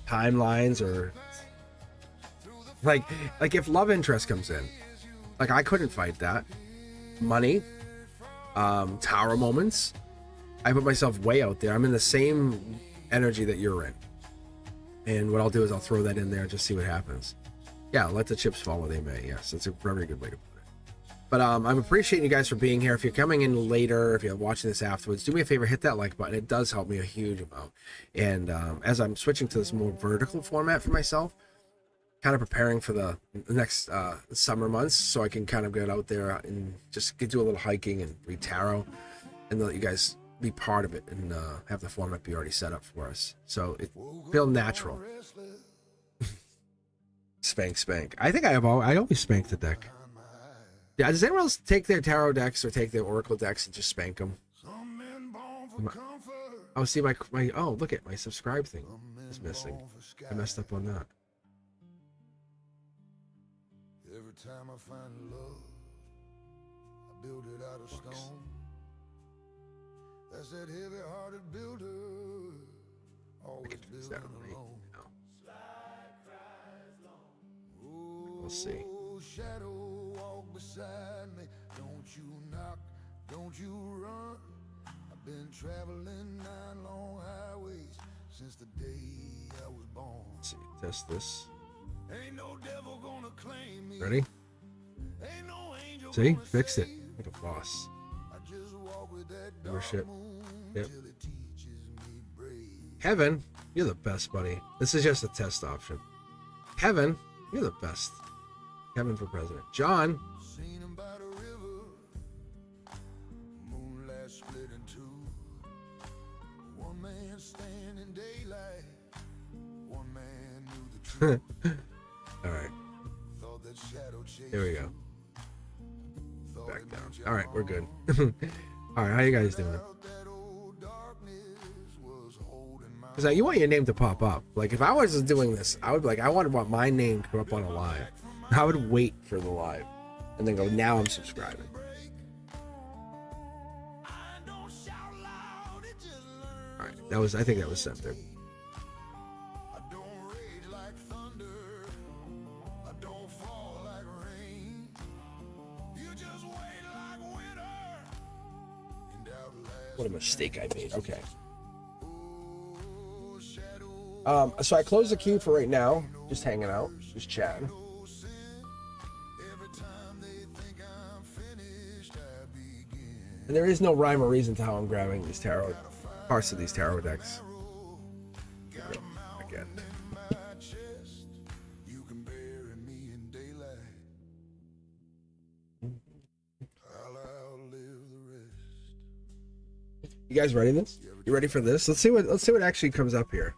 timelines, or like if love interest comes in, like I couldn't fight that. Money, tower moments, I put myself way out there. I'm in the same energy that you're in, and what I'll do is I'll throw that in there and just see what happens. Yeah, let the chips fall where they may. Yes, that's a very good way to put it. But I'm appreciating you guys for being here. If you're coming in later, if you're watching this afterwards, do me a favor, hit that like button. It does help me a huge amount. And as I'm switching to this more vertical format for myself, kind of preparing for the next summer months, so I can kind of get out there and just do a little hiking and read tarot, and let you guys be part of it and have the format be already set up for us. So it feel natural. Spank. I think I always spank the deck. Yeah, does anyone else take their tarot decks or take their oracle decks and just spank them? Oh, see my oh, look at my subscribe thing is missing. I messed up on that. Every time I find love, I build it out of stone. That's that heavy-hearted builder, always building alone. We'll see. Shadow, walk beside me. Don't you knock, don't you run. I've been traveling 9 long highways since the day I was born. Let's see, test this. Ain't no devil gonna claim me. Ready? Ain't no angel see, gonna fixed it. save Like a boss. I just walk with that Membership. moon Yep. till it teaches me brave. Heaven, you're the best, buddy. This is just a test option. Heaven, you're the best. Kevin for president. John. Seen him by the river, moonlight split in two. One man stand in daylight, one man knew the truth. All right. Thought that shadow chased Here we go. Thought Back it down. meant you All right, we're harm. good. All right, how you guys doing? That old darkness was holding my Because you want your name to pop up. Like if I was doing this, I would be like, I would want my name to come up on a live. I would wait for the live and then go, now I'm subscribing. All right, I think that was sent there. I don't rage like thunder, I don't fall like rain. You just wait like winter and outlast. What a mistake I made. Okay. Oh, shadow, So I closed the queue for right now. Just hanging out, just chatting. no sin. Every time they think I'm finished, I begin. And there is no rhyme or reason to how I'm grabbing these tarot parts of these tarot decks. Again. My chest, you can bury me in daylight. I'll outlive the rest. You guys ready this? You ready for this? Let's see what actually comes up here.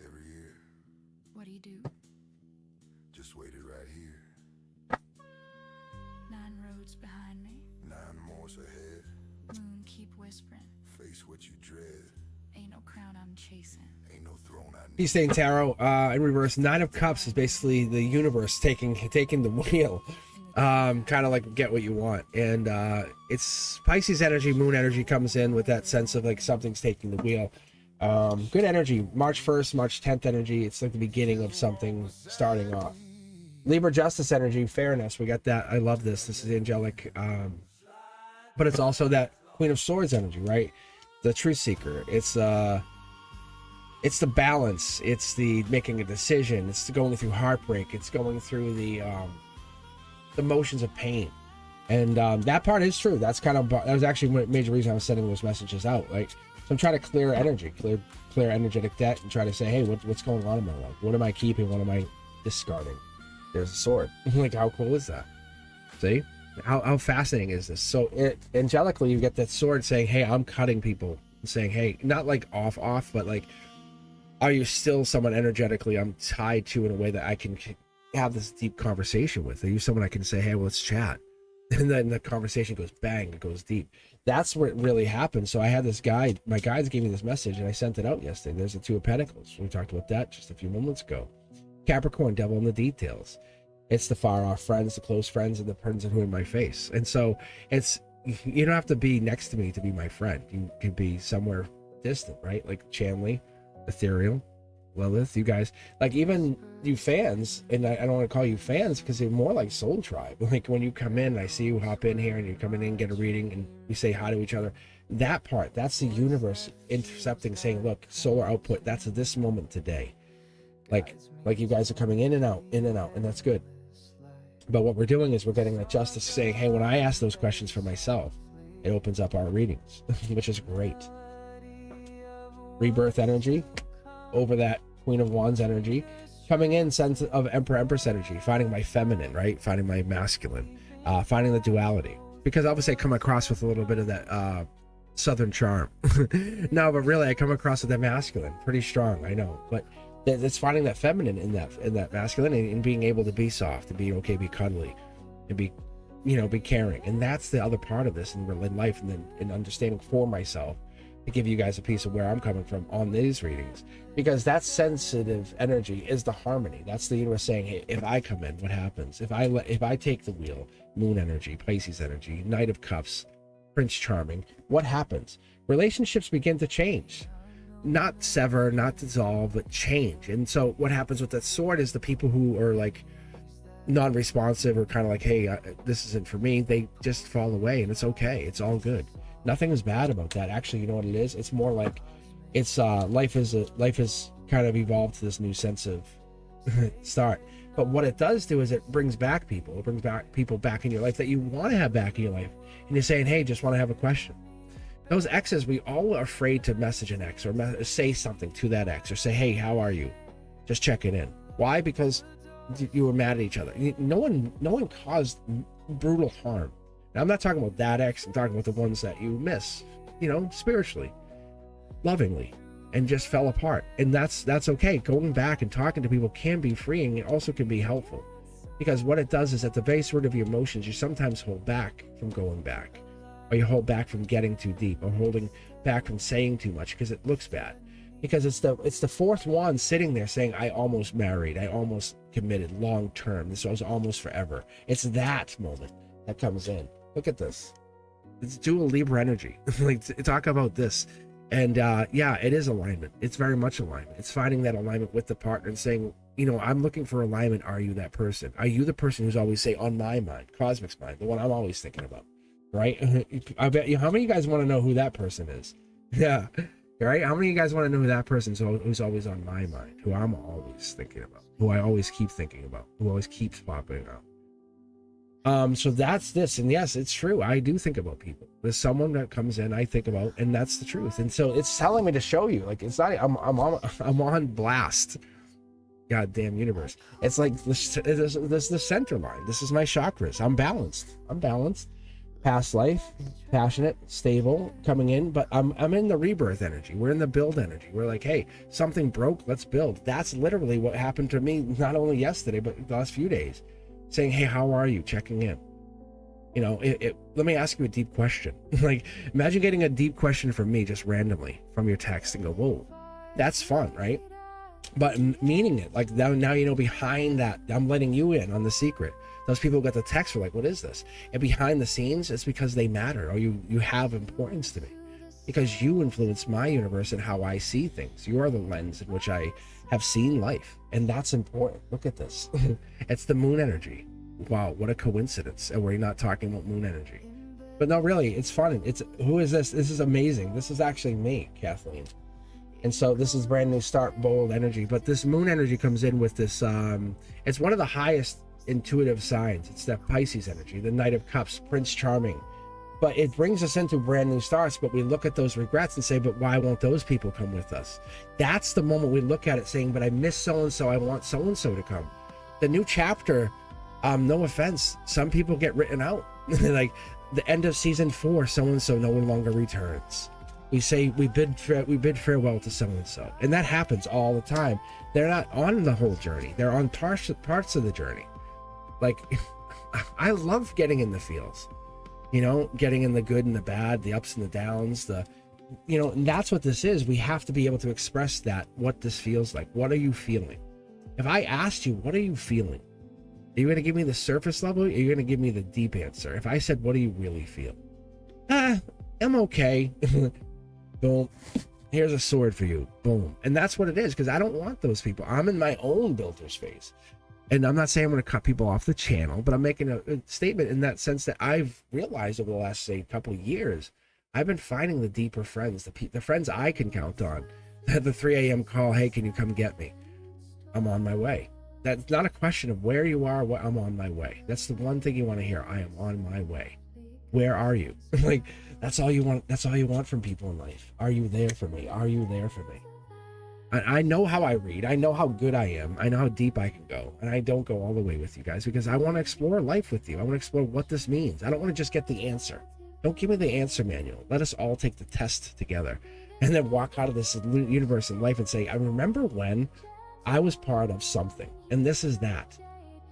Every year, What do you do? just waited right here. 9 roads behind me. 9 more ahead. Moon keep whispering. Face what you dread. Ain't no crown I'm chasing. Ain't no throne I need. He's saying tarot in reverse. Nine of Cups is basically the universe taking the wheel. Kind of like get what you want. And it's Pisces energy, moon energy comes in with that sense of like something's taking the wheel. Good energy. March 1st, March 10th energy. It's like the beginning of something starting off. Libra justice energy, fairness. We got that. I love this. This is angelic. But it's also that Queen of Swords energy, right? The truth seeker. It's the balance. It's the making a decision. It's the going through heartbreak. It's going through the emotions of pain. And that part is true. That's kind of, that was actually a major reason I was sending those messages out. Like, so I'm trying to clear energy, clear energetic debt, and try to say, hey, what's going on in my life? What am I keeping? What am I discarding? There's a sword. Like, how cool is that? See? How fascinating is this? So angelically, you get that sword saying, hey, I'm cutting people. Saying, hey, not like off, but like, are you still someone energetically I'm tied to in a way that I can have this deep conversation with? Are you someone I can say, hey, well, let's chat? And then the conversation goes bang, it goes deep. That's what really happened. So I had this guide, my guides gave me this message and I sent it out yesterday. There's the Two of Pentacles. We talked about that just a few moments ago. Capricorn, devil in the details. It's the far off friends, the close friends, and the person who are in my face. And so it's, you don't have to be next to me to be my friend. You can be somewhere distant, right? Like Chanley, Ethereal, Lilith, you guys, like even you fans, and I don't want to call you fans because they're more like soul tribe. Like when you come in, I see you hop in here and you're coming in, get a reading, and we say hi to each other. That part, that's the universe intercepting, saying, look, solar output, that's this moment today. Like you guys are coming in and out, and that's good. But what we're doing is we're getting that justice, saying, hey, when I ask those questions for myself, it opens up our readings, which is great. Rebirth energy over that Queen of Wands energy, coming in sense of Empress energy, finding my feminine, right? Finding my masculine, finding the duality. Because obviously I come across with a little bit of that Southern charm. No, but really I come across with that masculine, pretty strong, I know. But it's finding that feminine in that masculine, and being able to be soft, and be okay, be cuddly, and be, be caring. And that's the other part of this in life, and then in understanding for myself, to give you guys a piece of where I'm coming from on these readings, because that sensitive energy is the harmony. That's the universe saying, hey, if I come in, what happens? If I take the wheel, moon energy, Pisces energy, Knight of Cups, Prince Charming, what happens? Relationships begin to change. Not sever, not dissolve, but change. And so what happens with that sword is the people who are like non-responsive, or kind of like, hey, this isn't for me, they just fall away, and it's okay. It's all good. Nothing is bad about that. Actually, you know what it is? It's more like it's life has kind of evolved to this new sense of start. But what it does do is it brings back people. It brings back people back in your life that you want to have back in your life. And you're saying, hey, just want to have a question. Those exes, we all are afraid to message an ex, or say something to that ex, or say, hey, how are you? Just checking in. Why? Because you were mad at each other. No one caused brutal harm. Now, I'm not talking about that ex. I'm talking about the ones that you miss, spiritually, lovingly, and just fell apart. And that's okay. Going back and talking to people can be freeing. It also can be helpful, because what it does is at the base root of your emotions, you sometimes hold back from going back, or you hold back from getting too deep, or holding back from saying too much because it looks bad. Because it's the fourth wand sitting there saying, I almost married, I almost committed long term, this was almost forever. It's that moment that comes in. Look at this. It's dual Libra energy. Like, talk about this. And yeah, it is alignment. It's very much alignment. It's finding that alignment with the partner and saying, I'm looking for alignment. Are you that person? Are you the person who's always say on my mind, Cosmic's mind, the one I'm always thinking about, right? I bet you, how many of you guys want to know who that person is? Yeah, right? How many of you guys want to know who that person is who's always on my mind, who I'm always thinking about, who I always keep thinking about, who always keeps popping out? So that's this. And yes, it's true. I do think about people. There's someone that comes in, I think about, and that's the truth. And so it's telling me to show you, like, it's not, I'm on blast. Goddamn universe. It's like this is the center line. This is my chakras. I'm balanced. Past life, passionate, stable, coming in, but I'm in the rebirth energy. We're in the build energy. We're like, hey, something broke, let's build. That's literally what happened to me, not only yesterday, but the last few days. Saying, hey, how are you? Checking in. You know, let me ask you a deep question. Like, imagine getting a deep question from me just randomly from your text and go, whoa, that's fun, right? But meaning it, like now you know behind that, I'm letting you in on the secret. Those people who got the text were like, what is this? And behind the scenes, it's because they matter, or you have importance to me. Because you influence my universe and how I see things. You are the lens in which I have seen life. And that's important. Look at this. It's the moon energy. Wow, what a coincidence. And we're not talking about moon energy. But no, really, it's fun. Who is this? This is amazing. This is actually me, Kathleen. And so this is brand new start, bold energy. But this moon energy comes in with this, it's one of the highest intuitive signs. It's that Pisces energy, the Knight of Cups, Prince Charming. But it brings us into brand new starts, but we look at those regrets and say, but why won't those people come with us? That's the moment we look at it saying, but I miss so-and-so, I want so-and-so to come. The new chapter, no offense, some people get written out. Like the end of season 4, so-and-so no longer returns. We say we bid farewell to so-and-so. And that happens all the time. They're not on the whole journey. They're on parts of the journey. Like, I love getting in the feels. You know, getting in the good and the bad, the ups and the downs, and that's what this is. We have to be able to express that, what this feels like. What are you feeling? If I asked you, what are you feeling? Are you going to give me the surface level? Or are you going to give me the deep answer? If I said, what do you really feel? I'm okay. Boom. Here's a sword for you. Boom. And that's what it is, because I don't want those people. I'm in my own builder's phase. And I'm not saying I'm going to cut people off the channel, but I'm making a statement in that sense that I've realized over the last, say, couple of years, I've been finding the deeper friends, the friends I can count on. The 3 a.m. call, hey, can you come get me? I'm on my way. That's not a question of where you are, I'm on my way. That's the one thing you want to hear. I am on my way. Where are you? Like, that's all you want. That's all you want from people in life. Are you there for me? Are you there for me? I know how I read. I know how good I am. I know how deep I can go. And I don't go all the way with you guys because I want to explore life with you. I want to explore what this means. I don't want to just get the answer. Don't give me the answer manual. Let us all take the test together and then walk out of this universe and life and say, I remember when I was part of something. And this is that.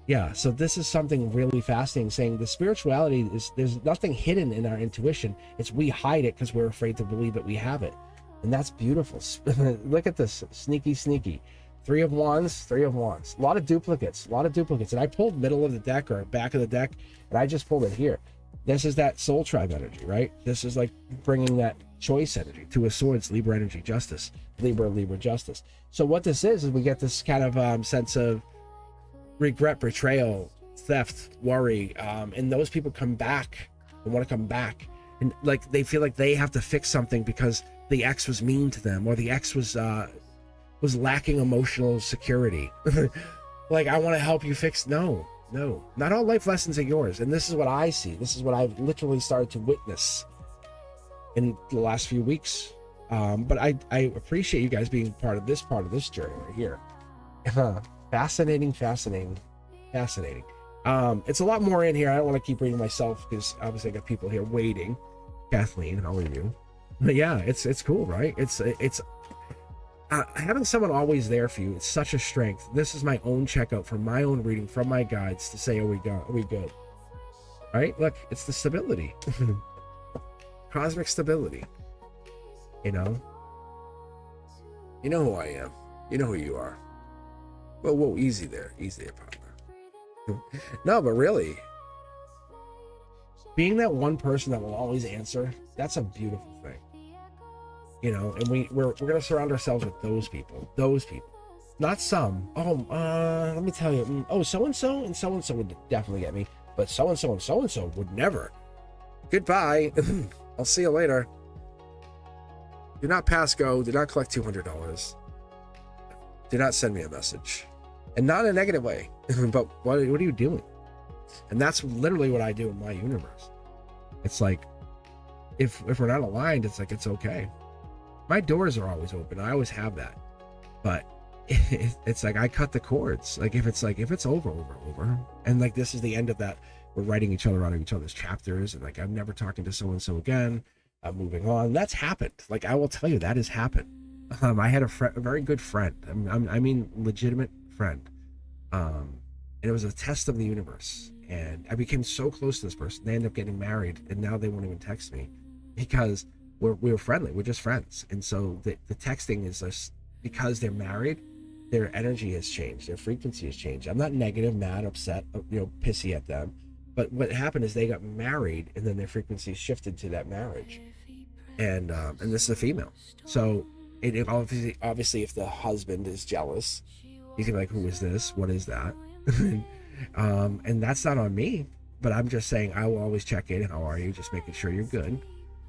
Yeah, so this is something really fascinating, saying the spirituality is, there's nothing hidden in our intuition. It's we hide it because we're afraid to believe that we have it. And that's beautiful. Look at this, sneaky. 3 of Wands, 3 of Wands. A lot of duplicates. And I pulled middle of the deck or back of the deck, and I just pulled it here. This is that soul tribe energy, right? This is like bringing that choice energy. 2 of Swords, Libra energy, justice. Libra, justice. So what this is we get this kind of sense of regret, betrayal, theft, worry. And those people come back and want to come back. And like they feel like they have to fix something because the ex was mean to them, or the ex was lacking emotional security. Like, I want to help you fix. No, not all life lessons are yours. And this is what I see. This is what I've literally started to witness in the last few weeks. But I appreciate you guys being part of this journey right here. Fascinating. It's a lot more in here. I don't want to keep reading myself because obviously I got people here waiting. Kathleen, how are you? But yeah, it's cool, right? It's having someone always there for you. It's such a strength. This is my own checkout from my own reading, from my guides to say, are we good? Right? Look, it's the stability, cosmic stability. You know who I am. You know who you are. Whoa, easy there, partner. No, but really, being that one person that will always answer, that's a beautiful thing. And we're going to surround ourselves with those people, not some. Let me tell you, so-and-so and so-and-so would definitely get me, but so-and-so and so-and-so would never. Goodbye. I'll see you later. Do not pass go. Do not collect $200. Do not send me a message. And not in a negative way, but what are you doing? And that's literally what I do in my universe. It's like, if we're not aligned, it's like, it's okay. My doors are always open. I always have that. But it's like, I cut the cords. Like, if it's over. And like, this is the end of that. We're writing each other out of each other's chapters. And like, I'm never talking to so-and-so again. I'm moving on. That's happened. Like, I will tell you, that has happened. I had a very good friend. I mean, legitimate friend. And it was a test of the universe. and I became so close to this person. They ended up getting married, and now they won't even text me because we were friendly. We're just friends. And so the texting is just because they're married, their energy has changed, their frequency has changed. I'm not negative, mad, upset, pissy at them. But what happened is they got married, and then their frequency shifted to that marriage. And this is a female. So it obviously, if the husband is jealous, he's gonna be like, who is this? What is that? And that's not on me, but I'm just saying I will always check in. How are you? Just making sure you're good.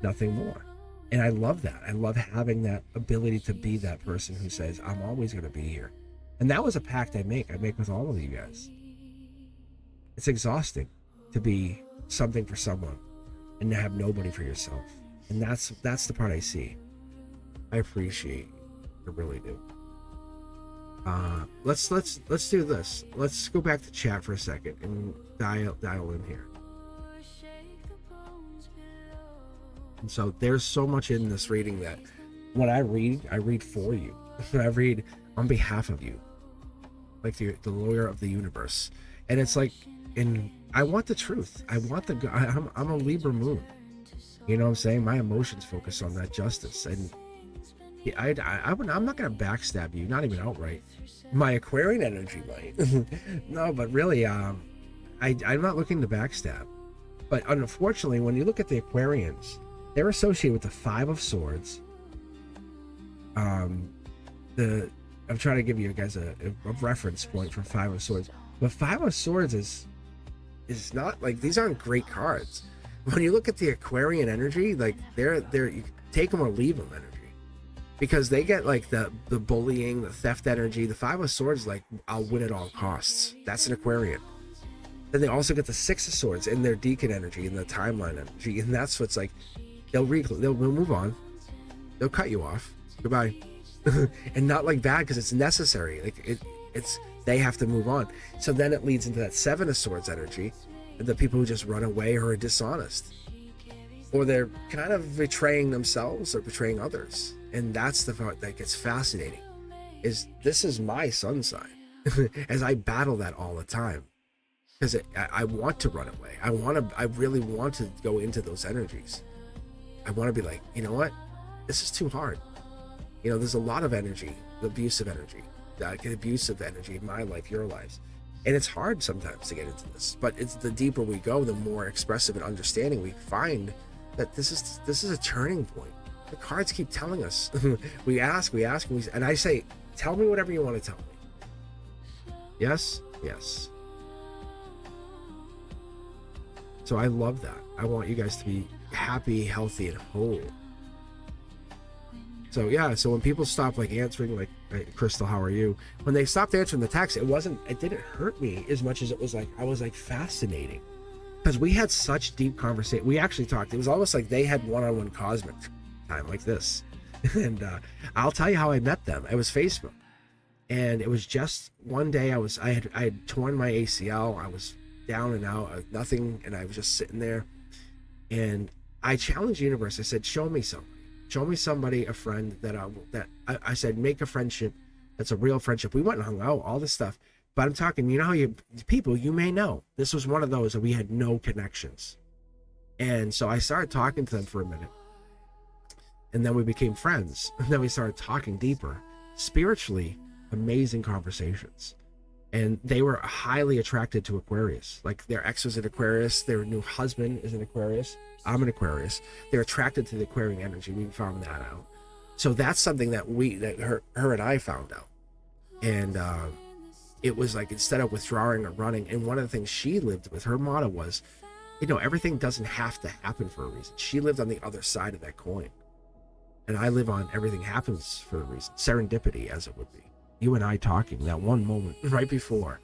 Nothing more. And I love that. I love having that ability to be that person who says, I'm always going to be here. And that was a pact I make with all of you guys. It's exhausting to be something for someone and to have nobody for yourself. And that's the part I see. I appreciate you. I really do. Let's do this. Let's go back to chat for a second and dial in here. And so there's so much in this reading that when I read for you. I read on behalf of you, like the lawyer of the universe. And it's like, I want the truth. I want I'm a Libra moon. You know what I'm saying? My emotions focus on that justice. And I'm not going to backstab you, not even outright. My Aquarian energy might. No, but really, I'm not looking to backstab. But unfortunately, when you look at the Aquarians, they're associated with the Five of Swords. I'm trying to give you guys a reference point for Five of Swords. But Five of Swords is not like, these aren't great cards. When you look at the Aquarian energy, like they're you take them or leave them energy, because they get like the bullying, the theft energy. The Five of Swords, like, I'll win at all costs. That's an Aquarian. Then they also get the Six of Swords in their Deacon energy, in the timeline energy, and that's what's like, they'll move on, they'll cut you off, goodbye. And not like bad, because it's necessary. Like it's they have to move on. So then it leads into that Seven of Swords energy, the people who just run away or are dishonest, or they're kind of betraying themselves or betraying others. And that's the part that gets fascinating, is this is my sun sign. As I battle that all the time, because I want to run away. I really want to go into those energies. I want to be like, you know what, this is too hard. There's a lot of energy, abusive energy in my life, your lives. And it's hard sometimes to get into this, but it's the deeper we go, the more expressive and understanding we find that this is a turning point. The cards keep telling us. we ask, and I say, tell me whatever you want to tell me. Yes. So I love that. I want you guys to be happy, healthy, and whole. So yeah, so when people stop like answering, like, hey, Crystal, how are you? When they stopped answering the text, it didn't hurt me as much as it was like, I was like fascinating. Because we had such deep conversation. We actually talked. It was almost like they had one-on-one cosmic time like this. And I'll tell you how I met them. It was Facebook. And it was just one day I had torn my ACL. I was down and out, nothing, and I was just sitting there. And I challenged the universe. I said, show me somebody, a friend that I said, make a friendship that's a real friendship. We went and hung out, all this stuff. But I'm talking, how people you may know. This was one of those that we had no connections. And so I started talking to them for a minute. And then we became friends. And then we started talking deeper. Spiritually, amazing conversations. And they were highly attracted to Aquarius. Like, their ex was an Aquarius. Their new husband is an Aquarius. I'm an Aquarius. They're attracted to the Aquarian energy. We found that out. So that's something that her and I found out. And it was like, instead of withdrawing or running, and one of the things she lived with, her motto was, everything doesn't have to happen for a reason. She lived on the other side of that coin. And I live on everything happens for a reason. Serendipity, as it would be. You and I talking, that one moment right before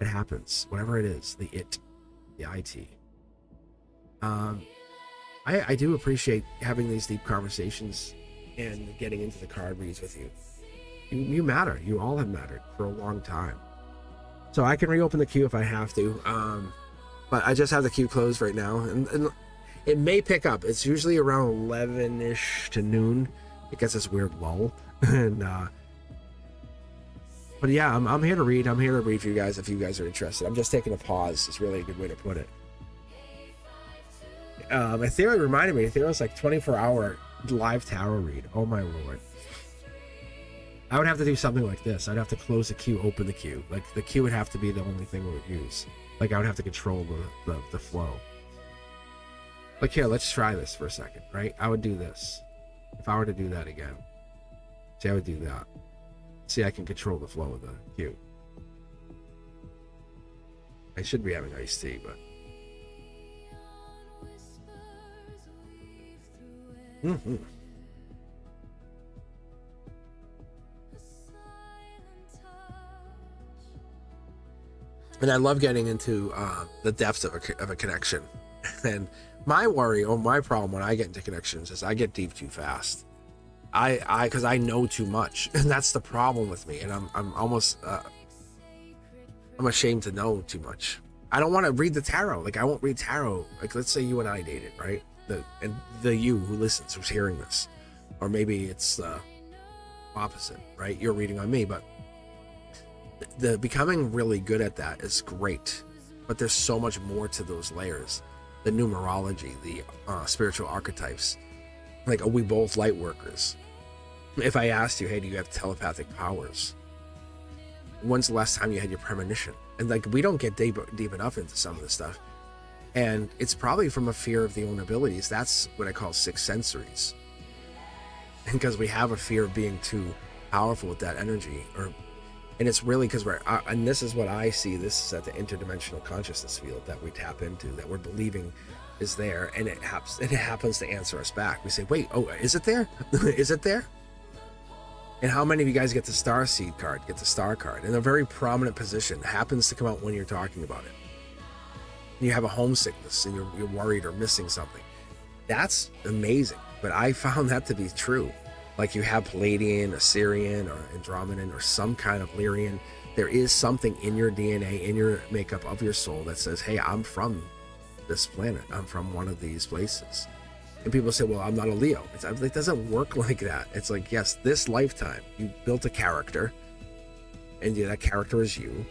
it happens, whatever it is, the IT. I do appreciate having these deep conversations and getting into the card reads with you. You matter. You all have mattered for a long time. So I can reopen the queue if I have to. But I just have the queue closed right now. And it may pick up. It's usually around 11-ish to noon. It gets this weird lull. And But yeah, I'm here to read. I'm here to read for you guys if you guys are interested. I'm just taking a pause. It's really a good way to put it. Ethereal reminded me. Ethereal's like 24-hour live tarot read. Oh my lord. I would have to do something like this. I'd have to close the queue, open the queue. Like the queue would have to be the only thing we would use. Like I would have to control the flow. Like here, let's try this for a second, right? I would do this. If I were to do that again. See, I would do that. See, I can control the flow of the queue. I should be having iced tea, but... Mm-hmm. And I love getting into the depths of a connection. And my worry or my problem when I get into connections is I get deep too fast. Because I know too much, and that's the problem with me. And I'm almost I'm ashamed to know too much. I don't want to read the tarot. Like I won't read tarot. Like let's say you and I dated, right? The you who listens, who's hearing this, or maybe it's the opposite, right? You're reading on me, but the becoming really good at that is great. But there's so much more to those layers. The numerology, the spiritual archetypes. Like, are we both light workers? If I asked you, hey, do you have telepathic powers? When's the last time you had your premonition? And like, we don't get deep enough into some of this stuff. And it's probably from a fear of the own abilities. That's what I call sixth sensories. Because we have a fear of being too powerful with that energy. And it's really because and this is what I see, this is at the interdimensional consciousness field that we tap into, that we're believing is there, and it happens to answer us back. We say, wait, oh, is it there? Is it there? And how many of you guys get the star seed card, get the star card in a very prominent position, happens to come out when you're talking about it? You have a homesickness and you're worried or missing something. That's amazing. But I found that to be true. Like you have Palladian, Assyrian, or Andromedan, or some kind of Lyrian. There is something in your DNA, in your makeup of your soul that says, hey, I'm from this planet. I'm from one of these places. And people say, well, I'm not a Leo. It doesn't work like that. It's like, yes, this lifetime, you built a character, and that character is you,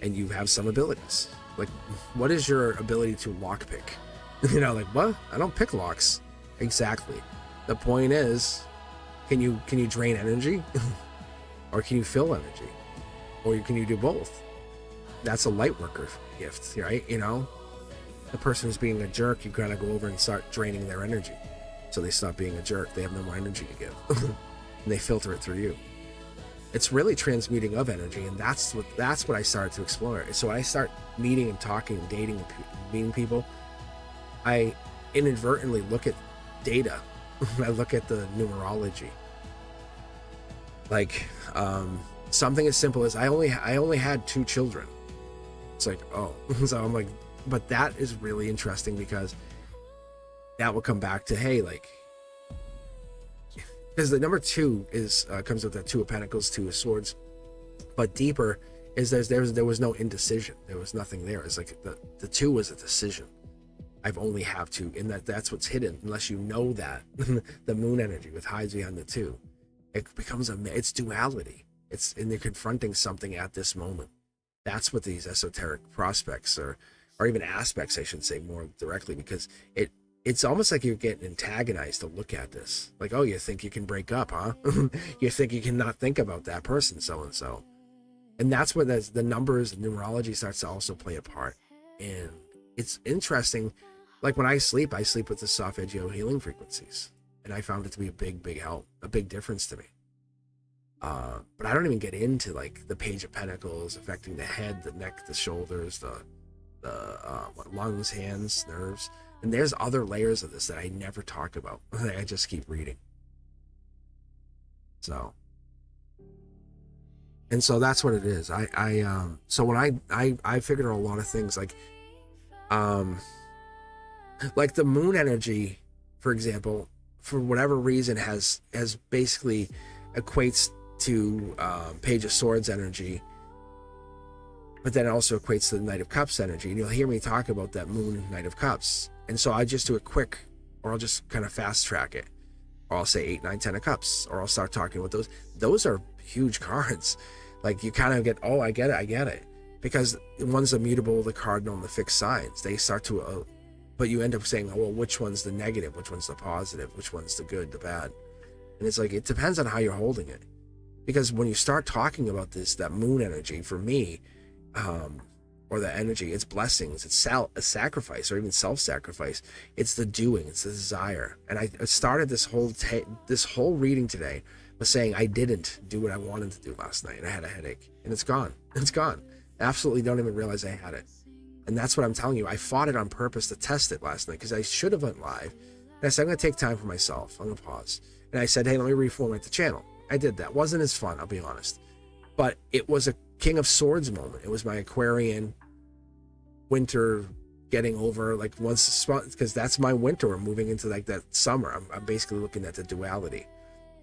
and you have some abilities. Like, what is your ability to lockpick? Like, what? I don't pick locks. Exactly. The point is, can you drain energy? Or can you fill energy? Or can you do both? That's a light worker gift, right? The person who's being a jerk, you kind of go over and start draining their energy. So they stop being a jerk. They have no more energy to give. And they filter it through you. It's really transmuting of energy, and that's what I started to explore. So when I start meeting and talking and dating and meeting people, I inadvertently look at data. I look at the numerology. Like something as simple as I only had 2 children. It's like, oh. So I'm like, but that is really interesting because that will come back to, hey, like, because the number 2 is comes with the 2 of Pentacles, 2 of Swords, but deeper is there was no indecision. There was nothing there. It's like the 2 was a decision. I've only have 2, and that's what's hidden. Unless you know that the moon energy with hides behind the 2, it becomes it's duality. And they're confronting something at this moment. That's what these esoteric prospects or even aspects, I should say more directly, because it's almost like you're getting antagonized to look at this. Like, oh, you think you can break up, huh? You think you can not think about that person, so-and-so. And that's where the numbers and numerology starts to also play a part. And it's interesting. Like when I sleep with the solfeggio healing frequencies. And I found it to be a big help, a big difference to me. But I don't even get into like the Page of Pentacles affecting the head, the neck, the shoulders, the lungs, hands, nerves. And there's other layers of this that I never talk about. I just keep reading. So that's what it is. So when I figured out a lot of things like the moon energy, for example, for whatever reason has basically equates to Page of Swords energy, but then it also equates to the Knight of Cups energy. And you'll hear me talk about that moon Knight of Cups. And so I just do it quick, or I'll just kind of fast track it, or I'll say 8, 9, 10 of Cups, or I'll start talking about those. Those are huge cards. Like you kind of get, oh, I get it. Because one's immutable, the cardinal, and the fixed signs. They start to, but you end up saying, oh, well, which one's the negative? Which one's the positive? Which one's the good, the bad? And it's like, it depends on how you're holding it. Because when you start talking about this, that moon energy, for me, or the energy, it's blessings, it's a sacrifice, or even self-sacrifice. It's the doing, it's the desire. And I started this whole reading today by saying I didn't do what I wanted to do last night. I had a headache, and it's gone. It's gone. I absolutely don't even realize I had it. And that's what I'm telling you. I fought it on purpose to test it last night, because I should have went live. And I said, I'm going to take time for myself. I'm going to pause. And I said, hey, let me reformat the channel. I did that. Wasn't as fun, I'll be honest. But it was a King of Swords moment. It was my Aquarian winter getting over, like, once, because that's my winter. We're moving into like that summer. I'm basically looking at the duality,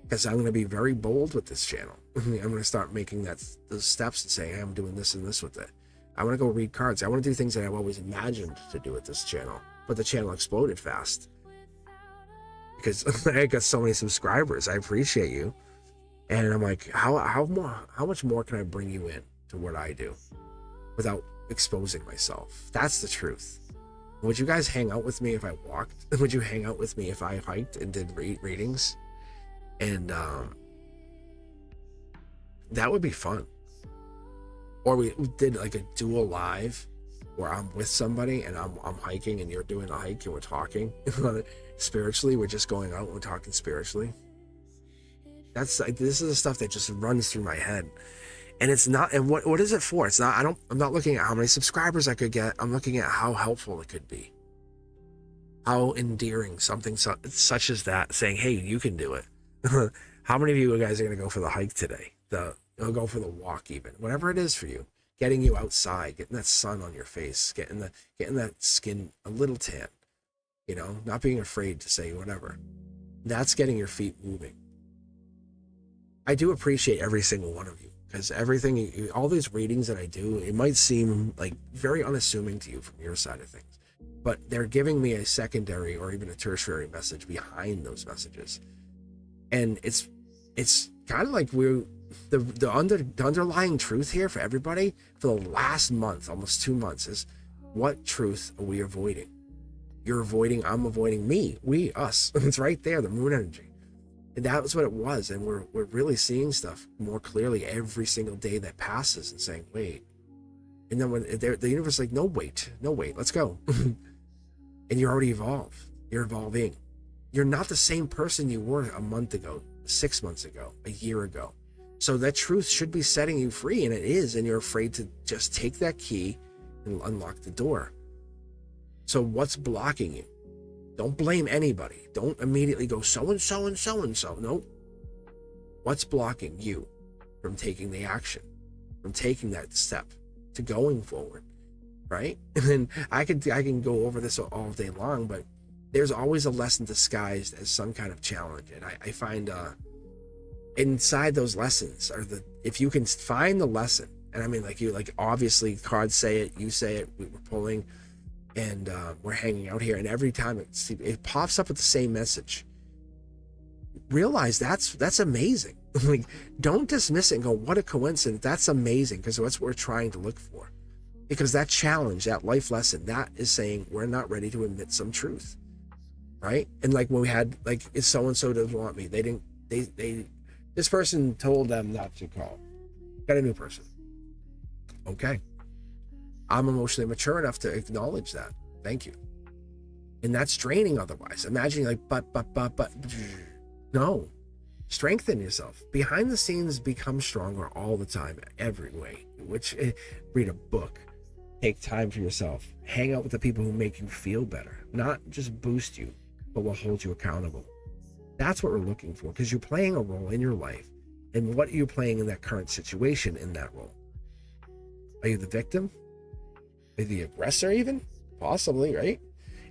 because I'm going to be very bold with this channel. I'm going to start making those steps and saying, hey, I'm doing this and this with it. I want to go read cards. I want to do things that I've always imagined to do with this channel, but the channel exploded fast because I got so many subscribers. I appreciate you. And I'm like, how much more can I bring you in to what I do without exposing myself? That's the truth. Would you guys hang out with me if I walked? Would you hang out with me if I hiked and did readings? And that would be fun. Or we did like a dual live where I'm with somebody and I'm hiking and you're doing a hike and we're talking spiritually. We're just going out and we're talking spiritually. That's like, this is the stuff that just runs through my head. And it's not, and what is it for? It's not, I'm not looking at how many subscribers I could get. I'm looking at how helpful it could be. How endearing something such as that, saying, hey, you can do it. How many of you guys are going to go for the hike today? Or go for the walk even, whatever it is for you, getting you outside, getting that sun on your face, getting that skin a little tan, not being afraid to say whatever. That's getting your feet moving. I do appreciate every single one of you, because everything, all these readings that I do, it might seem like very unassuming to you from your side of things, but they're giving me a secondary or even a tertiary message behind those messages. And it's kind of like the underlying truth here for everybody for the last month, almost 2 months, is what truth are we avoiding? You're avoiding, I'm avoiding, me, we, us. It's right there, the moon energy. And that was what it was. And we're really seeing stuff more clearly every single day that passes and saying, wait. And then when the universe is like, no, wait, let's go. And you're already evolved. You're evolving. You're not the same person you were a month ago, 6 months ago, a year ago. So that truth should be setting you free, and it is, and you're afraid to just take that key and unlock the door. So what's blocking you? Don't blame anybody. Don't immediately go so-and-so and so-and-so. No. What's blocking you from taking the action, from taking that step to going forward, right? And then I can go over this all day long, but there's always a lesson disguised as some kind of challenge. And I find inside those lessons are if you can find the lesson, and I mean, like obviously cards say it, you say it, we're pulling, and we're hanging out here, and every time it pops up with the same message. Realize that's amazing. Like, don't dismiss it and go, what a coincidence. That's amazing, because that's what we're trying to look for. Because that challenge, that life lesson, that is saying we're not ready to admit some truth, right? And like when we had, like, if so-and-so doesn't want me, this person told them not to call. Got a new person. Okay. I'm emotionally mature enough to acknowledge that. Thank you. And that's draining otherwise. Imagine like, but. No. Strengthen yourself. Behind the scenes, become stronger all the time, every way. Read a book. Take time for yourself. Hang out with the people who make you feel better. Not just boost you, but will hold you accountable. That's what we're looking for, because you're playing a role in your life. And what are you playing in that current situation in that role? Are you the victim? Are you the aggressor even? Possibly, right?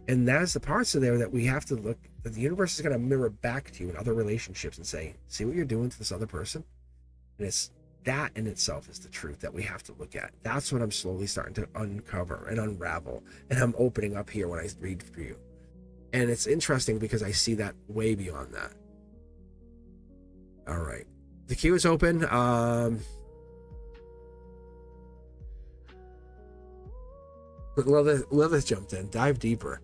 And that's the parts of there that we have to look, that the universe is going to mirror back to you in other relationships and say, see what you're doing to this other person? And it's that in itself is the truth that we have to look at. That's what I'm slowly starting to uncover and unravel. And I'm opening up here when I read for you. And it's interesting because I see that way beyond that. All right. The queue is open. Lilith jumped in. Dive deeper.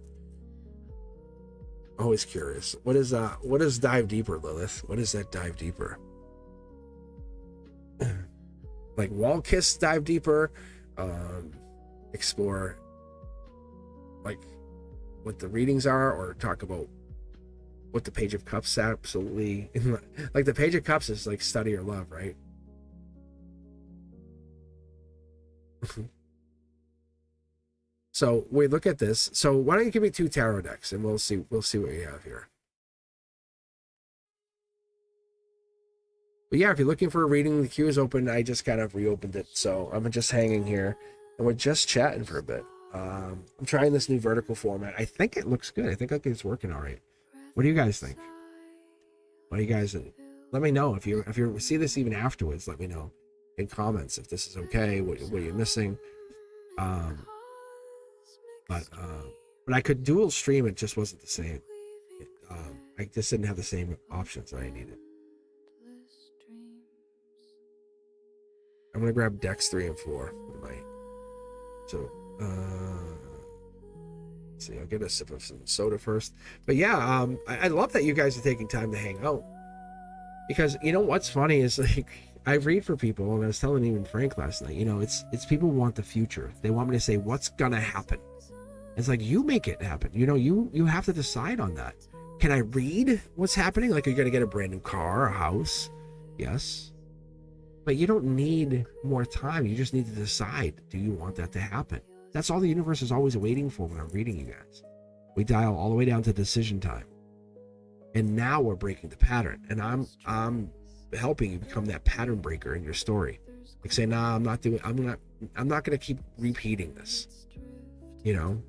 Always curious. What is dive deeper, Lilith? What is that dive deeper? Like wall kiss dive deeper, explore like what the readings are, or talk about what the Page of Cups absolutely like. The Page of Cups is like study or love, right? So we look at this. So why don't you give me 2 tarot decks and we'll see what we have here. But yeah, if you're looking for a reading, the queue is open. I just kind of reopened it, so I'm just hanging here and we're just chatting for a bit. I'm trying this new vertical format. I think it looks good. I think it's working all right. What do you guys think? What do you guys think? Let me know if you see this even afterwards. Let me know in comments if this is okay. What are you missing? But I could dual stream. It just wasn't the same. I just didn't have the same options that I needed. I'm gonna grab decks 3 and 4. So let's see. I'll get a sip of some soda first. But yeah, I love that you guys are taking time to hang out, because you know what's funny is like I read for people, and I was telling even Frank last night. You know, it's people want the future. They want me to say what's gonna happen. It's like, you make it happen. You know, you have to decide on that. Can I read what's happening? Like, are you gonna get a brand new car, a house? Yes. But you don't need more time. You just need to decide, do you want that to happen? That's all the universe is always waiting for when I'm reading you guys. We dial all the way down to decision time. And now we're breaking the pattern. And I'm helping you become that pattern breaker in your story. Like, say, nah, I'm not gonna keep repeating this. You know?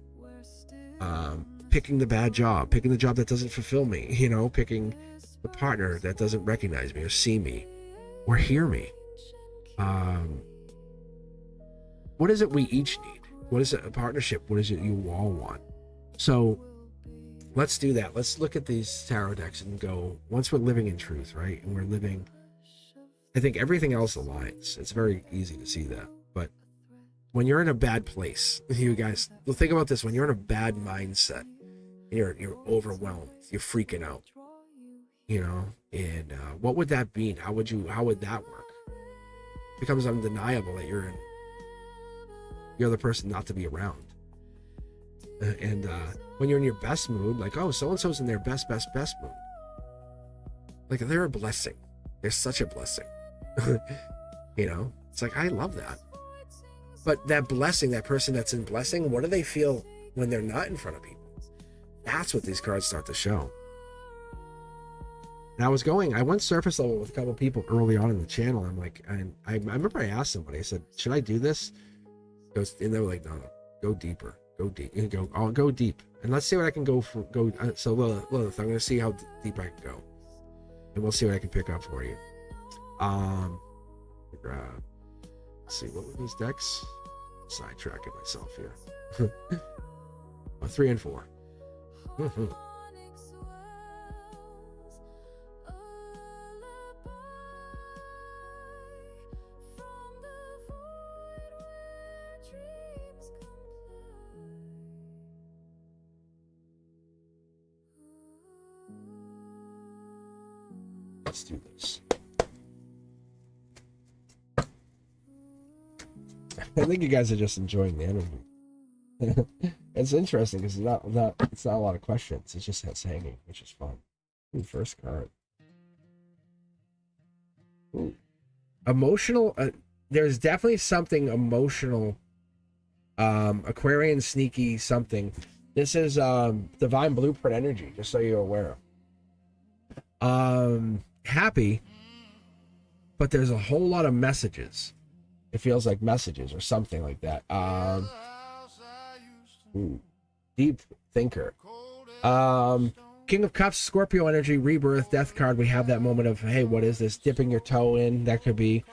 Picking the bad job, picking the job that doesn't fulfill me, you know, picking the partner that doesn't recognize me or see me or hear me. What is it we each need? What is it, a partnership? What is it you all want? So let's do that. Let's look at these tarot decks and go, once we're living in truth, right? And we're living, I think everything else aligns. It's very easy to see that. But when you're in a bad place, you guys, think about this. When you're in a bad mindset, you're overwhelmed, you're freaking out, you know, and what would that mean? How would that work? It becomes undeniable that you're the person not to be around. And when you're in your best mood, like, oh, so-and-so's in their best mood. Like, they're a blessing. They're such a blessing. You know, it's like, I love that. But that blessing, that person that's in blessing, what do they feel when they're not in front of people? That's what these cards start to show. And I went surface level with a couple of people early on in the channel. I'm like, and I remember I asked somebody, I said, should I do this? And they were like, no, go deeper, go deep. And I'll go deep. And let's see what I can go. So Lilith, I'm going to see how deep I can go. And we'll see what I can pick up for you. Let's see, what were these decks? Sidetracking myself here. 3 and 4. Let's do this. I think you guys are just enjoying the energy. It's interesting because it's not a lot of questions. It's just us hanging, which is fun. Ooh, first card. Ooh. Emotional. There's definitely something emotional. Aquarian sneaky something. This is divine blueprint energy. Just so you're aware. Happy, but there's a whole lot of messages. It feels like messages or something like that. Deep thinker. King of Cups, Scorpio energy, rebirth, death card. We have that moment of, hey, what is this? Dipping your toe in. That could be.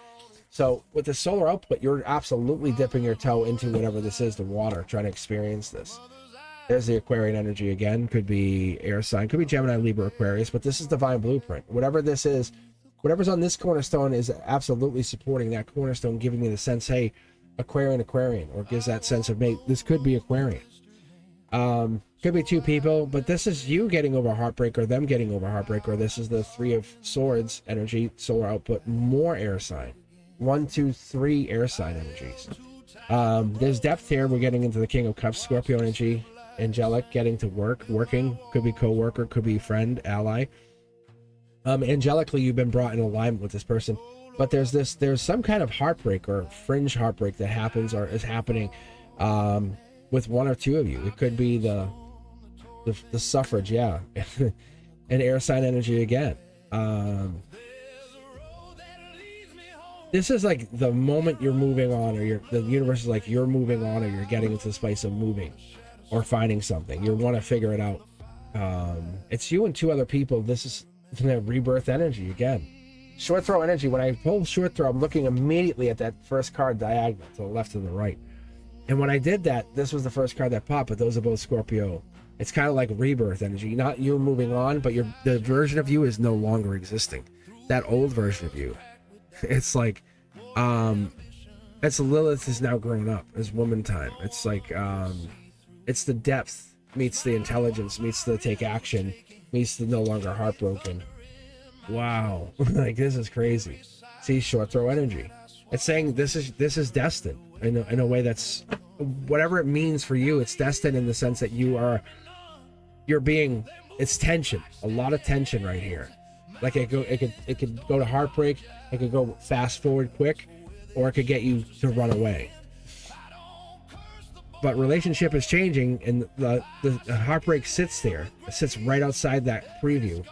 So with the solar output, you're absolutely dipping your toe into whatever this is, the water, trying to experience this. There's the Aquarian energy again. Could be air sign. Could be Gemini, Libra, Aquarius. But this is divine blueprint. Whatever this is, whatever's on this cornerstone is absolutely supporting that cornerstone, giving me the sense, hey, Aquarian, or gives that sense of mate. This could be Aquarian. Could be two people, but this is you getting over heartbreak or them getting over heartbreak, or this is the Three of Swords energy, solar output, more air sign. 1, 2, 3 air sign energies. There's depth here. We're getting into the King of Cups, Scorpio energy, angelic, getting to work, working, could be co-worker, could be friend, ally. Angelically, you've been brought in alignment with this person, but there's some kind of heartbreak or fringe heartbreak that happens or is happening with one or two of you. It could be the suffrage, yeah. And air sign energy again. This is like the moment you're moving on, or the universe is like you're moving on, or you're getting into this place of moving or finding something. You want to figure it out. It's you and two other people. This is the rebirth energy again. Short throw energy. When I pull short throw, I'm looking immediately at that first card diagonal to the left and the right. And when I did that, this was the first card that popped, but those are both Scorpio. It's kind of like rebirth energy. Not you moving on, but the version of you is no longer existing. That old version of you. It's like, it's Lilith is now grown up. It's woman time. It's like, it's the depth meets the intelligence, meets the take action, meets the no longer heartbroken. Wow. Like, this is crazy. See, short throw energy. It's saying this is destined in a way that's, whatever it means for you, it's destined in the sense that you're being, it's tension, a lot of tension right here. Like it could go to heartbreak, it could go fast forward quick, or it could get you to run away. But relationship is changing, and the heartbreak sits there. It sits right outside that preview.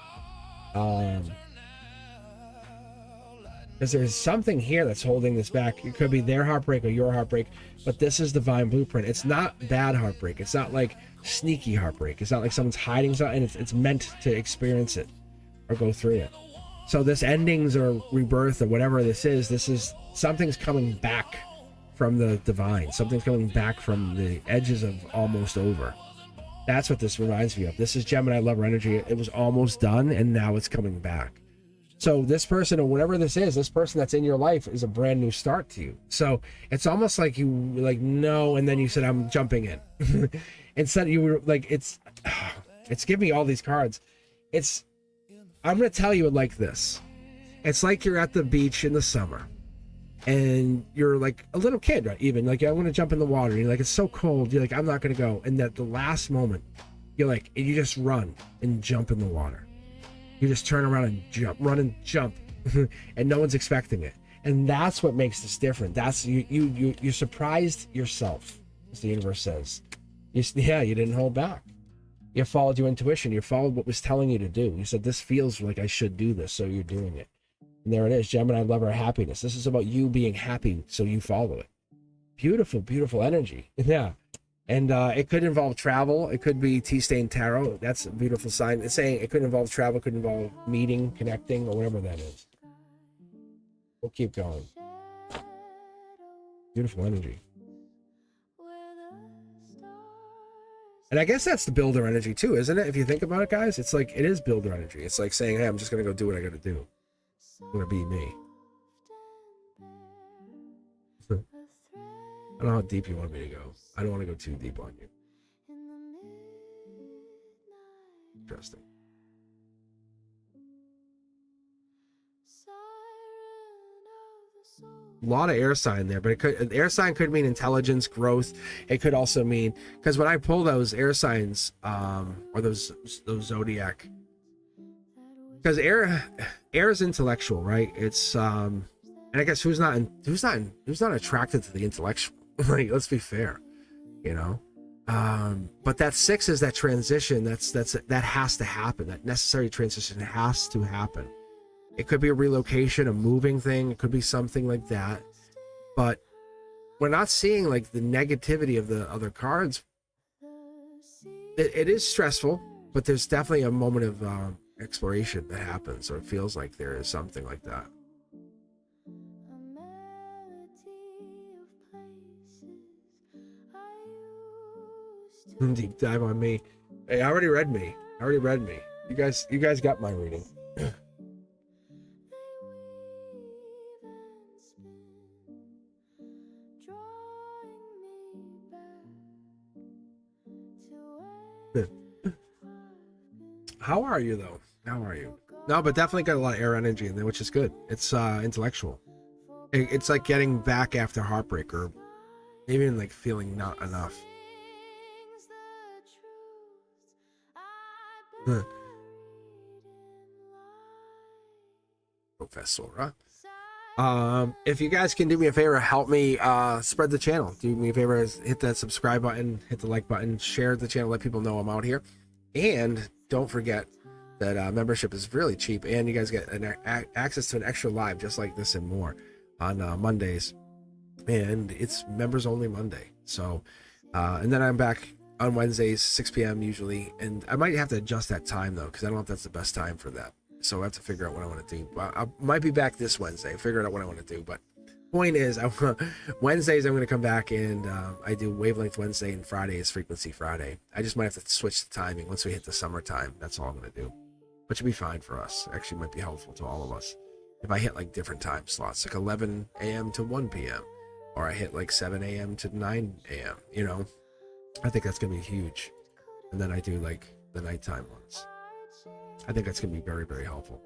Because there's something here that's holding this back. It could be their heartbreak or your heartbreak, but this is divine blueprint. It's not bad heartbreak. It's not like sneaky heartbreak. It's not like someone's hiding something. It's meant to experience it or go through it. So this endings or rebirth or whatever this is something's coming back from the divine. Something's coming back from the edges of almost over. That's what this reminds me of. This is Gemini lover energy. It was almost done, and now it's coming back. So this person, or whatever this person that's in your life, is a brand new start to you. So it's almost like you like no, and then you said, I'm jumping in. Instead you were like, it's giving me all these cards. I'm gonna tell you it like this. It's like you're at the beach in the summer, and you're like a little kid, right? Even like, I want to jump in the water. You're like, it's so cold. You're like, I'm not gonna go. And at the last moment, you're like, you just run and jump in the water. You just turn around and jump, run and jump, and no one's expecting it. And that's what makes this different. That's you surprised yourself, as the universe says. You didn't hold back. You followed your intuition. You followed what was telling you to do. You said, this feels like I should do this, so you're doing it. And there it is, Gemini lover happiness. This is about you being happy, so you follow it. Beautiful, beautiful energy. Yeah. And it could involve travel. It could be T-Stain Tarot. That's a beautiful sign. It's saying it could involve travel, could involve meeting, connecting, or whatever that is. We'll keep going. Beautiful energy. And I guess that's the builder energy too, isn't it? If you think about it, guys, it's like, it is builder energy. It's like saying, hey, I'm just going to go do what I got to do. I'm going to be me. I don't know how deep you want me to go. I don't want to go too deep on you. Interesting. A lot of air sign there, but air sign could mean intelligence, growth. It could also mean, because when I pull those air signs, or those zodiac, because air is intellectual, right? It's and I guess who's not attracted to the intellectual? Like, let's be fair, you know. But that 6 is that transition. That has to happen. That necessary transition has to happen. It could be a relocation, a moving thing. It could be something like that. But we're not seeing like the negativity of the other cards. It is stressful, but there's definitely a moment of exploration that happens, or it feels like there is something like that. Deep dive on me. Hey, I already read me. You guys got my reading. How are you though? How are you? No, but definitely got a lot of air energy in there, which is good. It's intellectual. It's like getting back after heartbreak, or even like feeling not enough. Professora. If you guys can do me a favor, help me spread the channel. Do me a favor, hit that subscribe button, hit the like button, share the channel, let people know I'm out here. And don't forget that membership is really cheap, and you guys get access to an extra live just like this and more on Mondays. And it's members only Monday. So, and then I'm back on Wednesdays, 6 p.m. usually. And I might have to adjust that time though, because I don't know if that's the best time for that. So I have to figure out what I want to do. I might be back this Wednesday, figure out what I want to do. But point is, Wednesdays I'm going to come back, and I do Wavelength Wednesday, and Friday is Frequency Friday. I just might have to switch the timing once we hit the summertime. That's all I'm going to do. But should be fine for us. Actually might be helpful to all of us. If I hit like different time slots, like 11 a.m. to 1 p.m. or I hit like 7 a.m. to 9 a.m., you know, I think that's going to be huge. And then I do like the nighttime ones. I think that's going to be very, very helpful.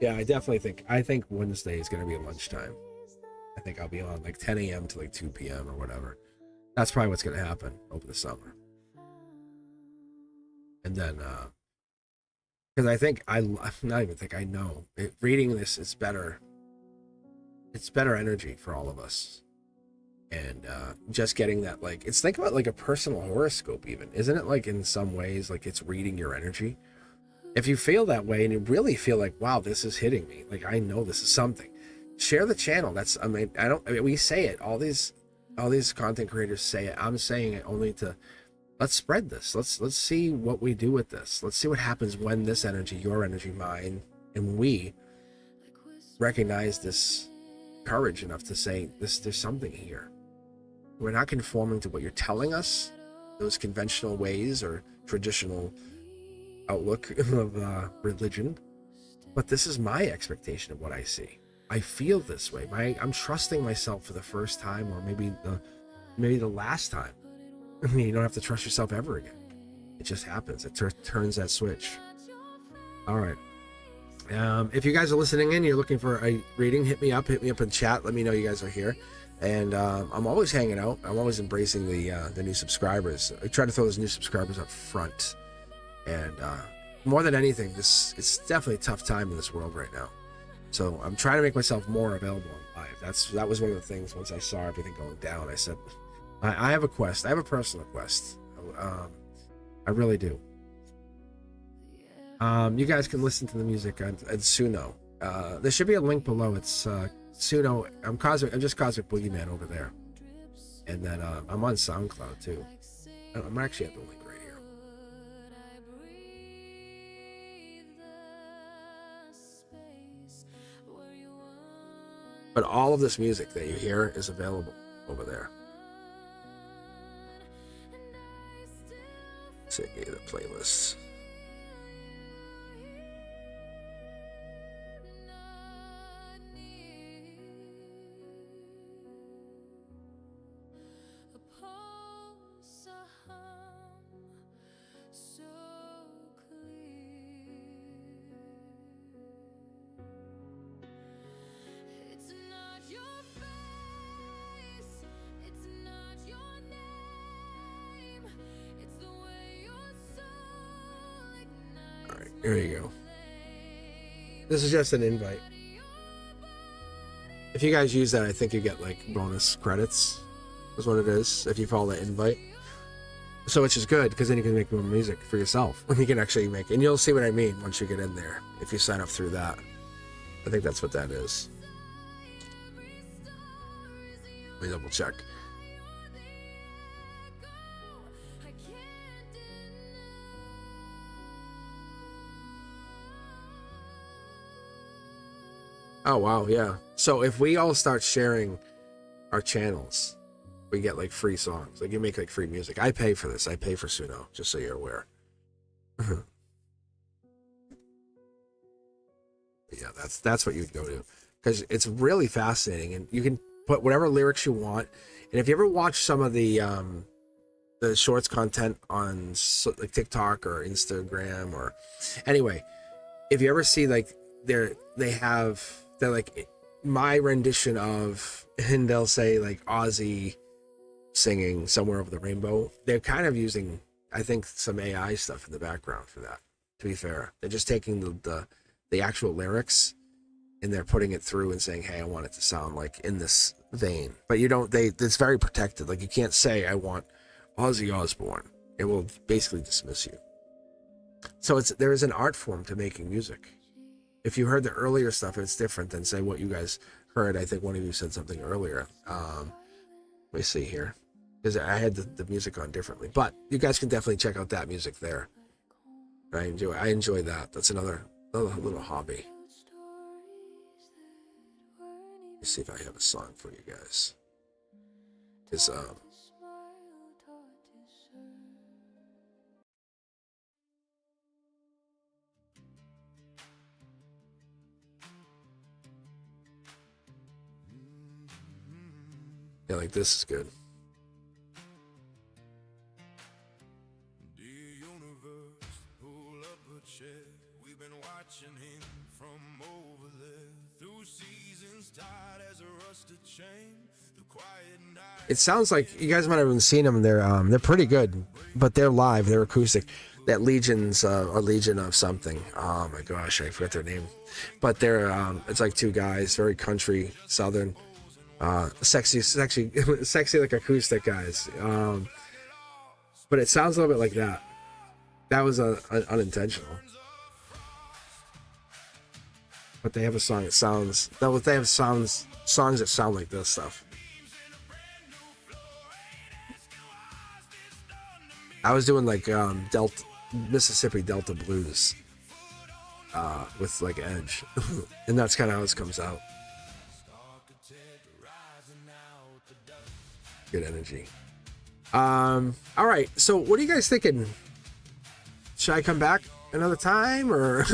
Yeah, I think Wednesday is going to be at lunchtime. I think I'll be on like 10 a.m. to like 2 p.m. or whatever. That's probably what's going to happen over the summer. And then, because I know reading this is better. It's better energy for all of us. And just getting that, like, it's, think about like a personal horoscope even, isn't it? Like in some ways, like it's reading your energy. If you feel that way and you really feel like, wow, this is hitting me, like I know this is something, share the channel. That's, we say it, all these content creators say it. I'm saying it only to, let's spread this. Let's see what we do with this. Let's see what happens when this energy, your energy, mine, and we recognize this courage enough to say this, there's something here. We're not conforming to what you're telling us, those conventional ways or traditional outlook of religion, but this is my expectation of what I see. I feel this way. I'm trusting myself for the first time, or maybe the last time. I mean, you don't have to trust yourself ever again. It just happens. It turns that switch. All right. If you guys are listening in, you're looking for a reading, hit me up in chat. Let me know you guys are here. And I'm always hanging out. I'm always embracing the new subscribers. I try to throw those new subscribers up front. And more than anything, it's definitely a tough time in this world right now. So I'm trying to make myself more available on live. That was one of the things. Once I saw everything going down, I said, I have a quest. I have a personal quest. I really do. You guys can listen to the music at Suno. There should be a link below. It's Suno. I'm just Cosmic Boogeyman over there. And then I'm on SoundCloud too. I'm actually at the link right here. But all of this music that you hear is available over there. See the playlists. There you go. This is just an invite. If you guys use that, I think you get like bonus credits, is what it is, if you follow the invite. So which is good, because then you can make more music for yourself. You can actually make, and you'll see what I mean once you get in there, if you sign up through that. I think that's what that is. Let me double check. Oh, wow, yeah. So if we all start sharing our channels, we get like free songs. Like you make like free music. I pay for this. I pay for Suno, just so you're aware. Yeah, that's what you'd go to. Because it's really fascinating. And you can put whatever lyrics you want. And if you ever watch some of the the shorts content on like TikTok or Instagram or anyway. If you ever see like they're like my rendition of, and they'll say like Ozzy singing Somewhere Over the Rainbow. They're kind of using, I think, some AI stuff in the background for that. To be fair, they're just taking the actual lyrics and they're putting it through and saying, hey, I want it to sound like in this vein. But it's very protected. Like you can't say I want Ozzy Osbourne. It will basically dismiss you. So there is an art form to making music. If you heard the earlier stuff, it's different than say what you guys heard. I think one of you said something earlier. Let me see here, because I had the music on differently. But you guys can definitely check out that music there. I enjoy that. That's another little hobby. Let me see if I have a song for you guys. Because yeah, like this is good. We've been watching him from over there through seasons tied as a rusted chain. The quiet night. It sounds like you guys might have even seen them. They're pretty good, but they're live. They're acoustic. That Legion's a Legion of something. Oh my gosh, I forget their name. But they're it's like two guys, very country, southern, sexy like acoustic guys. But it sounds a little bit like that. That was unintentional. But they have a song that sounds. They have songs that sound like this stuff. I was doing like Mississippi Delta blues with like Edge, and that's kind of how this comes out. Good energy. All right. So, what are you guys thinking? Should I come back another time, or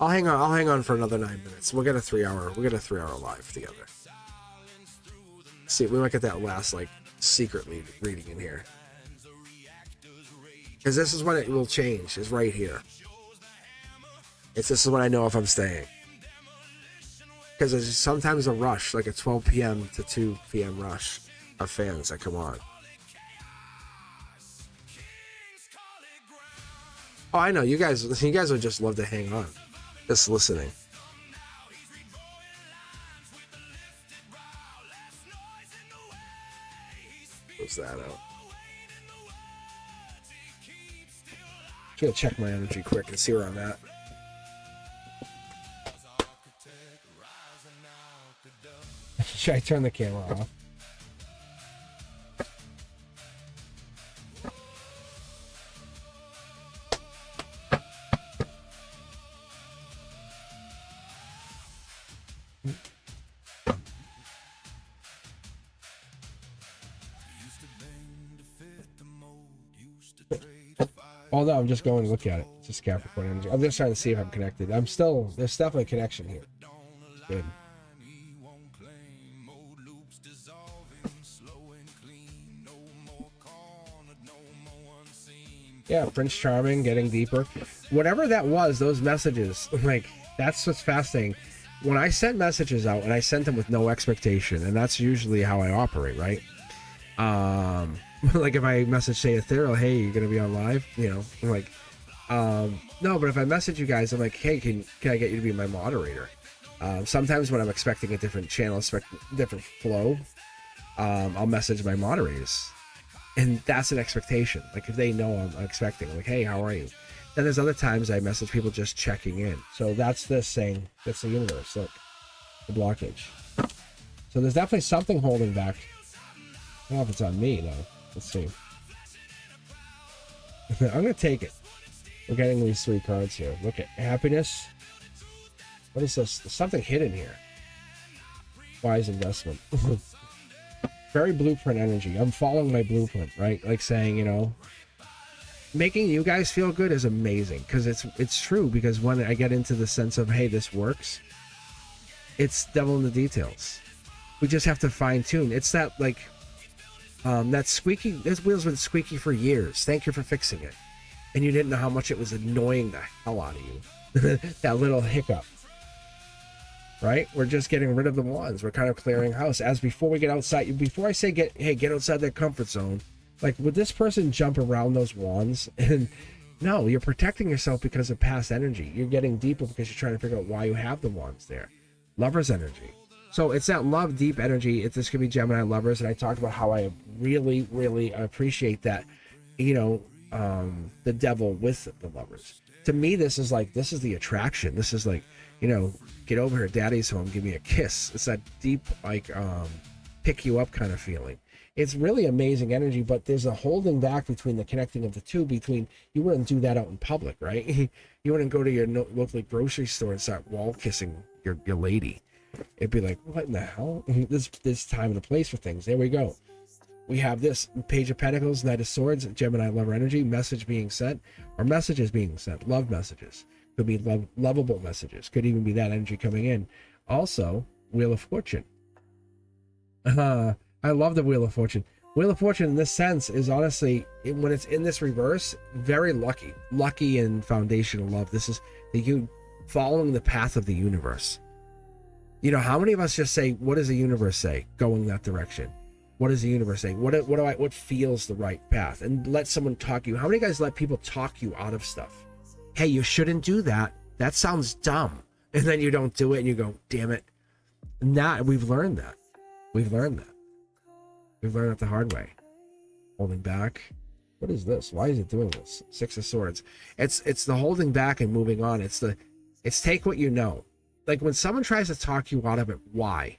I'll hang on for another 9 minutes. We'll get a 3 hour live together. See, we might get that last like secret reading in here, because this is when it will change. Is right here. This is when I know if I'm staying, because there's sometimes a rush, like a 12 p.m. to 2 p.m. rush of fans that come on. Oh, I know you guys would just love to hang on, just listening. Close that out. Just gonna check my energy quick and see where I'm at. Should I turn the camera off? Although I'm just going to look at it. It's just Capricorn energy. I'm just trying to see if I'm connected. There's definitely a connection here. It's good. Yeah, Prince Charming, getting deeper. Whatever that was, those messages, like, that's what's fascinating. When I send messages out, and I sent them with no expectation, and that's usually how I operate, right? Like if I message, say, Ethereal, hey, you're going to be on live, I'm like, no, but if I message you guys, I'm like, hey, can I get you to be my moderator? Sometimes when I'm expecting a different channel, different flow, I'll message my moderators. And that's an expectation. Like if they know I'm expecting, like, hey, how are you? Then there's other times I message people just checking in. So that's this saying, that's the universe. Look, the blockage. So there's definitely something holding back. I don't know if it's on me though. Let's see. I'm gonna take it. We're getting these 3 cards here. Look at happiness. What is this? There's something hidden here. Wise investment. Very blueprint energy. I'm following my blueprint, right? Like saying, making you guys feel good is amazing, because it's true. Because when I get into the sense of, hey, this works, it's devil in the details. We just have to fine tune. It's that like that squeaky. This wheel's been squeaky for years. Thank you for fixing it. And you didn't know how much it was annoying the hell out of you. That little hiccup. Right? We're just getting rid of the wands. We're kind of clearing house. As before we get outside, before I say get outside that comfort zone, like would this person jump around those wands? And no, you're protecting yourself because of past energy. You're getting deeper because you're trying to figure out why you have the wands there. Lover's energy. So it's that love deep energy. This could be Gemini lovers. And I talked about how I really, really appreciate that, you know, the devil with the lovers. To me, this is the attraction. This is like, you know, get over here, daddy's home, give me a kiss. It's that deep, like, pick you up kind of feeling. It's really amazing energy, but there's a holding back between the connecting of the two. Between, you wouldn't do that out in public, right? You wouldn't go to your local grocery store and start wall kissing your lady. It'd be like, what in the hell? This time and the place for things. There we go. We have this Page of Pentacles, Knight of Swords, Gemini lover energy, message being sent, or messages being sent, love messages. Could be lovable messages. Could even be that energy coming in. Also, Wheel of Fortune. I love the Wheel of Fortune. Wheel of Fortune in this sense is honestly, when it's in this reverse, very lucky. Lucky and foundational love. This is you following the path of the universe. You know, how many of us just say, what does the universe say? Going that direction. What does the universe say? What feels the right path? And let someone talk you. How many guys let people talk you out of stuff? Hey, you shouldn't do that. That sounds dumb. And then you don't do it and you go, damn it. Now we've learned that. We've learned it the hard way. Holding back. What is this? Why is it doing this? Six of Swords. It's the holding back and moving on. It's take what you know. Like when someone tries to talk you out of it, why?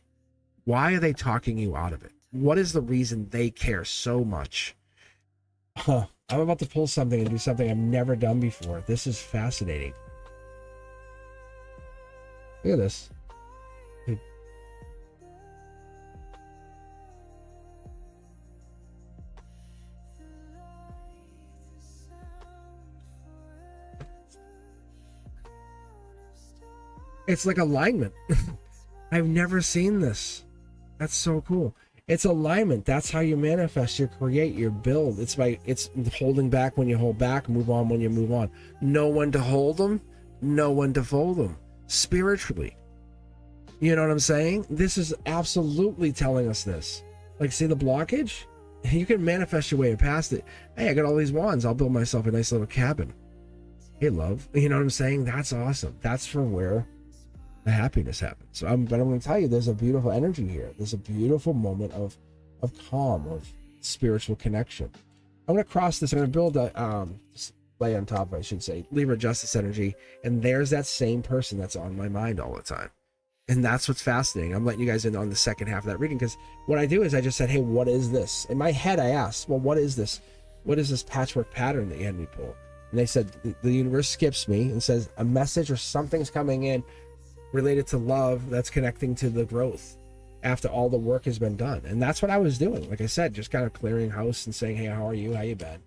Why are they talking you out of it? What is the reason they care so much? I'm about to pull something and do something I've never done before. This is fascinating. Look at this. It's like alignment. I've never seen this. That's so cool. It's alignment. That's how you manifest, you create, you build. It's holding back when you hold back, move on when you move on. Know when to hold them, know when to fold them. Spiritually. You know what I'm saying? This is absolutely telling us this. Like, see the blockage? You can manifest your way past it. Hey, I got all these wands. I'll build myself a nice little cabin. Hey, love. You know what I'm saying? That's awesome. That's from where the happiness happens. But I'm going to tell you, there's a beautiful energy here. There's a beautiful moment of calm, of spiritual connection. I'm going to cross this. I'm going to build a lay on top, I should say, Libra justice energy. And there's that same person that's on my mind all the time. And that's what's fascinating. I'm letting you guys in on the second half of that reading, because what I do is I just said, hey, what is this? In my head, I asked, well, what is this? What is this patchwork pattern that you had me pull? And they said, the universe skips me and says a message or something's coming in related to love that's connecting to the growth after all the work has been done. And that's what I was doing. Like I said, just kind of clearing house and saying, hey, how are you? How you been?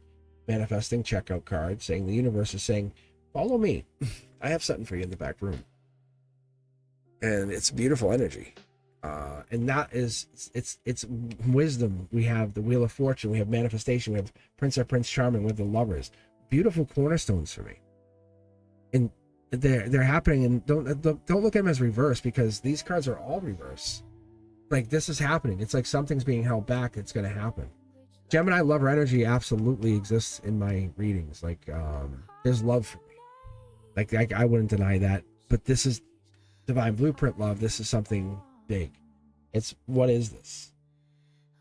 Manifesting checkout card, saying the universe is saying, follow me. I have something for you in the back room. And it's beautiful energy. And that is, it's wisdom. We have the Wheel of Fortune. We have manifestation. We have Prince or Prince Charming with the lovers. Beautiful cornerstones for me. And they're happening, and don't look at them as reverse, because these cards are all reverse. Like, this is happening. It's like something's being held back. It's going to happen. Gemini lover energy absolutely exists in my readings. Like, there's love for me. Like, I wouldn't deny that. But this is divine blueprint love. This is something big. It's, what is this?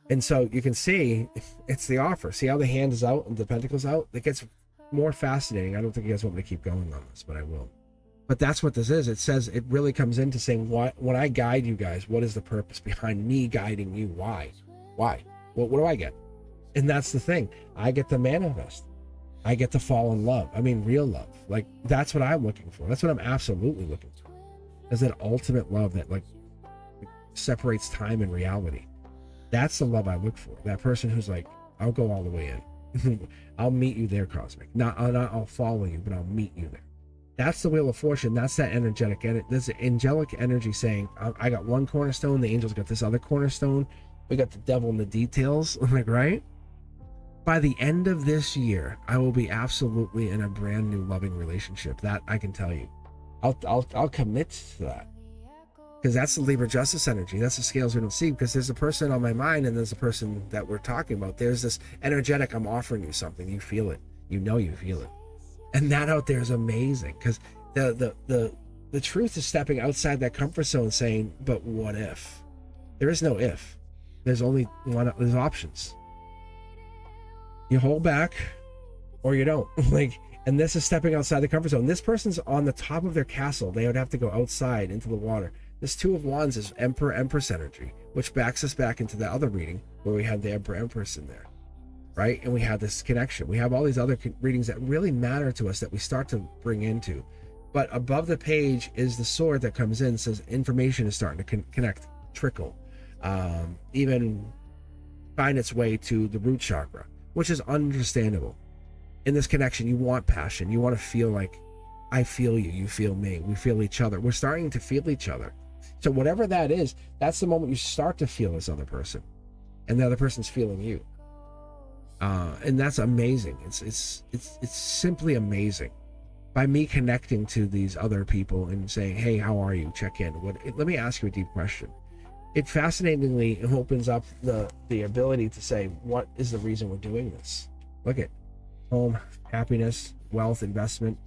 And so you can see it's the offer. See how the hand is out and the pentacle's out? It gets more fascinating. I don't think you guys want me to keep going on this, but I will. But that's what this is. It says, it really comes into saying, when I guide you guys, what is the purpose behind me guiding you? Why? What do I get? And that's the thing. I get to manifest. I get to fall in love. I mean, real love. Like, that's what I'm looking for. That's what I'm absolutely looking for. Is that ultimate love that, like, separates time and reality. That's the love I look for. That person who's like, I'll go all the way in. I'll meet you there, Cosmic. Not I'll follow you, but I'll meet you there. That's the wheel of fortune. That's that energetic. There's an angelic energy saying, I got one cornerstone. The angels got this other cornerstone. We got the devil in the details. Like, right? By the end of this year, I will be absolutely in a brand new loving relationship. That I can tell you. I'll commit to that. Because that's the Libra justice energy. That's the scales we don't see. Because there's a person on my mind and there's a person that we're talking about. There's this energetic, I'm offering you something. You feel it. You know you feel it. And that out there is amazing. Because the truth is stepping outside that comfort zone saying, but what if? There is no if. There's only one. There's options. You hold back or you don't. Like, and this is stepping outside the comfort zone. This person's on the top of their castle. They would have to go outside into the water. This Two of Wands is Emperor Empress energy, which backs us back into the other reading where we had the Emperor Empress in there, right? And we had this connection. We have all these other readings that really matter to us that we start to bring into. But above the page is the sword that comes in, says information is starting to connect, trickle, even find its way to the root chakra, which is understandable. In this connection, you want passion. You want to feel like, I feel you, you feel me, we feel each other. We're starting to feel each other. So whatever that is, that's the moment you start to feel this other person, and the other person's feeling you. And that's amazing. It's simply amazing. By me connecting to these other people and saying, hey, how are you? Check in. Let me ask you a deep question. It fascinatingly opens up the ability to say, what is the reason we're doing this? Look at home, happiness, wealth, investment,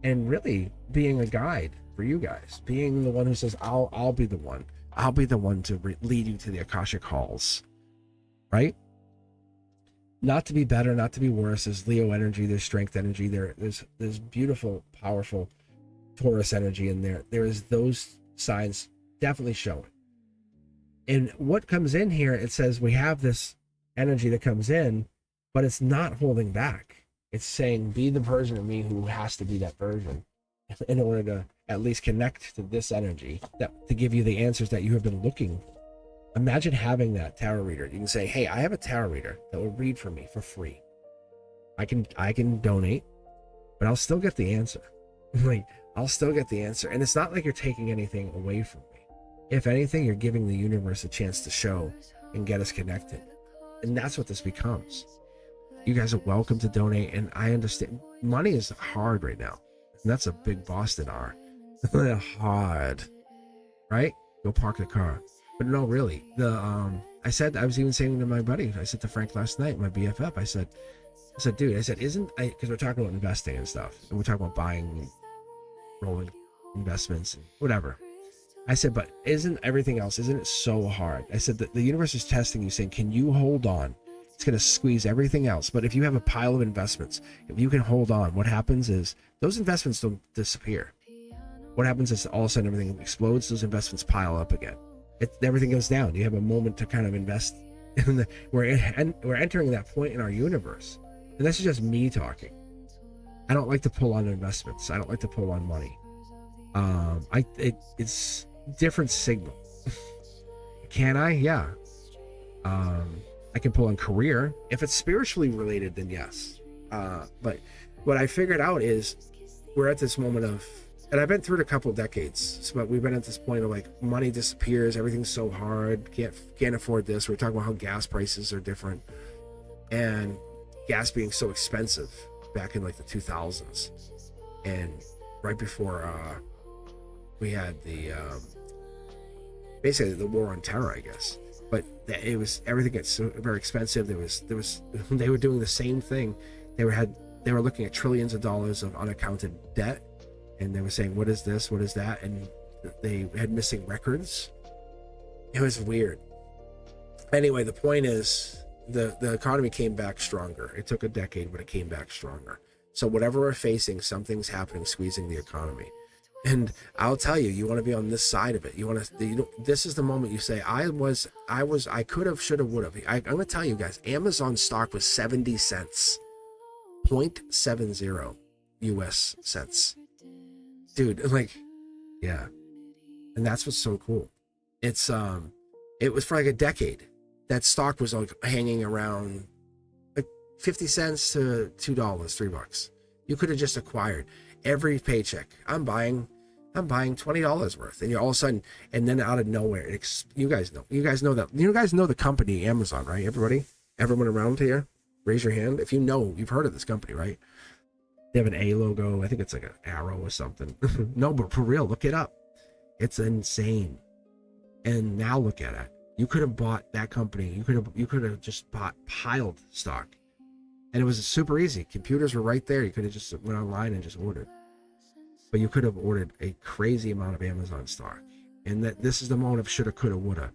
and really being a guide for you guys, being the one who says, I'll be the one. I'll be the one to lead you to the Akashic halls, right? Not to be better, not to be worse. There's Leo energy, there's strength energy, there's beautiful, powerful Taurus energy in there. There is those signs definitely showing. And what comes in here, it says we have this energy that comes in, but it's not holding back. It's saying, be the version of me who has to be that version in order to at least connect to this energy to give you the answers that you have been looking for. Imagine having that tarot reader. You can say, hey, I have a tarot reader that will read for me for free. I can donate, but I'll still get the answer. Like, I'll still get the answer. And it's not like you're taking anything away from me. If anything, you're giving the universe a chance to show and get us connected. And that's what this becomes. You guys are welcome to donate. And I understand money is hard right now. And that's a big Boston R. Hard. Right? Go park the car. But no, really, I was even saying to my buddy, I said to Frank last night, my BFF, I said, dude, because we're talking about investing and stuff, and we're talking about buying, rolling investments and whatever. I said, but isn't it so hard? I said that the universe is testing you, saying, can you hold on? It's going to squeeze everything else. But if you have a pile of investments, if you can hold on, what happens is those investments don't disappear. What happens is all of a sudden everything explodes, those investments pile up again. Everything goes down. You have a moment to kind of invest. We're entering that point in our universe. And this is just me talking. I don't like to pull on investments. I don't like to pull on money. It's different signal. Can I? Yeah. I can pull on career. If it's spiritually related, then yes. But what I figured out is we're at this moment of, and I've been through it a couple of decades, but we've been at this point of like money disappears, everything's so hard, can't afford this. We're talking about how gas prices are different, and gas being so expensive back in like the 2000s, and right before we had the basically the war on terror, I guess. But it was, everything gets so very expensive. There was they were doing the same thing. They were looking at trillions of dollars of unaccounted debt. And they were saying, what is this? What is that? And they had missing records. It was weird. Anyway, the point is the economy came back stronger. It took a decade, but it came back stronger. So whatever we're facing, something's happening, squeezing the economy. And I'll tell you, you want to be on this side of it. This is the moment you say, I could have, should have, would have. I'm going to tell you guys, Amazon stock was 70 cents, 0.70 US cents. Dude, like, yeah. And that's what's so cool. It was for like a decade. That stock was like hanging around like 50 cents to $2, $3. You could have just acquired. Every paycheck, I'm buying $20 worth, and you're all of a sudden, and then out of nowhere, you guys know the company Amazon, right? Everyone around here, raise your hand if you know, you've heard of this company, right? They have an A logo. I think it's like an arrow or something. No, but for real, look it up. It's insane. And now look at it. You could have bought that company. You could have just piled stock, and it was super easy. Computers were right there. You could have just went online and just ordered. But you could have ordered a crazy amount of Amazon stock. And that this is the moment of shoulda, coulda, woulda.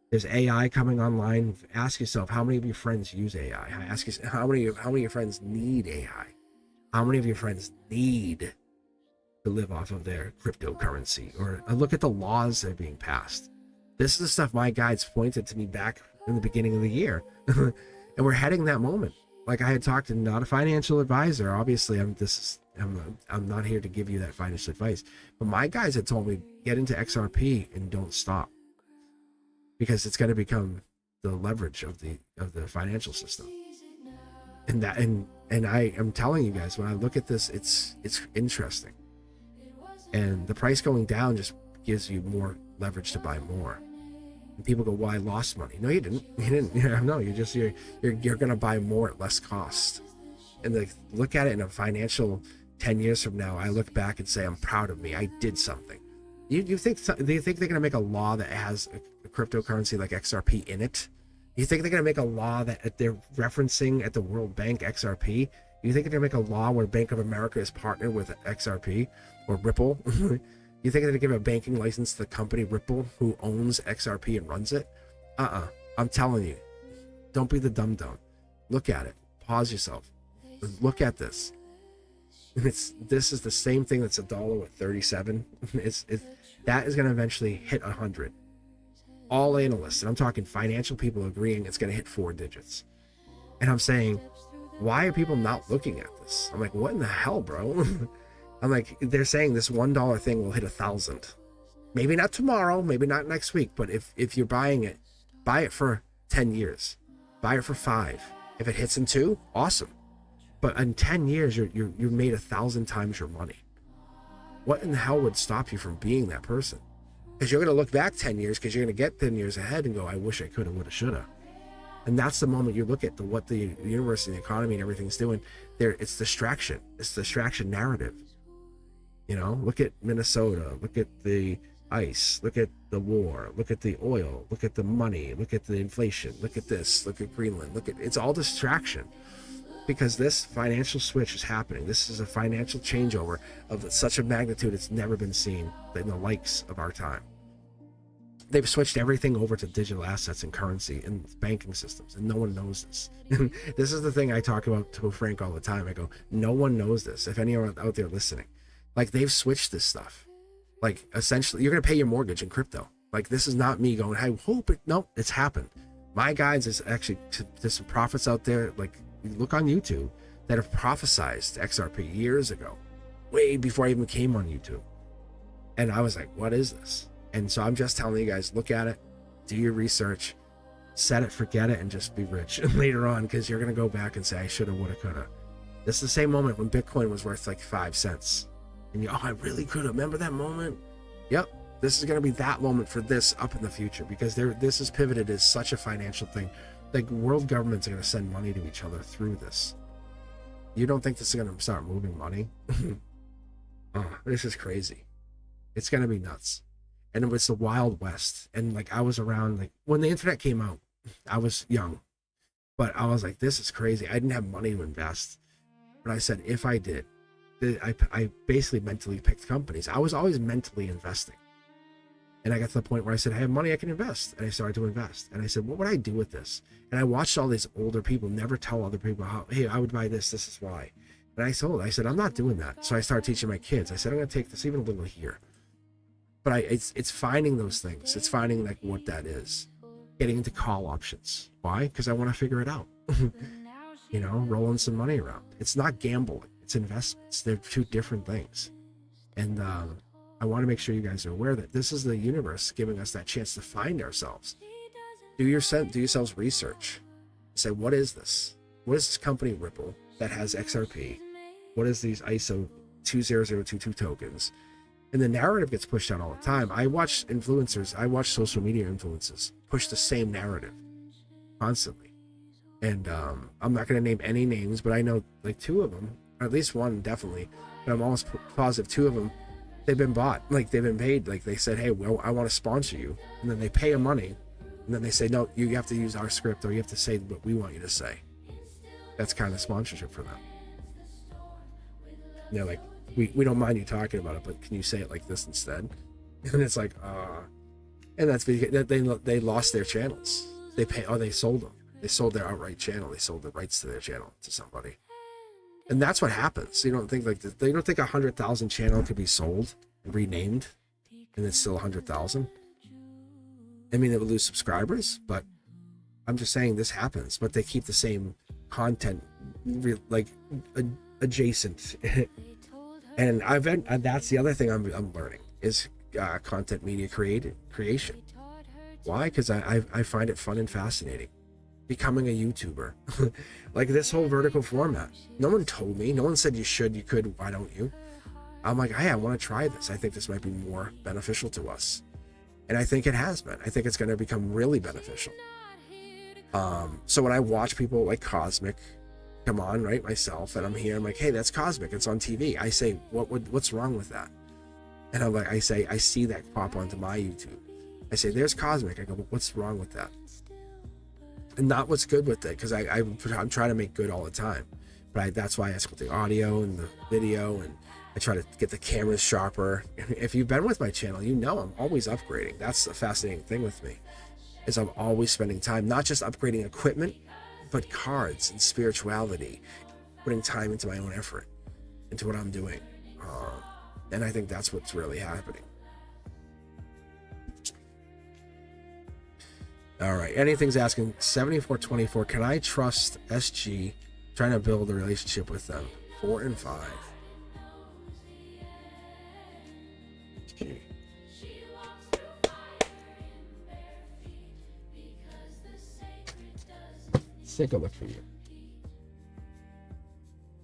There's AI coming online. Ask yourself, how many of your friends use AI? Ask yourself, how many of your friends need AI? How many of your friends need to live off of their cryptocurrency? Or look at the laws that are being passed. This is the stuff my guides pointed to me back in the beginning of the year. And we're heading that moment. Like I had talked to, not a financial advisor. Obviously, I'm not here to give you that financial advice. But my guys had told me, get into XRP and don't stop. Because it's going to become the leverage of the financial system. And I am telling you guys, when I look at this, it's interesting. And the price going down just gives you more leverage to buy more. And people go, well, I lost money. No, you didn't. No, you're going to buy more at less cost. And look at it in a financial 10 years from now, I look back and say, I'm proud of me. I did something. Do you think they're going to make a law that has a cryptocurrency like XRP in it? You think they're going to make a law that they're referencing at the World Bank XRP? You think they're going to make a law where Bank of America is partnered with XRP or Ripple? You think they're going to give a banking license to the company Ripple, who owns XRP and runs it? I'm telling you, don't be the dum-dum. Look at it. Pause yourself. Look at this. This is the same thing that's $1 with 37. That is going to eventually hit 100. All analysts, and I'm talking financial people, agreeing it's going to hit 4 digits. And I'm saying, why are people not looking at this? I'm like, what in the hell, bro? I'm like, they're saying this $1 thing will hit 1,000. Maybe not tomorrow, maybe not next week, but if you're buying it, buy it for 10 years. Buy it for 5. If it hits in 2, awesome. But in 10 years, you're made 1,000 times your money. What in the hell would stop you from being that person? Because you're going to look back 10 years, because you're going to get 10 years ahead and go, I wish I coulda, woulda, shoulda. And that's the moment you look at what the universe and the economy and everything's doing. It's distraction. It's distraction narrative. You know, look at Minnesota. Look at the ice. Look at the war. Look at the oil. Look at the money. Look at the inflation. Look at this. Look at Greenland. It's all distraction. Because this financial switch is happening. This is a financial changeover of such a magnitude it's never been seen in the likes of our time. They've switched everything over to digital assets and currency and banking systems, and no one knows this. This is the thing I talk about to Frank all the time. I go, no one knows this. If anyone out there listening, like, they've switched this stuff. Like, essentially, you're going to pay your mortgage in crypto. Like, this is not me going, I hope it. No, it's happened. My guides is actually, there's some prophets out there, like, look on YouTube, that have prophesized XRP years ago, way before I even came on YouTube. And I was like, what is this? And so I'm just telling you guys, look at it, do your research, set it, forget it, and just be rich later on, because you're going to go back and say, I shoulda, woulda, coulda. This is the same moment when Bitcoin was worth like 5 cents. And I really could have. Remember that moment? Yep. This is going to be that moment for this up in the future, because this is pivoted as such a financial thing. Like, world governments are going to send money to each other through this. You don't think this is going to start moving money? This is crazy. It's going to be nuts. And it was the Wild West. And like, I was around, like, when the internet came out, I was young, but I was like, this is crazy. I didn't have money to invest, but I said, if I did, I basically mentally picked companies. I was always mentally investing. And I got to the point where I said, I have money, I can invest. And I started to invest. And I said, what would I do with this? And I watched all these older people never tell other people how, hey, I would buy this is why. And I said, I'm not doing that. So I started teaching my kids. I said, I'm going to take this even a little here. But it's finding those things. It's finding like what that is. Getting into call options. Why? Because I want to figure it out. Rolling some money around. It's not gambling. It's investments. They're 2 different things. And I want to make sure you guys are aware that this is the universe giving us that chance to find ourselves. Do yourselves research. Say, what is this? What is this company Ripple that has XRP? What is these ISO 20022 tokens. And the narrative gets pushed out all the time. I watch influencers, I watch social media influencers push the same narrative constantly. And I'm not going to name any names, but I know like 2 of them, or at least 1 definitely, but I'm almost positive 2 of them, they've been bought, like they've been paid. Like they said, hey, well, I want to sponsor you. And then they pay them money. And then they say, no, you have to use our script, or you have to say what we want you to say. That's kind of sponsorship for them. They're like, we don't mind you talking about it, but can you say it like this instead? And it's like, and that's because they lost their channels. They sold them. They sold their outright channel. They sold the rights to their channel to somebody. And that's what happens. You don't think like this. They don't think 100,000 channel could be sold and renamed, and it's still 100,000. I mean, they would lose subscribers, but I'm just saying this happens. But they keep the same content, like adjacent. And that's the other thing I'm learning is content media creation. Why? Because I find it fun and fascinating. Becoming a YouTuber, like this whole vertical format. No one told me. No one said you should, you could. Why don't you? I'm like, hey, I want to try this. I think this might be more beneficial to us, and I think it has been. I think it's going to become really beneficial. So when I watch people like Cosmic come on, right, myself, and I'm here, I'm like, hey, that's Cosmic. It's on TV. I say, what's wrong with that? And I'm like, I see that pop onto my YouTube. I say, there's Cosmic. I go, what's wrong with that? And not what's good with it, because I'm trying to make good all the time. But that's why I ask with the audio and the video, and I try to get the cameras sharper. If you've been with my channel, you know I'm always upgrading. That's the fascinating thing with me, is I'm always spending time, not just upgrading equipment, but cards and spirituality, putting time into my own effort, into what I'm doing. And I think that's what's really happening. All right, anything's asking 7424. Can I trust SG? Trying to build a relationship with them. 4 and 5. SG. Let's take a look for you.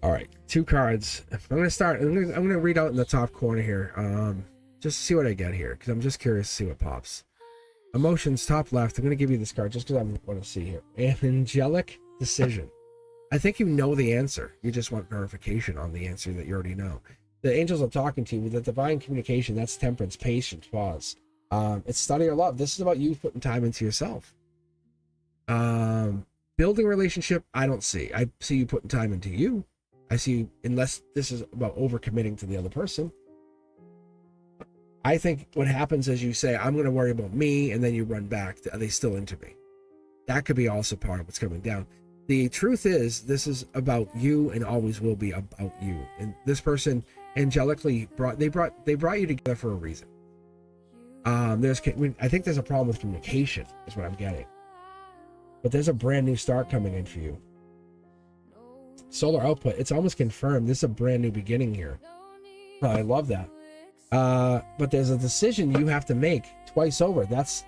All right, 2 cards. I'm gonna start. I'm gonna read out in the top corner here. Just to see what I get here, because I'm just curious to see what pops. Emotions, top left. I'm going to give you this card just because I want to see here. An angelic decision. I think you know the answer. You just want verification on the answer that you already know. The angels are talking to you with the divine communication. That's temperance, patience, pause. It's study or love. This is about you putting time into yourself. Building a relationship, I don't see. I see you putting time into you. I see, unless this is about overcommitting to the other person. I think what happens is you say, I'm going to worry about me, and then you run back. Are they still into me? That could be also part of what's coming down. The truth is, this is about you and always will be about you. And this person angelically brought you together for a reason. I think there's a problem with communication, is what I'm getting. But there's a brand new start coming in for you. Solar output, it's almost confirmed. This is a brand new beginning here. Oh, I love that. But there's a decision you have to make twice over. That's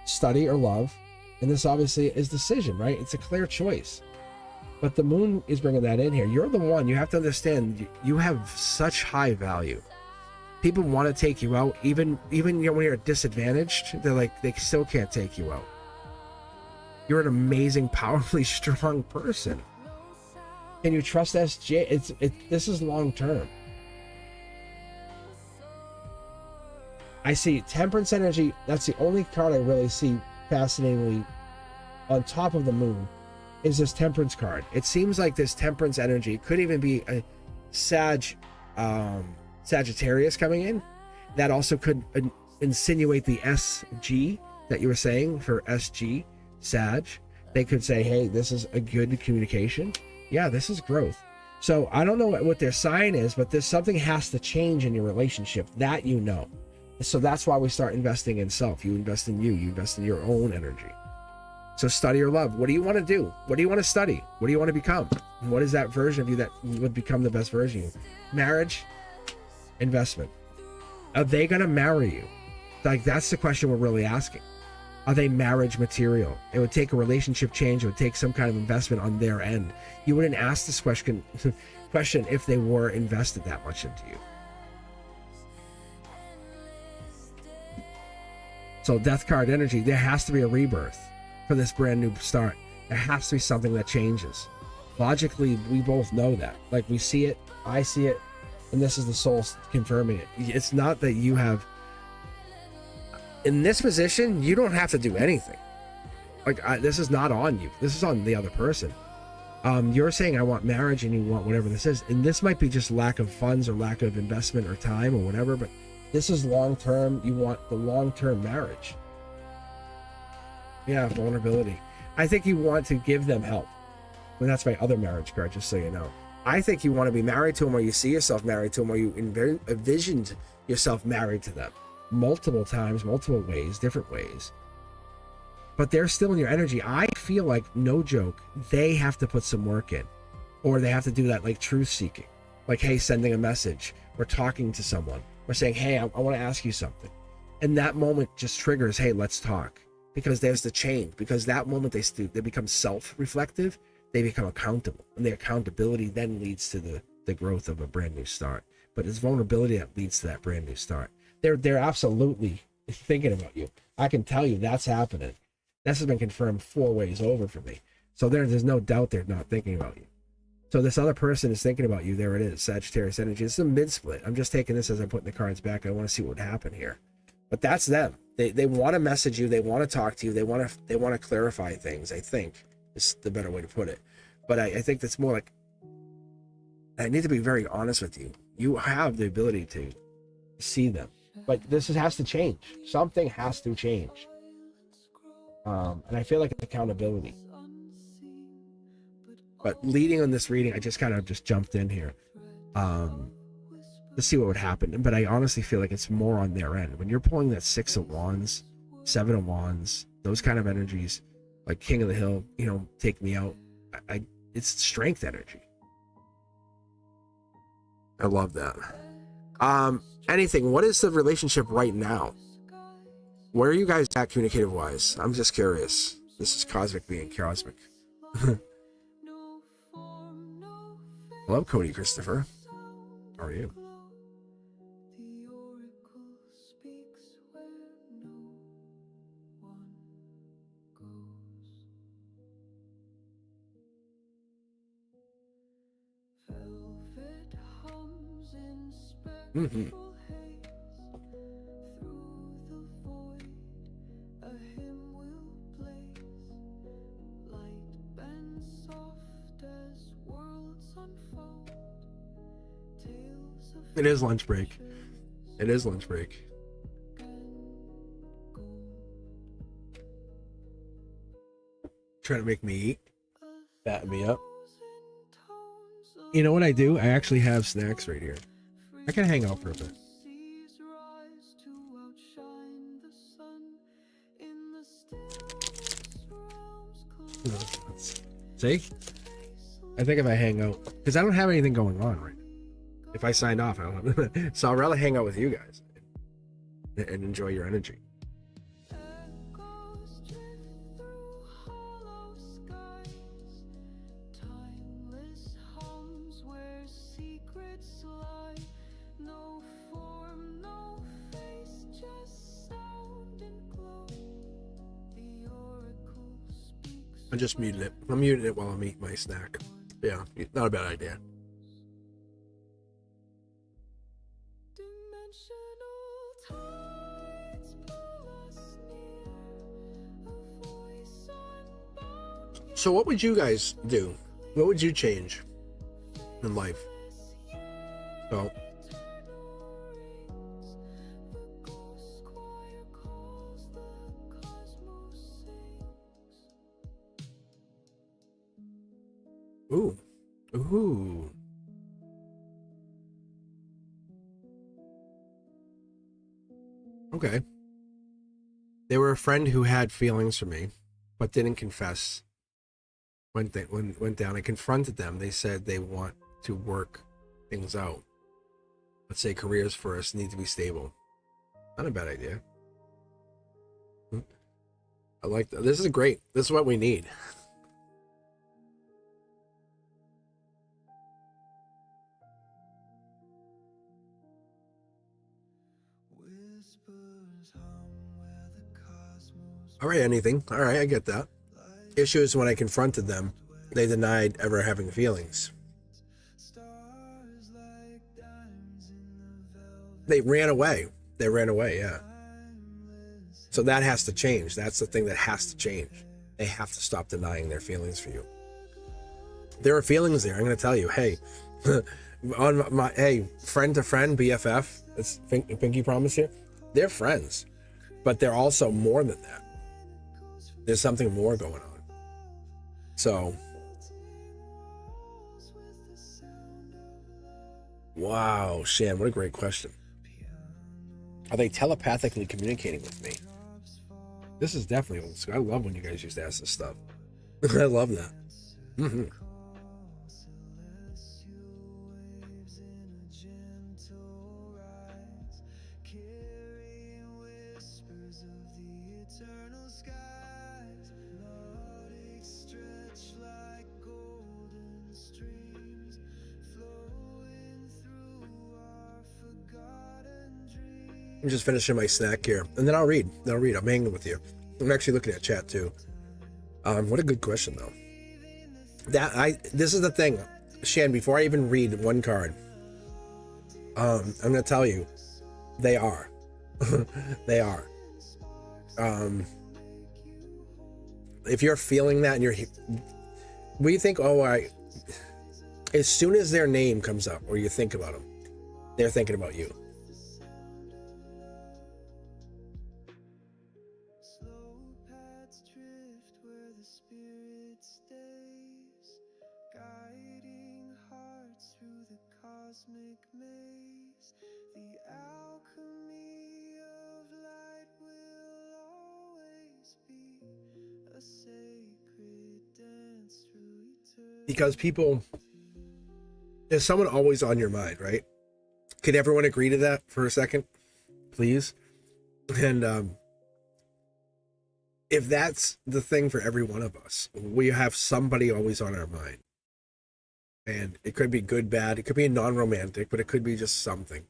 study or love, and this obviously is decision, right? It's a clear choice. But the moon is bringing that in here. You're the one. You have to understand, you have such high value. People want to take you out, even when you're disadvantaged. They're like, they still can't take you out. You're an amazing, powerfully strong person. Can you trust SJ? This is long term. I see temperance energy. That's the only card I really see fascinatingly on top of the moon is this temperance card. It seems like this temperance energy, it could even be a Sagittarius coming in. That also could insinuate the SG that you were saying for SG, Sag. They could say, hey, this is a good communication. Yeah, this is growth. So I don't know what their sign is, but there's something has to change in your relationship that you know. So that's why we start investing in self. You invest in you invest in your own energy. So study or love. What do you want to do? What do you want to study? What do you want to become? What is that version of you that would become the best version of you? Marriage, investment. Are they going to marry you? Like, that's the question we're really asking. Are they marriage material? It would take a relationship change. It would take some kind of investment on their end. You wouldn't ask this question if they were invested that much into you. So death card energy, there has to be a rebirth for this brand new start. There has to be something that changes. Logically, we both know that. Like, we see it, I see it, and this is the soul confirming it. It's not that you have... In this position, you don't have to do anything. Like, this is not on you. This is on the other person. You're saying I want marriage and you want whatever this is. And this might be just lack of funds or lack of investment or time or whatever, but this is long-term. You want the long-term marriage. Yeah, vulnerability. I think you want to give them help. And that's my other marriage card, just so you know. I think you want to be married to them, or you see yourself married to them, or you envisioned yourself married to them. Multiple times, multiple ways, different ways. But they're still in your energy. I feel like, no joke, they have to put some work in. Or they have to do that, like, truth seeking. Like, hey, sending a message, or talking to someone, or saying, hey, I want to ask you something. And that moment just triggers, hey, let's talk. Because there's the change. Because that moment they become self-reflective, they become accountable. And the accountability then leads to the growth of a brand new start. But it's vulnerability that leads to that brand new start. They're absolutely thinking about you. I can tell you that's happening. This has been confirmed 4 ways over for me. So there's no doubt they're not thinking about you. So this other person is thinking about you. There it is, Sagittarius energy. It's a mid-split. I'm just taking this as I'm putting the cards back. I want to see what would happen here. But that's them. They want to message you. They want to talk to you. They want to clarify things, I think, is the better way to put it. But I think that's more like, I need to be very honest with you. You have the ability to see them. But this has to change. Something has to change. And I feel like it's accountability. But leading on this reading, I just kind of jumped in here to see what would happen. But I honestly feel like it's more on their end. When you're pulling that 6 of Wands, 7 of Wands, those kind of energies, like King of the Hill, take me out. It's strength energy. I love that. Anything, what is the relationship right now? Where are you guys at communicative wise? I'm just curious. This is Cosmic being Cosmic. Hello, Cody Christopher. How are you? Mm-hmm. It is lunch break. It is lunch break. Trying to make me eat. Fatten me up. You know what I do? I actually have snacks right here. I can hang out for a bit. See? I think if I hang out, because I don't have anything going on right now. If I signed off, I don't have, so I'd rather hang out with you guys and enjoy your energy. I just muted it. I'm muting it while I'm eating my snack. Yeah, not a bad idea. So what would you guys do? What would you change in life? So Ooh. Okay. They were a friend who had feelings for me, but didn't confess. Went down and confronted them. They said they want to work things out. Let's say careers first, need to be stable. Not a bad idea. I like that. This is great. This is what we need. All right, anything. All right, I get that. Issue is when I confronted them, they denied ever having feelings. They ran away. They ran away, yeah. So that has to change. That's the thing that has to change. They have to stop denying their feelings for you. There are feelings there. I'm going to tell you, hey, hey, friend to friend, BFF, it's Pinky Promise here. They're friends, but they're also more than that. There's something more going on. So, wow, Shan, what a great question. Are they telepathically communicating with me? This is definitely old school. I love when you guys used to ask this stuff. I love that. Mm-hmm. I'm just finishing my snack here, and then I'll read. I'm hanging with you. I'm actually looking at chat too. What a good question though. This is the thing, Shan. Before I even read one card, I'm gonna tell you, they are, they are. If you're feeling that, and we think, as soon as their name comes up, or you think about them, they're thinking about you. Cosmic maze, the alchemy of light will always be a sacred dance through eternity. Because people, there's someone always on your mind, right? Can everyone agree to that for a second, please? And if that's the thing for every one of us, we have somebody always on our mind. And it could be good, bad. It could be non-romantic, but it could be just something.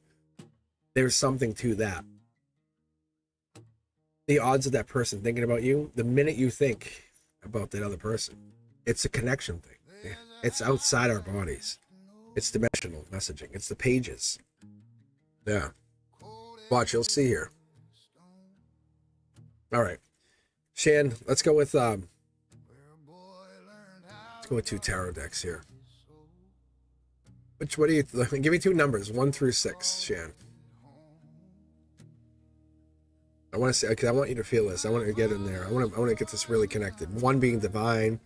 There's something to that. The odds of that person thinking about you, the minute you think about that other person, it's a connection thing. It's outside our bodies. It's dimensional messaging. It's the pages. Yeah. Watch, you'll see here. All right. Shan, let's go with 2 tarot decks here. What do you, give me 2 numbers, 1 through 6, Shan. I want to say, because I want you to feel this. I want to get in there. I want to get this really connected. 1 being divine.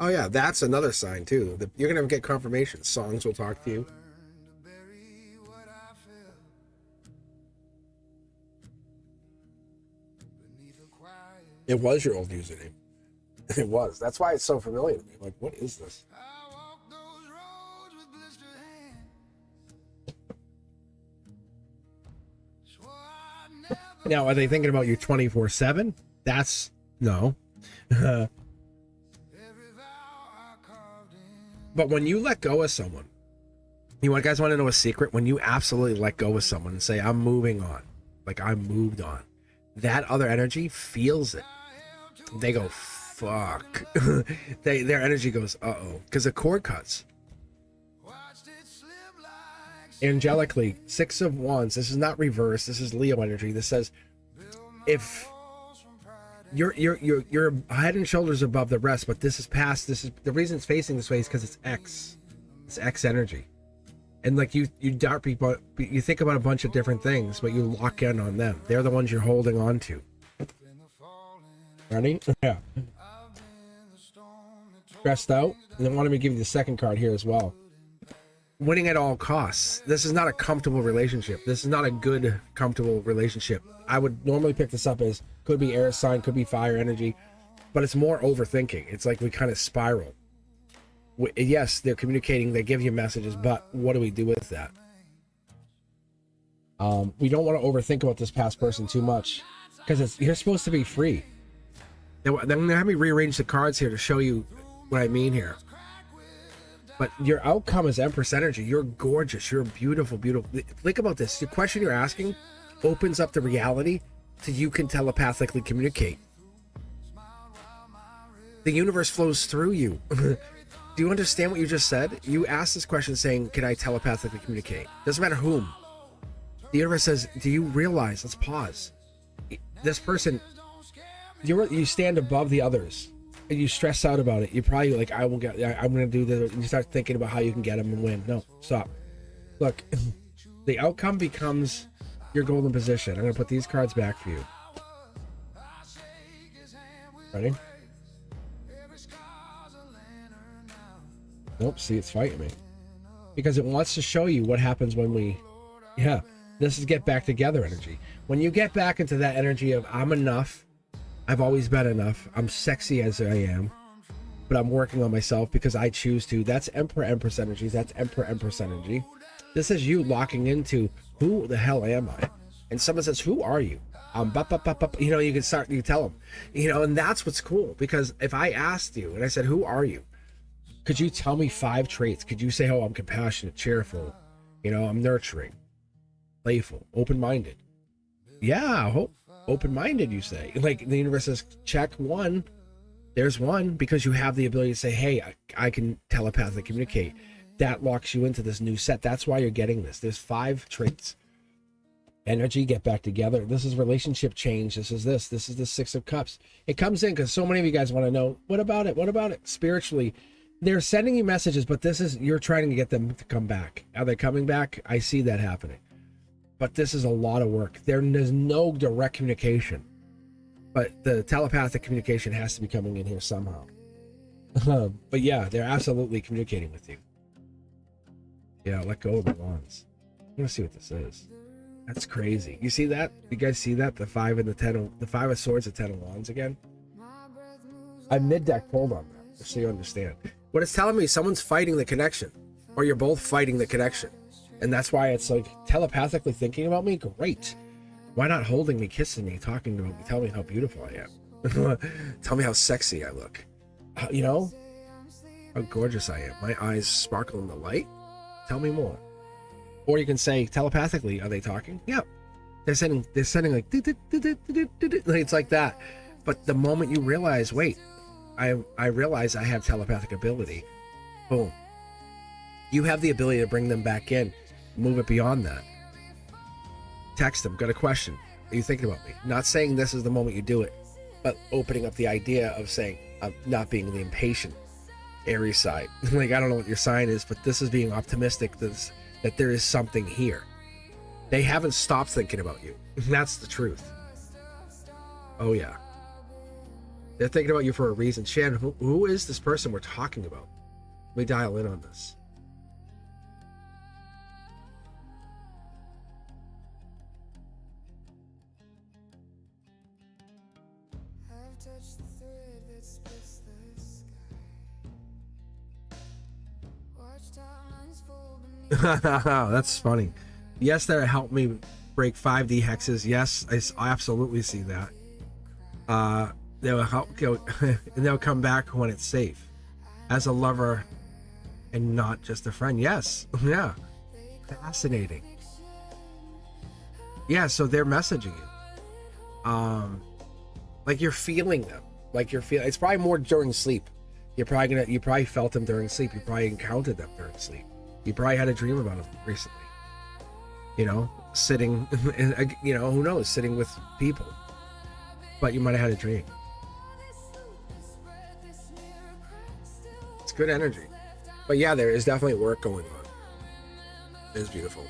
Oh yeah, that's another sign too. You're gonna get confirmation. Songs will talk to you. It was your old username. It was. That's why it's so familiar to me. Like, what is this? Now, are they thinking about you 24/7? That's no. But when you let go of someone, you guys want to know a secret? When you absolutely let go of someone and say, I'm moving on, like I'm moved on, that other energy feels it. They go, fuck. Their energy goes, uh-oh, because the cord cuts. Angelically, 6 of Wands. This is not reverse. This is Leo energy. This says, if you're head and shoulders above the rest, but this is past. This is the reason it's facing this way is because it's X. It's X energy, and like you dart people. You think about a bunch of different things, but you lock in on them. They're the ones you're holding on to. Ready? Yeah. Stressed out, and then wanted me to give you the second card here as well. Winning at all costs. This is not a comfortable relationship. This is not a good, comfortable relationship. I would normally pick this up as could be air sign, could be fire energy, but it's more overthinking. It's like we kind of spiral. Yes, they're communicating, they give you messages, but what do we do with that? We don't want to overthink about this past person too much, because you're supposed to be free. Then I'm gonna have me rearrange the cards here to show you what I mean here. But your outcome is Empress energy. You're gorgeous. You're beautiful, beautiful. Think about this. The question you're asking opens up the reality so you can telepathically communicate. The universe flows through you. Do you understand what you just said? You asked this question saying, can I telepathically communicate? Doesn't matter whom. The universe says, do you realize, let's pause. This person, you stand above the others. And you stress out about it. You're probably like, I'm going to do this. And you start thinking about how you can get them and win. No, stop. Look, the outcome becomes your golden position. I'm going to put these cards back for you. Ready? Nope, see, it's fighting me. Because it wants to show you what happens when this is get back together energy. When you get back into that energy of, I'm enough. I've always been enough. I'm sexy as I am, but I'm working on myself because I choose to. That's Emperor Empress energy. That's Emperor Empress energy. This is you locking into, who the hell am I? And someone says, who are you? You know, you can tell them, you know, and that's what's cool. Because if I asked you and I said, who are you? Could you tell me 5 traits? Could you say, oh, I'm compassionate, cheerful, you know, I'm nurturing, playful, open-minded. Yeah, open-minded, you say. Like the universe says, check 1. There's 1, because you have the ability to say, hey, I can telepathically communicate. That locks you into this new set. That's why you're getting this. There's 5 traits. Energy, get back together. This is relationship change. This is the 6 of Cups. It comes in because so many of you guys want to know, what about it? Spiritually, they're sending you messages, but you're trying to get them to come back. Are they coming back? I see that happening. But this is a lot of work. There's no direct communication, but the telepathic communication has to be coming in here somehow. But yeah, they're absolutely communicating with you. Yeah, let go of the wands. I'm gonna see what this is. That's crazy. You see that? You guys see that? The 5 and the 10, the 5 of Swords, the 10 of Wands again. I mid-deck pulled on that, just so you understand. What it's telling me, someone's fighting the connection, or you're both fighting the connection. And that's why it's like, telepathically thinking about me? Great. Why not holding me, kissing me, talking about me, telling me how beautiful I am? Tell me how sexy I look. You know? How gorgeous I am. My eyes sparkle in the light. Tell me more. Or you can say, telepathically, are they talking? Yeah. They're sending like, it's like that. But the moment you realize, wait, I realize I have telepathic ability. Boom. You have the ability to bring them back in. Move it beyond that. Text them. Got a question. Are you thinking about me? Not saying this is the moment you do it, but opening up the idea of saying, I'm not being the impatient Aries side. Like, I don't know what your sign is, but this is being optimistic that there is something here. They haven't stopped thinking about you. That's the truth. Oh, yeah. They're thinking about you for a reason. Shan, who is this person we're talking about? Let me dial in on this. That's funny. Yes, that helped me break 5D hexes. Yes, I absolutely see that. They'll help go, and they'll come back when it's safe, as a lover, and not just a friend. Yes, yeah, fascinating. Yeah, so they're messaging you, like you're feeling them, like you're feeling. It's probably more during sleep. You probably felt them during sleep. You probably encountered them during sleep. You probably had a dream about them recently. You know, sitting, you know, who knows, sitting with people. But you might have had a dream. It's good energy. But yeah, there is definitely work going on. It is beautiful.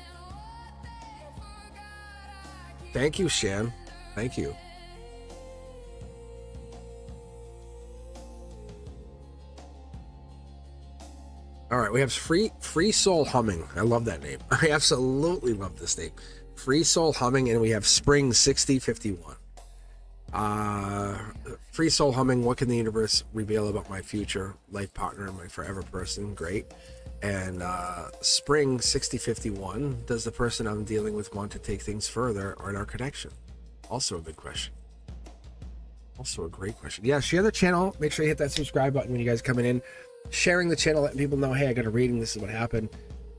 Thank you, Shan. Thank you. All right, we have Free Soul Humming. I love that name. I absolutely love this name. Free Soul Humming, and we have Spring 6051. free soul humming. What can the universe reveal about my future life partner, my forever person? Great. And spring 6051. Does the person I'm dealing with want to take things further or in our connection? Also a good question. Also a great question. Yeah, share the channel. Make sure you hit that subscribe button when you guys coming in. Sharing the channel, letting people know, hey, I got a reading. This is what happened.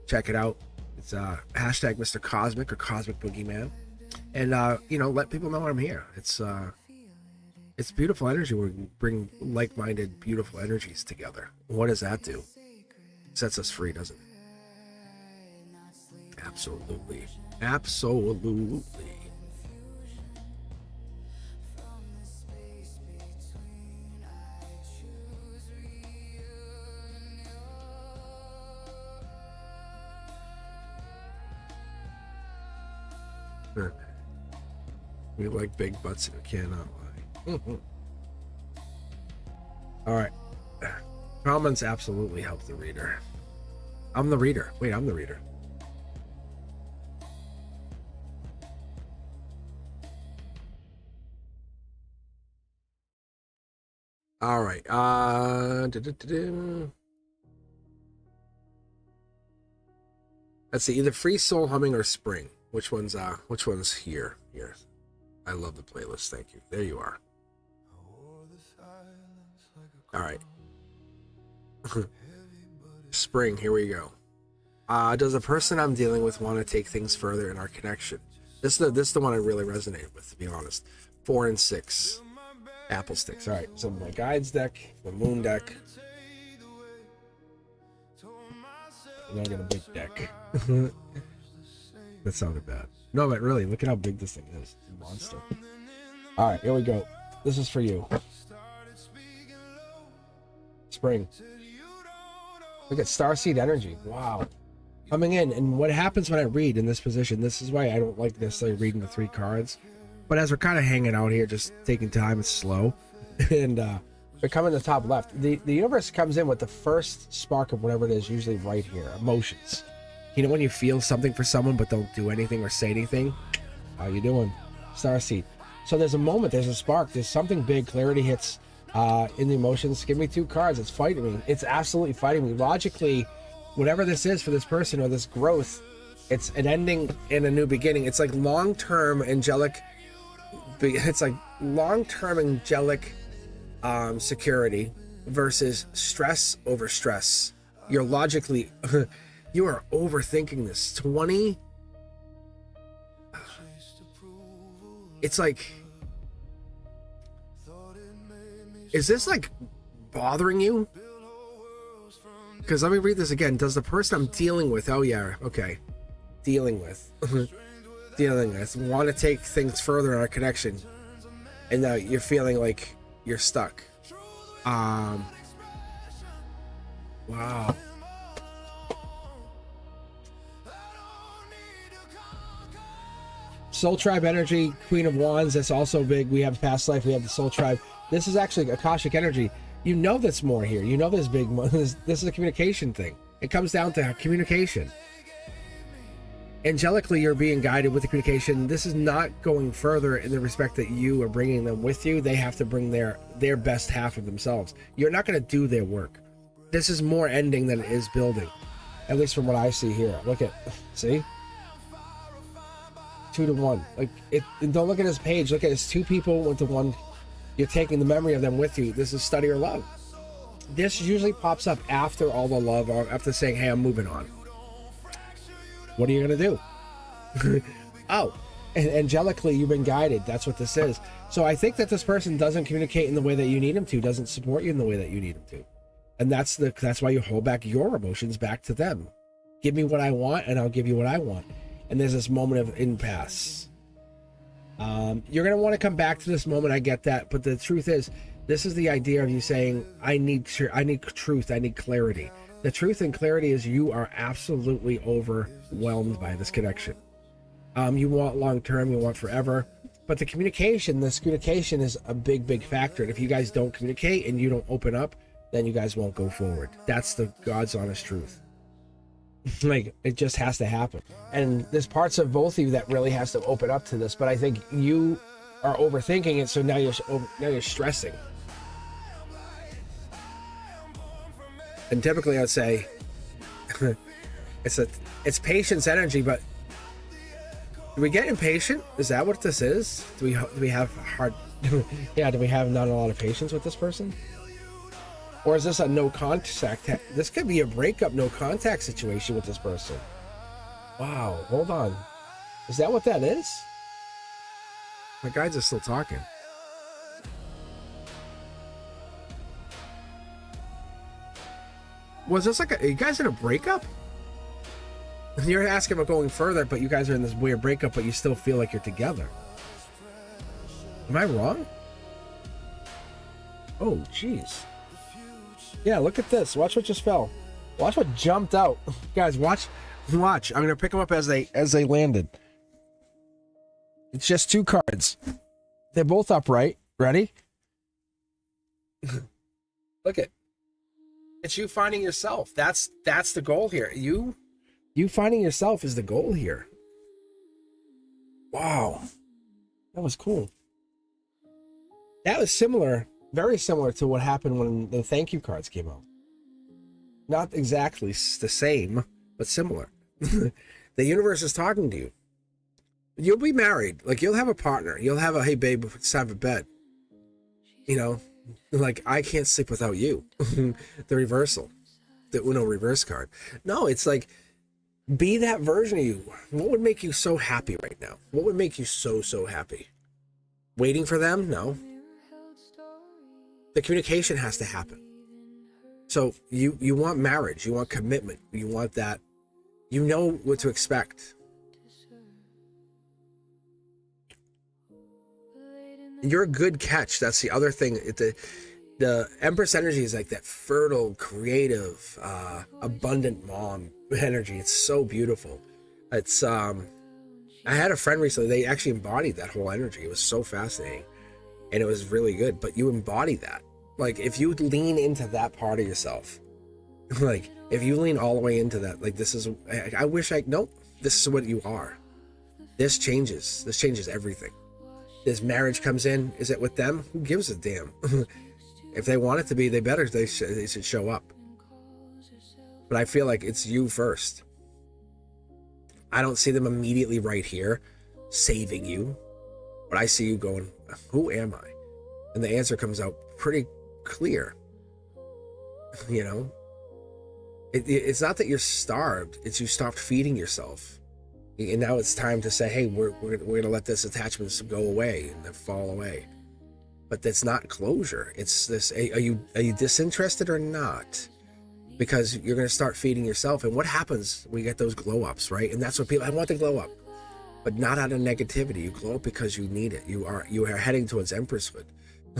Check it out. It's hashtag Mr. Cosmic or Cosmic Boogeyman. And, you know, let people know I'm here. It's beautiful energy. We bring like-minded, beautiful energies together. What does that do? Sets us free, doesn't it? Absolutely. Absolutely. We like big butts and cannot lie. All right. Comments absolutely help the reader. I'm the reader. Wait, I'm the reader. All right. Let's see, either free soul humming or spring. Which one's here? Here. I love the playlist. Thank you. There you are. All right. Spring, here we go. Does the person I'm dealing with want to take things further in our connection? This is the one I really resonate with, to be honest. 4 and 6. Apple sticks. All right. So my guides deck, the moon deck. And I got a big deck. That sounded bad. No, but really, look at how big this thing is. It's a monster. All right, here we go. This is for you. Spring. Look at starseed energy. Wow. Coming in. And what happens when I read in this position, this is why I don't like necessarily reading the 3 cards. But as we're kind of hanging out here, just taking time, it's slow. And we come in the top left. The universe comes in with the first spark of whatever it is, usually right here. Emotions. You know when you feel something for someone but don't do anything or say anything? How you doing? Starseed. So there's a moment, there's a spark, there's something big, clarity hits in the emotions. Give me 2 cards. It's fighting me. It's absolutely fighting me. Logically, whatever this is for this person or this growth, it's an ending and a new beginning. It's like long-term angelic security versus stress over stress. You're logically... You are overthinking this. 20. It's like, is this like bothering you? Because let me read this again. Does the person I'm dealing with, oh yeah, okay. Dealing with want to take things further in our connection. And now you're feeling like you're stuck. Wow. Soul Tribe energy, Queen of Wands, that's also big. We have past life, we have the Soul Tribe. This is actually Akashic energy. You know that's more here. You know there's big, this is a communication thing. It comes down to communication. Angelically, you're being guided with the communication. This is not going further in the respect that you are bringing them with you. They have to bring their best half of themselves. You're not going to do their work. This is more ending than it is building. At least from what I see here. Look at, see? 2 to 1. Like it. Don't look at his page. Look at his 2 people 1 to 1. You're taking the memory of them with you. This is study or love. This usually pops up after all the love, or after saying, "Hey, I'm moving on." What are you gonna do? Oh, and angelically, you've been guided. That's what this is. So I think that this person doesn't communicate in the way that you need him to. Doesn't support you in the way that you need him to. And that's why you hold back your emotions back to them. Give me what I want, and I'll give you what I want. And there's this moment of impasse. You're going to want to come back to this moment. I get that. But the truth is, this is the idea of you saying, I need truth. I need clarity. The truth and clarity is you are absolutely overwhelmed by this connection. You want long-term, you want forever. But this communication is a big, big factor. And if you guys don't communicate and you don't open up, then you guys won't go forward. That's the God's honest truth. Like, it just has to happen. And there's parts of both of you that really has to open up to this. But I think you are overthinking it, so now you're stressing. And typically I'd say it's patience energy, but do we get impatient? Is that what this is? Do we have hard yeah, do we have not a lot of patience with this person? Or is this a no contact? This could be a breakup, no contact situation with this person. Wow, hold on. Is that what that is? My guides are still talking. Was this like are you guys in a breakup? You're asking about going further, but you guys are in this weird breakup, but you still feel like you're together. Am I wrong? Oh, jeez. Yeah, look at this. Watch what just fell. Watch what jumped out. Guys, watch. I'm gonna pick them up as they landed. It's just 2 cards. They're both upright. Ready? Look it. It's you finding yourself. That's the goal here. You finding yourself is the goal here. Wow. That was cool. That was similar, very similar to what happened when the thank you cards came out. Not exactly the same, but similar. The universe is talking to you. You'll be married. Like, you'll have a partner. You'll have a, hey, babe, it's time for bed. You know, like, I can't sleep without you. The reversal. The Uno reverse card. No, it's like, be that version of you. What would make you so happy right now? What would make you so happy? Waiting for them? No. The communication has to happen. So you want marriage, you want commitment, you want that, you know what to expect. You're a good catch. That's the other thing. The Empress energy is like that fertile, creative, abundant mom energy. It's so beautiful. It's I had a friend recently, they actually embodied that whole energy. It was so fascinating. And it was really good, but you embody that. Like, if you lean into that part of yourself, like, if you lean all the way into that, like, this is, nope, this is what you are. This changes everything. This marriage comes in, is it with them? Who gives a damn? If they want it to be, they should show up. But I feel like it's you first. I don't see them immediately right here saving you, but I see you going, who am I? And the answer comes out pretty clear. You know, it's not that you're starved, it's you stopped feeding yourself, and now it's time to say, hey, we're gonna let this attachment go away and then fall away. But that's not closure. It's this, are you disinterested or not? Because you're gonna start feeding yourself. And what happens? We get those glow ups, right? And that's what people, I want the glow up, but not out of negativity. You glow up because you need it. You are heading towards Empresshood.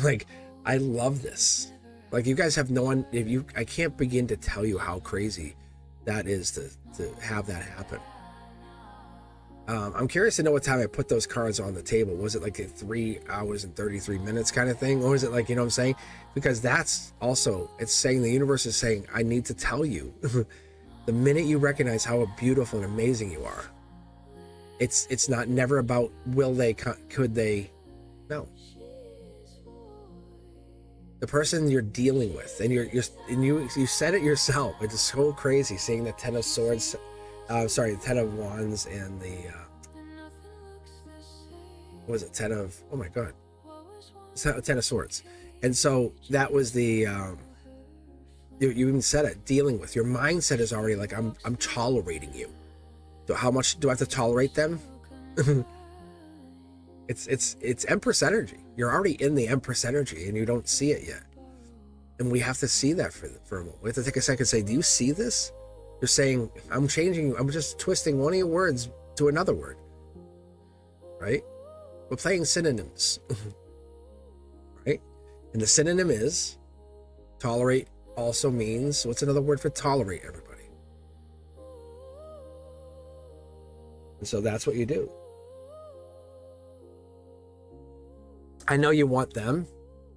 Like, I love this. Like, you guys have no one, I can't begin to tell you how crazy that is to have that happen. I'm curious to know what time I put those cards on the table. Was it like a 3 hours and 33 minutes kind of thing? Or is it like, you know what I'm saying? Because that's also, it's saying, the universe is saying, I need to tell you. The minute you recognize how beautiful and amazing you are, it's not never about will they, could they, no. The person you're dealing with, and you said it yourself. It's so crazy seeing the Ten of Swords, the Ten of Wands, and the what was it? Oh my God, Ten of Swords. And so that was the you even said it. Dealing with, your mindset is already like, I'm tolerating you. So how much do I have to tolerate them? It's Empress energy. You're already in the Empress energy and you don't see it yet. And we have to see that for a moment. We have to take a second and say, do you see this? You're saying, I'm changing you. I'm just twisting one of your words to another word. Right? We're playing synonyms. Right? And the synonym is tolerate also means, what's another word for tolerate, everybody? And so that's what you do. I know you want them,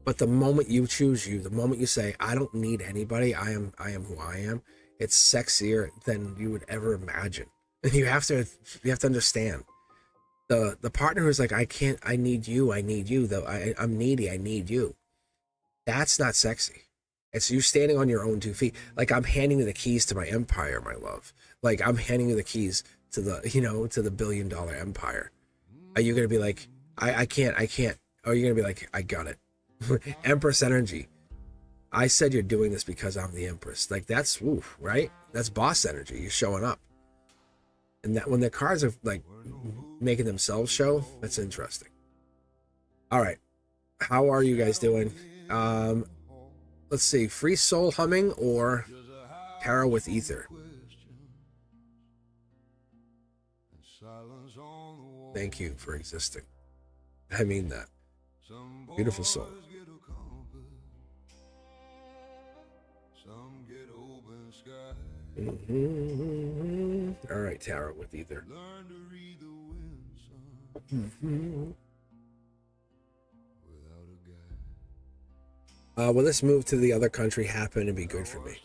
but the moment you choose you, the moment you say, I don't need anybody, I am who I am, it's sexier than you would ever imagine. And you have to understand, The partner who's like, I can't, I need you though. I'm needy, I need you. That's not sexy. It's you standing on your own 2 feet. Like, I'm handing you the keys to my empire, my love. Like, I'm handing you the keys to the, you know, to the $1 billion empire. Are you gonna be like, I can't? Or are you gonna be like, I got it? Empress energy. I said you're doing this because I'm the Empress. Like, that's woof, right? That's boss energy. You're showing up. And that when the cards are like making themselves show, that's interesting. All right. How are you guys doing? Let's see. Free soul humming or tarot with ether? Thank you for existing. I mean that. Beautiful soul. All right, tarot with ether. Will this move to the other country happen and be good for me?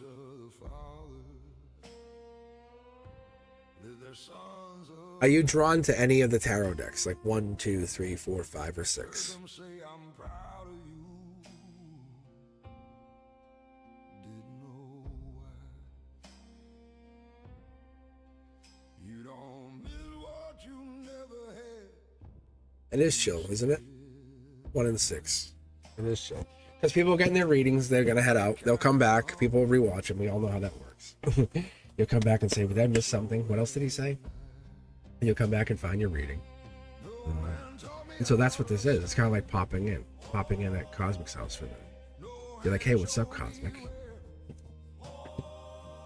Are you drawn to any of the tarot decks? Like 1, 2, 3, 4, 5, or 6? It is chill, isn't it? 1 and 6. It is chill. Because people are getting their readings, they're going to head out. They'll come back. People will rewatch them. We all know how that works. You'll come back and say, did I miss something? What else did he say? And you'll come back and find your reading. And so that's what this is. It's kind of like popping in at Cosmic's house for them. You're like, hey, what's up, Cosmic?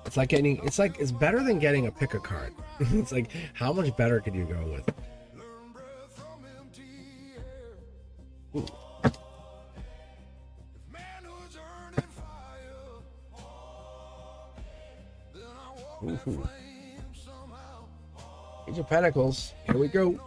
It's like it's better than getting a pick a card. It's like, how much better could you go with? Ooh. Ooh. Age of Pentacles. Here we go.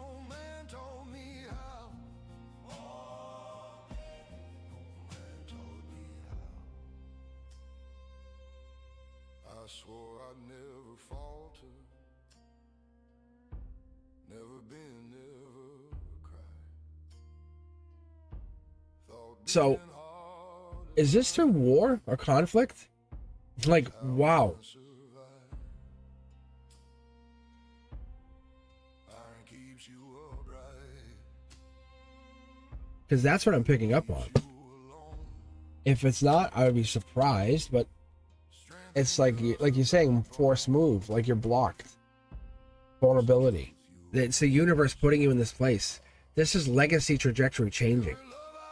I swore I'd never falter, never been, never cry. So, is this through war or conflict? Like, wow. Because that's what I'm picking up on. If it's not, I would be surprised, but it's like you're saying, forced move, like you're blocked. Vulnerability. It's the universe putting you in this place. This is legacy trajectory changing.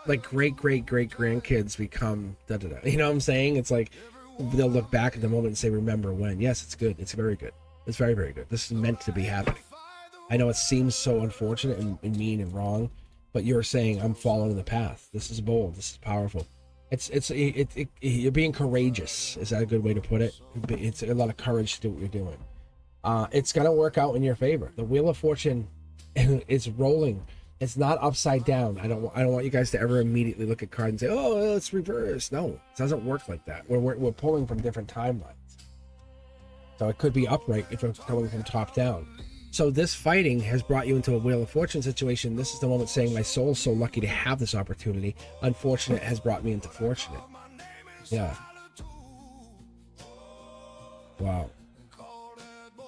Like great grandkids become da-da-da. You know what I'm saying? It's like they'll look back at the moment and say, remember when. Yes, it's good. It's very good. It's very, very good. This is meant to be happening. I know it seems so unfortunate and mean and wrong, but you're saying, I'm following the path. This is bold. This is powerful. You're being courageous. Is that a good way to put it? It's a lot of courage to do what you're doing. It's going to work out in your favor. The Wheel of Fortune is rolling. It's not upside down. I don't want you guys to ever immediately look at cards and say, oh, it's reversed. No, it doesn't work like that. We're pulling from different timelines. So it could be upright if it's coming from top down. So this fighting has brought you into a Wheel of Fortune situation. This is the moment saying, my soul's so lucky to have this opportunity. Unfortunate has brought me into fortunate. Yeah. Wow.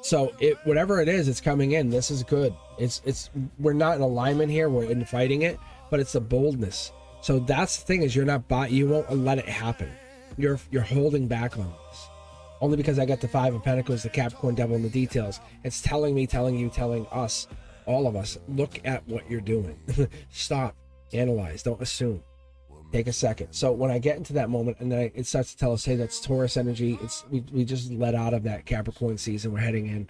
So whatever it is, it's coming in. This is good. We're not in alignment here. We're in fighting it, but it's the boldness. So that's the thing, is you won't let it happen. You're holding back on this. Only because I got the 5 of Pentacles, the Capricorn Devil, and the details. It's telling me, telling you, telling us, all of us, look at what you're doing. Stop, analyze, don't assume. Take a second. So when I get into that moment, and then it starts to tell us, hey, that's Taurus energy. We just let out of that Capricorn season. We're heading in.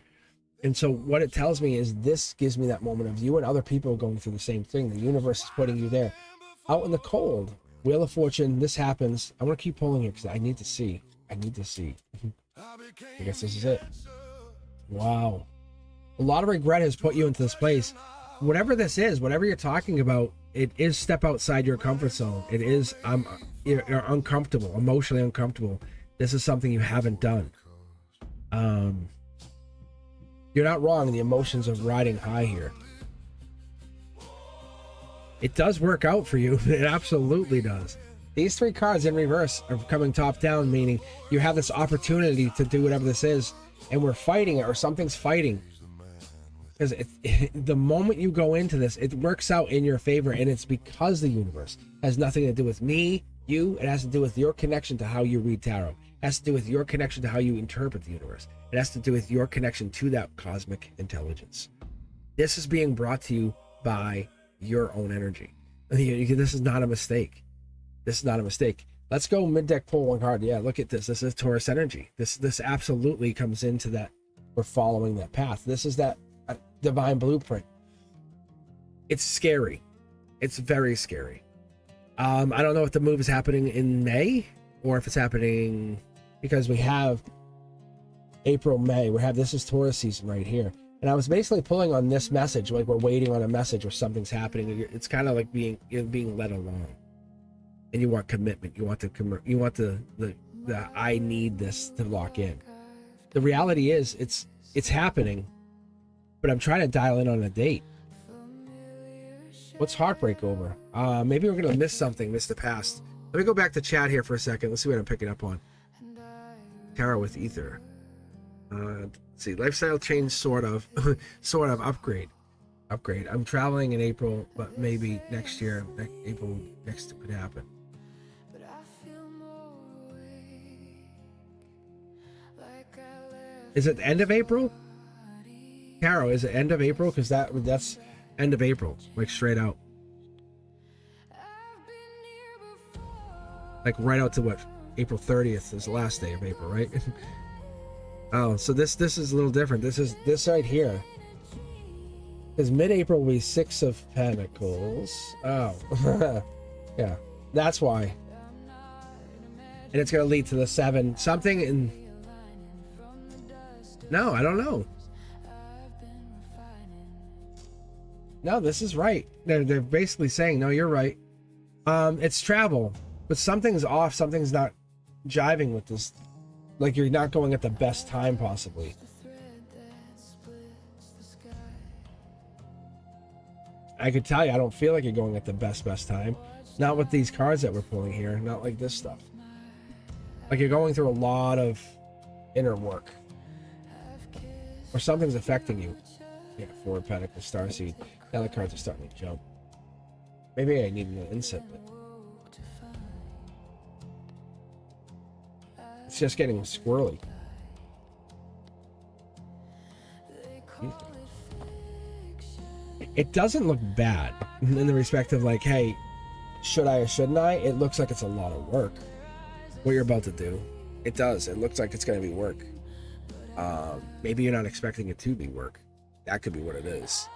And so what it tells me is this gives me that moment of you and other people going through the same thing. The universe is putting you there. Out in the cold, Wheel of Fortune, this happens. I want to keep pulling it because I need to see. I guess this is it. Wow. A lot of regret has put you into this place. Whatever this is, whatever you're talking about, it is step outside your comfort zone. It is, you're uncomfortable, emotionally uncomfortable. This is something you haven't done. You're not wrong in the emotions of riding high here. It does work out for you. It absolutely does. These 3 cards in reverse are coming top down, meaning you have this opportunity to do whatever this is, and we're fighting it, or something's fighting. Because the moment you go into this, it works out in your favor, and it's because the universe has nothing to do with me, you. It has to do with your connection to how you read tarot. It has to do with your connection to how you interpret the universe. It has to do with your connection to that cosmic intelligence. This is being brought to you by your own energy. This is not a mistake. This is not a mistake. Let's go mid-deck, pull 1 card. Yeah, look at this. This is Taurus energy. This absolutely comes into that. We're following that path. This is that divine blueprint. It's scary. It's very scary. I don't know if the move is happening in May or if it's happening because we have April, May. This is Taurus season right here. And I was basically pulling on this message, like we're waiting on a message or something's happening. It's kind of like you're being led along, and you want commitment. You want the I need this to lock in. The reality is it's happening, but I'm trying to dial in on a date. What's heartbreak over? Maybe we're gonna miss something, miss the past. Let me go back to chat here for a second. Let's see what I'm picking up on. Tarot with ether. Let's see, lifestyle change, sort of upgrade. I'm traveling in April, but maybe next year, April next could happen. Is it the end of April? Tarot, is it end of April? Because that's end of April, like straight out. Like right out to what? April 30th is the last day of April, right? Oh, so this is a little different. This right here. Because mid-April will be 6 of Pentacles. Oh. Yeah. That's why. And it's going to lead to the 7. Something in... No, I don't know. No, this is right. They're basically saying, no, you're right. It's travel. But something's off. Something's not jiving with this. Like you're not going at the best time, possibly. I could tell you, I don't feel like you're going at the best time. Not with these cards that we're pulling here. Not like this stuff. Like you're going through a lot of inner work. Or something's affecting you. Yeah, 4 of Pentacles, Starseed. Now the cards are starting to jump. Maybe I need an inset, but... It's just getting squirrely. It doesn't look bad in the respect of like, hey, should I or shouldn't I? It looks like it's a lot of work. What you're about to do. It does. It looks like it's going to be work. Maybe you're not expecting it to be work. That could be what it is.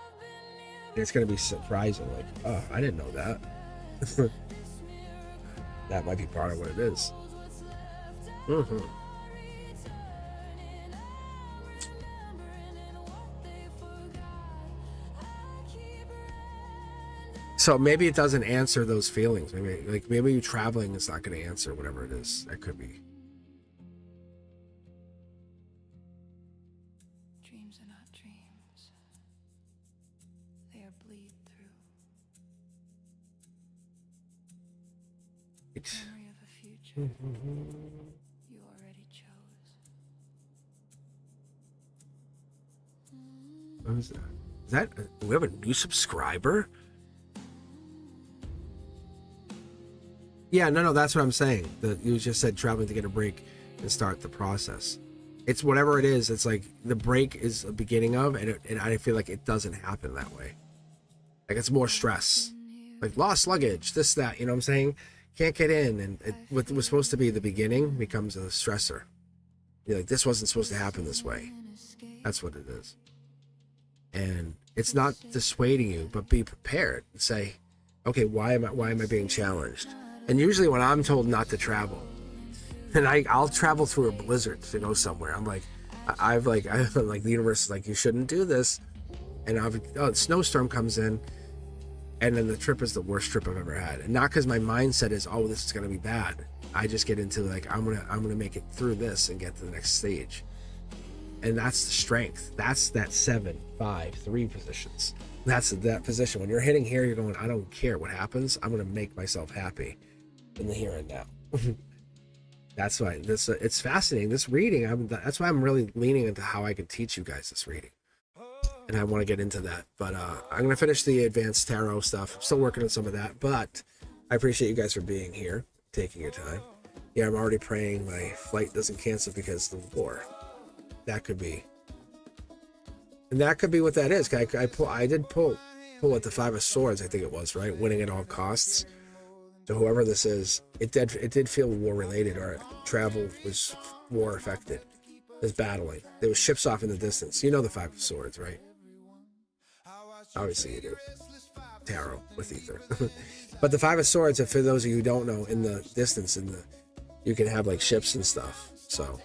And it's going to be surprising. Like, oh, I didn't know that. That might be part of what it is. Mm-hmm. So maybe it doesn't answer those feelings. Maybe you traveling is not going to answer whatever it is. That could be. Dreams are not dreams. They are bleed through. Memory of a future you already chose. What is that? Is that do we have a new subscriber? Yeah, no, that's what I'm saying. You just said traveling to get a break and start the process. It's whatever it is. It's like the break is a beginning of, and I feel like it doesn't happen that way. Like it's more stress, like lost luggage, this, that. You know what I'm saying? Can't get in, and what was supposed to be the beginning becomes a stressor. You're like, this wasn't supposed to happen this way. That's what it is. And it's not dissuading you, but be prepared and say, okay, why am I being challenged? And usually when I'm told not to travel, and I'll travel through a blizzard to go somewhere, I'm like, I've like the universe is like, you shouldn't do this. And a snowstorm comes in, and then the trip is the worst trip I've ever had. And not because my mindset is, oh, this is gonna be bad. I just get into like, I'm gonna make it through this and get to the next stage. And that's the strength. That's that 7, 5, 3 positions. That's that position. When you're hitting here, you're going, I don't care what happens. I'm going to make myself happy in the here and now. That's why this it's fascinating. This reading, that's why I'm really leaning into how I can teach you guys this reading. And I want to get into that. But I'm going to finish the advanced tarot stuff. I'm still working on some of that. But I appreciate you guys for being here, taking your time. Yeah, I'm already praying my flight doesn't cancel because of the war. That could be. And that could be what that is. I did pull at the Five of Swords, I think it was, right? Winning at all costs. So whoever this is, it did feel war related, or travel was war affected. There's battling. There was ships off in the distance. You know the Five of Swords, right? Obviously you do. Tarot with ether. But the Five of Swords, for those of you who don't know, in the distance, you can have like ships and stuff. So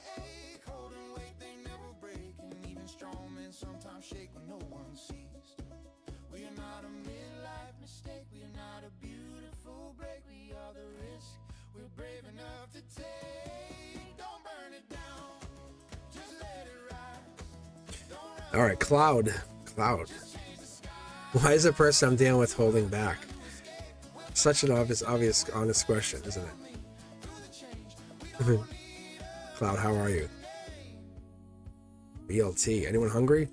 all right, Cloud. Why is the person I'm dealing with holding back? Such an obvious, honest question, isn't it? Cloud, how are you? BLT. Anyone hungry?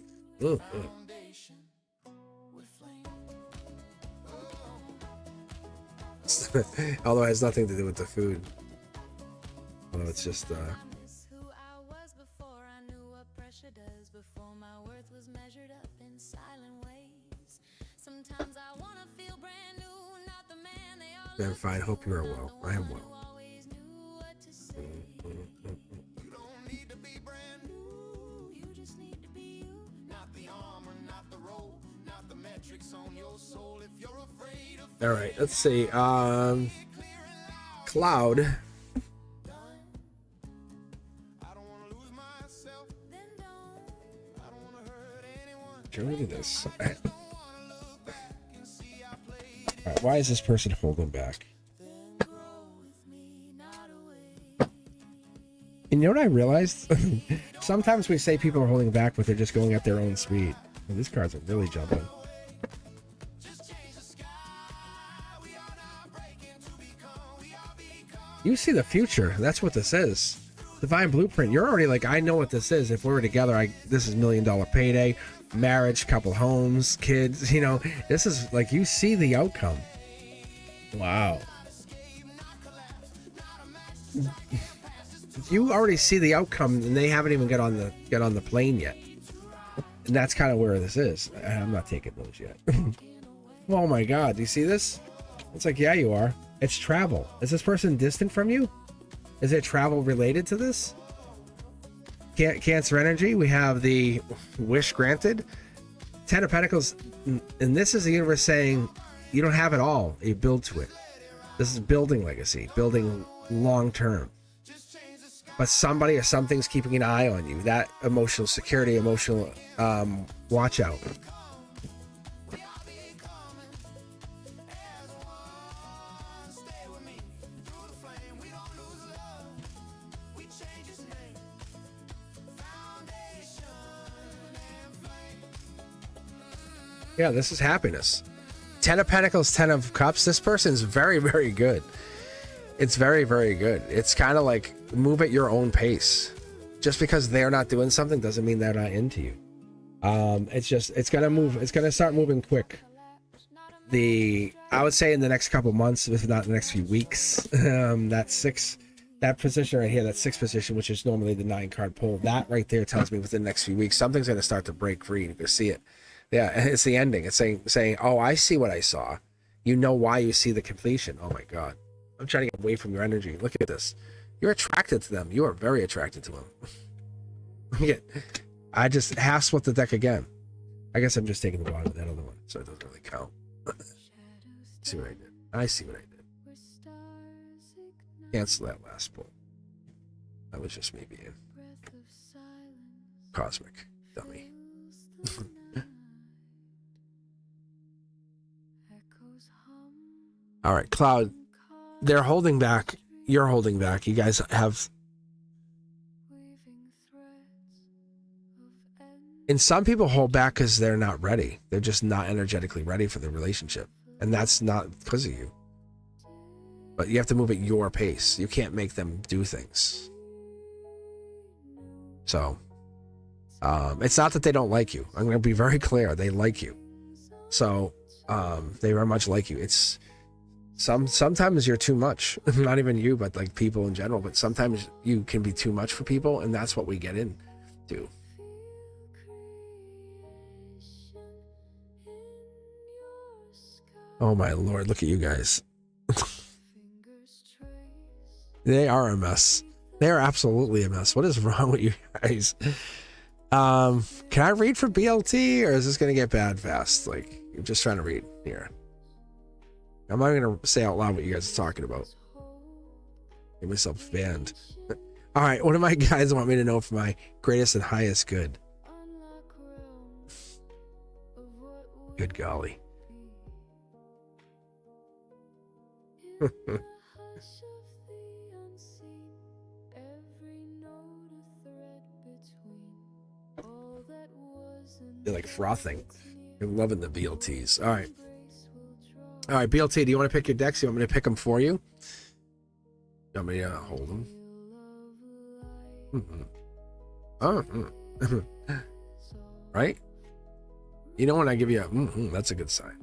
Although it has nothing to do with the food. Well, it's just I'm fine. Hope you are well. I am well. All right, let's see. Cloud. Look at this. All right, why is this person holding back? And you know what I realized? Sometimes we say people are holding back, but they're just going at their own speed. And these cards are really jumping. You see the future. That's what this is. Divine Blueprint. You're already like, I know what this is. If we were together, this is $1 million payday, marriage, couple homes, kids. You know, this is like, you see the outcome. Wow. You already see the outcome, and they haven't even get on the plane yet. And that's kind of where this is. I'm not taking those yet. Oh my God, do you see this? It's like, yeah, you are. It's travel. Is this person distant from you? Is it travel related to this? Cancer energy. We have the wish granted. Ten of Pentacles. And this is the universe saying, you don't have it all. You build to it. This is building legacy, building long term. But somebody or something's keeping an eye on you. That emotional security, emotional watch out. Yeah, this is happiness. Ten of Pentacles, Ten of Cups. This person's very, very good. It's very, very good. It's kind of like move at your own pace. Just because they're not doing something doesn't mean they're not into you. It's gonna move. It's gonna start moving quick. I would say in the next couple months, if not the next few weeks, that position right here, that sixth position, which is normally the 9-card pull, that right there tells me within the next few weeks, something's gonna start to break free. You can see it. Yeah, it's the ending. It's saying, oh, I see what I saw. You know why you see the completion. Oh my God. I'm trying to get away from your energy. Look at this. You're attracted to them. You are very attracted to them. I just half split the deck again. I guess I'm just taking the bottom of that other one, so it doesn't really count. See what I did? I see what I did. Cancel that last pull. That was just me being cosmic dummy. All right, Cloud. They're holding back. You're holding back. You guys have And some people hold back because they're not ready. They're just not energetically ready for the relationship. And that's not because of you. But you have to move at your pace. You can't make them do things. So, it's not that they don't like you. I'm going to be very clear. They like you. So, they very much like you. It's sometimes you're too much. Not even you, but like people in general. But sometimes you can be too much for people, and that's what we get into. Oh my Lord, look at you guys. They are a mess. They are absolutely a mess. What is wrong with you guys? Can I read for BLT, or is this gonna get bad fast? Like, you're just trying to read here. I'm not gonna say out loud what you guys are talking about. Get myself banned. All right, what do my guys want me to know for my greatest and highest good? Good golly. They're like frothing. I'm loving the BLTs. All right. All right, BLT, do you want to pick your decks? You want me to pick them for you? You want me to hold them? Right? You know when I give you a that's a good sign.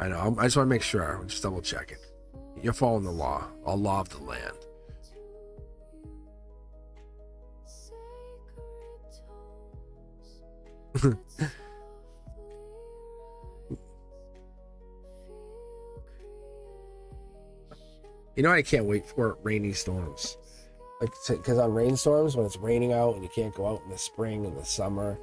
I know. I just want to make sure. Just double check it. You're following the law. A law of the land. You know what I can't wait for? Rainy storms. Like, because on rainstorms, when it's raining out and you can't go out in the spring and the summer,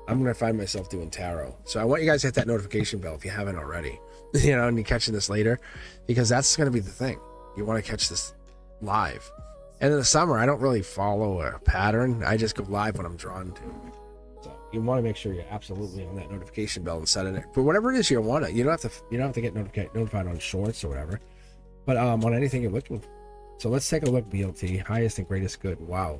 I'm going to find myself doing tarot. So I want you guys to hit that notification bell if you haven't already, you know, and you're catching this later, because that's going to be the thing. You want to catch this live. And in the summer, I don't really follow a pattern. I just go live when I'm drawn to. So you want to make sure you're absolutely on that notification bell and setting it for whatever it is you want. You don't have to get notified on shorts or whatever, but on anything you're looking for. So let's take a look. BLT, highest and greatest good. Wow.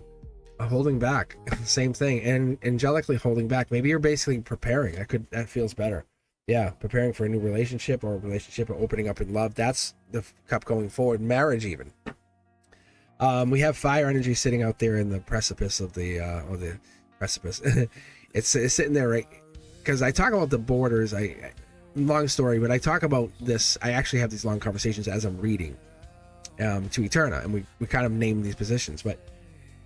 Holding back, same thing, and angelically holding back. Maybe you're basically preparing. That feels better. Yeah, preparing for a new relationship or opening up in love. That's the cup going forward. Marriage, even. We have fire energy sitting out there in the precipice of the precipice. it's sitting there, right? Because I talk about the borders. Long story, but I talk about this. I actually have these long conversations as I'm reading to Eterna, and we kind of name these positions, but.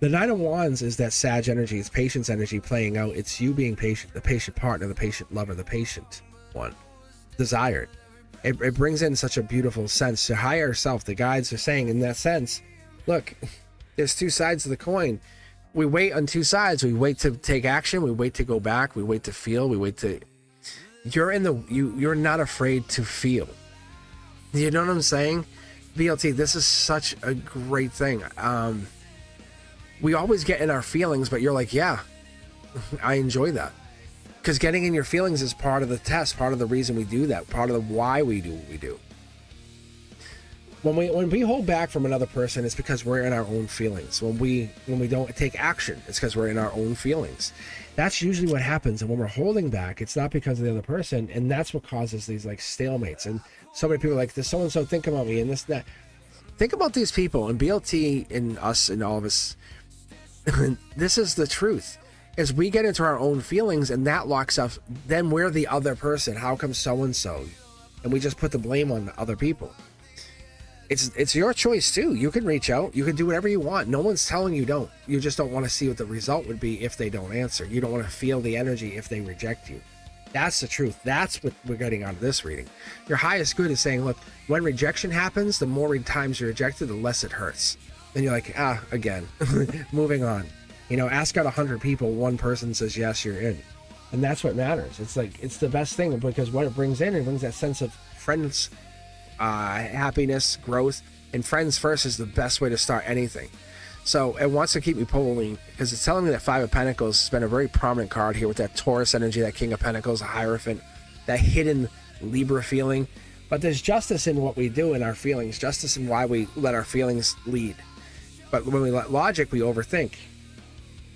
The Nine of Wands is that Sag energy, it's patience energy playing out. It's you being patient, the patient partner, the patient lover, the patient one, desired. It brings in such a beautiful sense. To higher self, the guides are saying in that sense, look, there's two sides of the coin. We wait on two sides. We wait to take action. We wait to go back. We wait to feel. We wait to... You're not afraid to feel. You know what I'm saying? BLT, this is such a great thing. We always get in our feelings, but you're like, yeah, I enjoy that. Because getting in your feelings is part of the test, part of the reason we do that, part of the why we do what we do. When we hold back from another person, it's because we're in our own feelings. When we don't take action, it's because we're in our own feelings. That's usually what happens. And when we're holding back, it's not because of the other person, and that's what causes these like stalemates. And so many people are like, does so and so think about me and this and that. Think about these people, and BLT and us and all of us. This is the truth. As we get into our own feelings and that locks us, then we're the other person. How come so and so? And we just put the blame on other people. It's your choice too. You can reach out. You can do whatever you want. No one's telling you don't. You just don't want to see what the result would be if they don't answer. You don't want to feel the energy if they reject you. That's the truth. That's what we're getting out of this reading. Your highest good is saying, look, when rejection happens, the more times you're rejected, the less it hurts. And you're like, again, moving on. You know, ask out 100 people, one person says yes, you're in. And that's what matters. It's like, it's the best thing, because what it brings that sense of friends, happiness, growth, and friends first is the best way to start anything. So it wants to keep me pulling, because it's telling me that Five of Pentacles has been a very prominent card here with that Taurus energy, that King of Pentacles, a Hierophant, that hidden Libra feeling. But there's justice in what we do in our feelings, justice in why we let our feelings lead. But when we let logic, we overthink.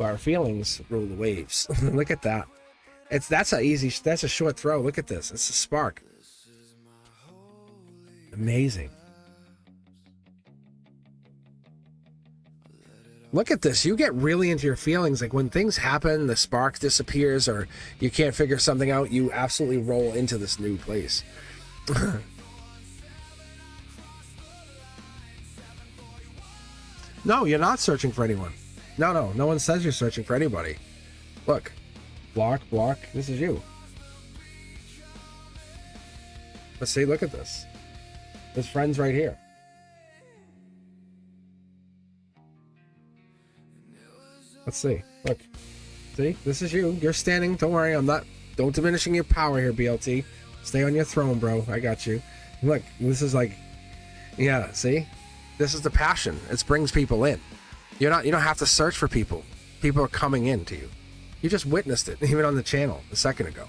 but our feelings rule the waves. Look at that. That's a short throw. Look at this. It's a spark. Amazing. Look at this. You get really into your feelings. Like when things happen, the spark disappears or you can't figure something out, you absolutely roll into this new place. No, you're not searching for anyone. No one says you're searching for anybody. Look, block, this is you. Let's see, look at this. There's friends right here. Let's see, look. See, this is you. You're standing, don't worry, don't diminishing your power here, BLT. Stay on your throne, bro, I got you. Look, this is like, yeah, see? This is the passion. It brings people in. You don't have to search for people. People are coming in to you. You just witnessed it, even on the channel a second ago.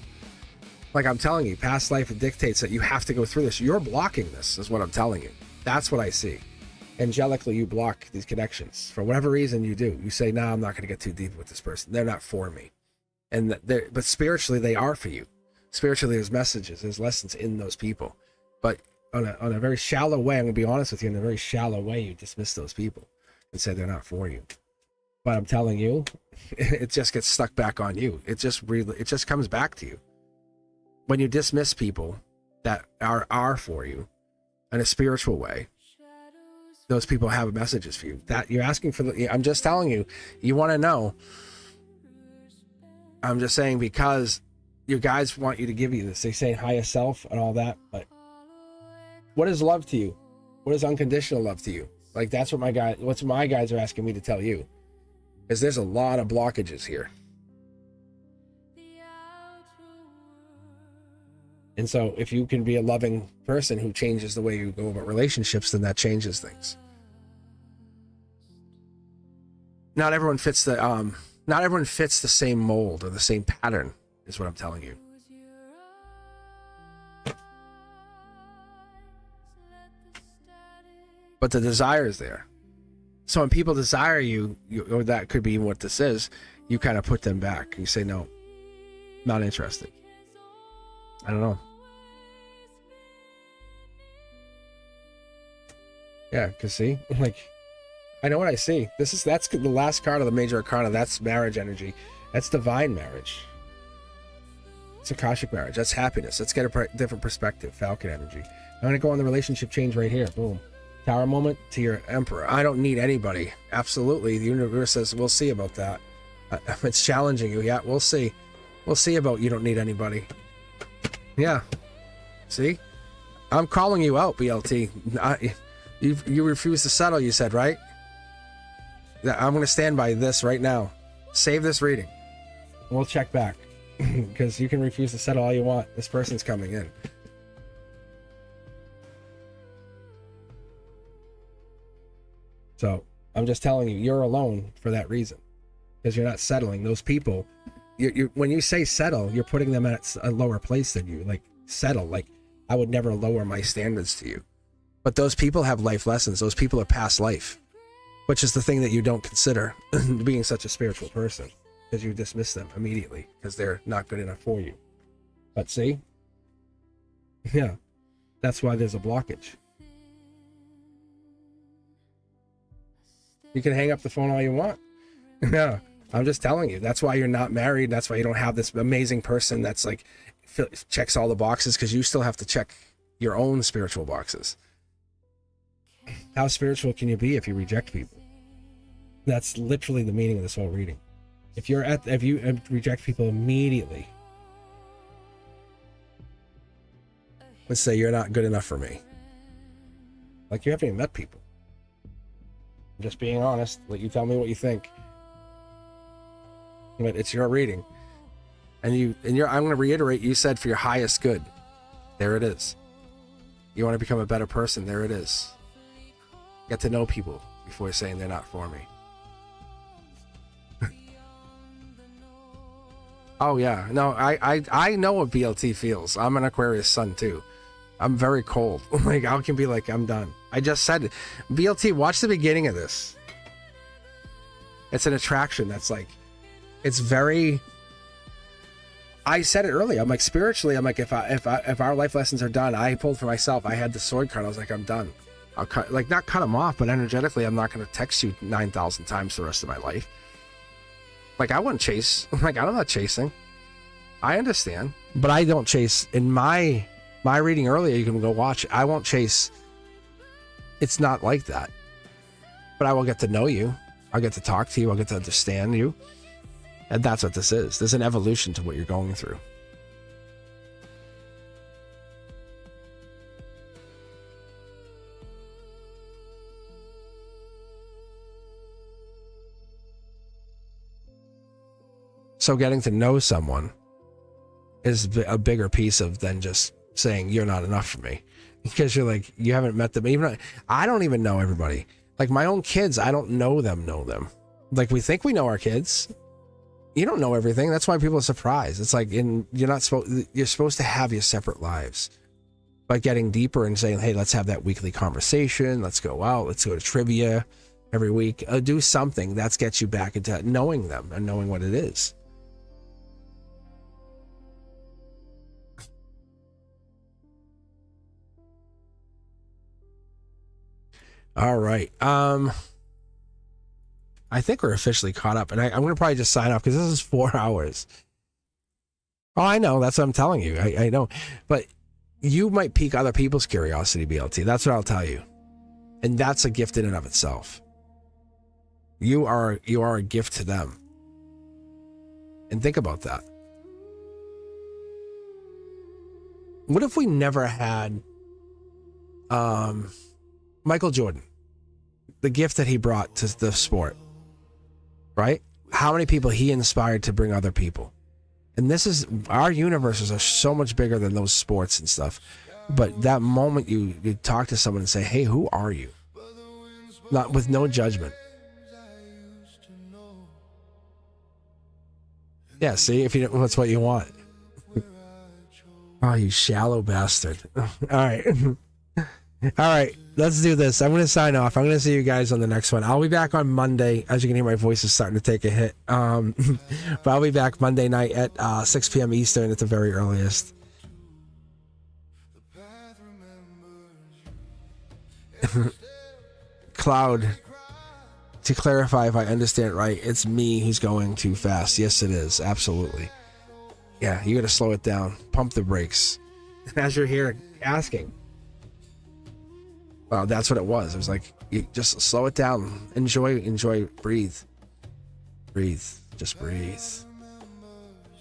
Like I'm telling you, past life dictates that you have to go through this. You're blocking this, is what I'm telling you. That's what I see. Angelically, you block these connections. For whatever reason you do. You say, nah, I'm not going to get too deep with this person. They're not for me. But spiritually, they are for you. Spiritually, there's messages, there's lessons in those people. But on a very shallow way, I'm going to be honest with you, in a very shallow way, you dismiss those people and say they're not for you. But I'm telling you, it just gets stuck back on you. It just comes back to you. When you dismiss people that are for you in a spiritual way, those people have messages for you. That you're asking for. I'm just telling you, you want to know. I'm just saying because your guys want you to give you this. They say higher self and all that, but what is love to you? What is unconditional love to you? Like that's what my guys are asking me to tell you. Because there's a lot of blockages here. And so if you can be a loving person who changes the way you go about relationships, then that changes things. Not everyone fits the same mold or the same pattern, is what I'm telling you. But the desire is there. So when people desire you, or that could be what this is, you kind of put them back. You say, no, not interested. I don't know. Yeah, because see, like, I know what I see. That's the last card of the major arcana. That's marriage energy. That's divine marriage. It's Akashic marriage. That's happiness. Let's get a different perspective. Falcon energy. I'm going to go on the relationship change right here. Boom. Tower moment to your emperor. I don't need anybody. Absolutely. The universe says, we'll see about that. It's challenging you. Yeah, we'll see. We'll see about you don't need anybody. Yeah. See? I'm calling you out, BLT. You refuse to settle, you said, right? I'm going to stand by this right now. Save this reading. We'll check back. Because you can refuse to settle all you want. This person's coming in. So I'm just telling you, you're alone for that reason. Because you're not settling. Those people, when you say settle, you're putting them at a lower place than you. Like, settle. Like, I would never lower my standards to you. But those people have life lessons. Those people are past life. Which is the thing that you don't consider being such a spiritual person. Because you dismiss them immediately. Because they're not good enough for you. But see? Yeah. That's why there's a blockage. You can hang up the phone all you want. No, I'm just telling you. That's why you're not married. That's why you don't have this amazing person that's like checks all the boxes, because you still have to check your own spiritual boxes. How spiritual can you be if you reject people? That's literally the meaning of this whole reading. If you reject people immediately, let's say you're not good enough for me. Like, you haven't even met people. Just being honest, let you tell me what you think. But it's your reading. I'm going to reiterate, you said for your highest good. There it is. You want to become a better person. There it is. Get to know people before saying they're not for me. Oh yeah. No, I know what BLT feels. I'm an Aquarius sun too. I'm very cold. Like, I can be like, I'm done. I just said it. BLT, watch the beginning of this. It's an attraction that's like, It's very, I said it earlier. I'm like, spiritually, I'm like, if our life lessons are done, I pulled for myself. I had the sword card. I was like, I'm done. I'll cut, like, not cut them off, but energetically, I'm not going to text you 9,000 times the rest of my life. Like, I wouldn't chase. Like, I'm not chasing. I understand, but I don't chase. In my reading earlier, you can go watch. I won't chase. It's not like that. But I will get to know you. I'll get to talk to you. I'll get to understand you. And that's what this is. There's an evolution to what you're going through. So getting to know someone is a bigger piece of than just saying you're not enough for me, because you're like, you haven't met them. Even I don't even know everybody. Like my own kids, I don't know them. Like we think we know our kids. You don't know everything. That's why people are surprised. It's like you're supposed to have your separate lives. By getting deeper and saying, hey, let's have that weekly conversation. Let's go out. Let's go to trivia every week. Do something that gets you back into knowing them and knowing what it is. All right. I think we're officially caught up, and I'm going to probably just sign off because this is 4 hours. Oh, I know. That's what I'm telling you. I know. But you might pique other people's curiosity, BLT. That's what I'll tell you. And that's a gift in and of itself. You are a gift to them. And think about that. What if we never had Michael Jordan, the gift that he brought to the sport, right? How many people he inspired to bring other people. And this is, our universes are so much bigger than those sports and stuff. But that moment you talk to someone and say, hey, who are you? Not with no judgment. Yeah, see, if you that's what you want. Oh, you shallow bastard. All right. All right, let's do this. I'm going to sign off. I'm going to see you guys on the next one. I'll be back on Monday. As you can hear, my voice is starting to take a hit. But I'll be back Monday night at 6 p.m. Eastern at the very earliest. Cloud, to clarify if I understand right, it's me who's going too fast. Yes, it is. Absolutely. Yeah, you got to slow it down. Pump the brakes. As you're here asking. Well, that's what it was. It was like, you just slow it down. Enjoy, breathe. Just breathe.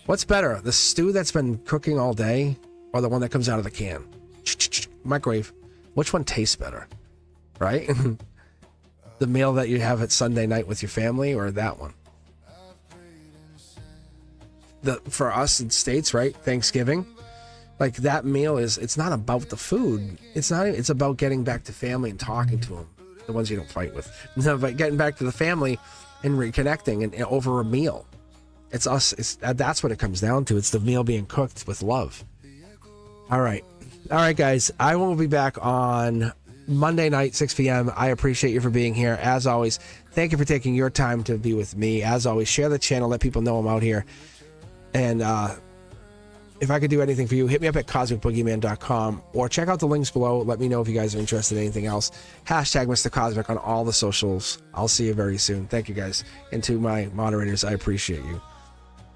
What's better, the stew that's been cooking all day or the one that comes out of the can? Microwave. Which one tastes better? Right? The meal that you have at Sunday night with your family or that one? For us in States, right? Thanksgiving. Like that meal it's not about the food. It's about getting back to family and talking to them. The ones you don't fight with. No, but getting back to the family and reconnecting and over a meal. It's us. That's what it comes down to. It's the meal being cooked with love. All right, guys. I will be back on Monday night, 6 p.m. I appreciate you for being here. As always, thank you for taking your time to be with me. As always, share the channel. Let people know I'm out here. And if I could do anything for you, hit me up at cosmicboogeyman.com or check out the links below. Let me know if you guys are interested in anything else. Hashtag Mr. Cosmic on all the socials. I'll see you very soon. Thank you, guys. And to my moderators, I appreciate you.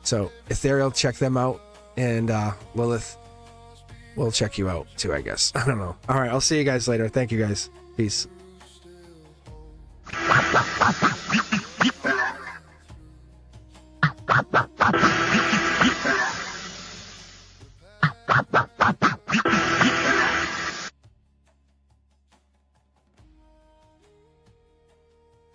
So, Ethereal, check them out. And Lilith, we'll check you out too, I guess. I don't know. All right, I'll see you guys later. Thank you, guys. Peace. Bye.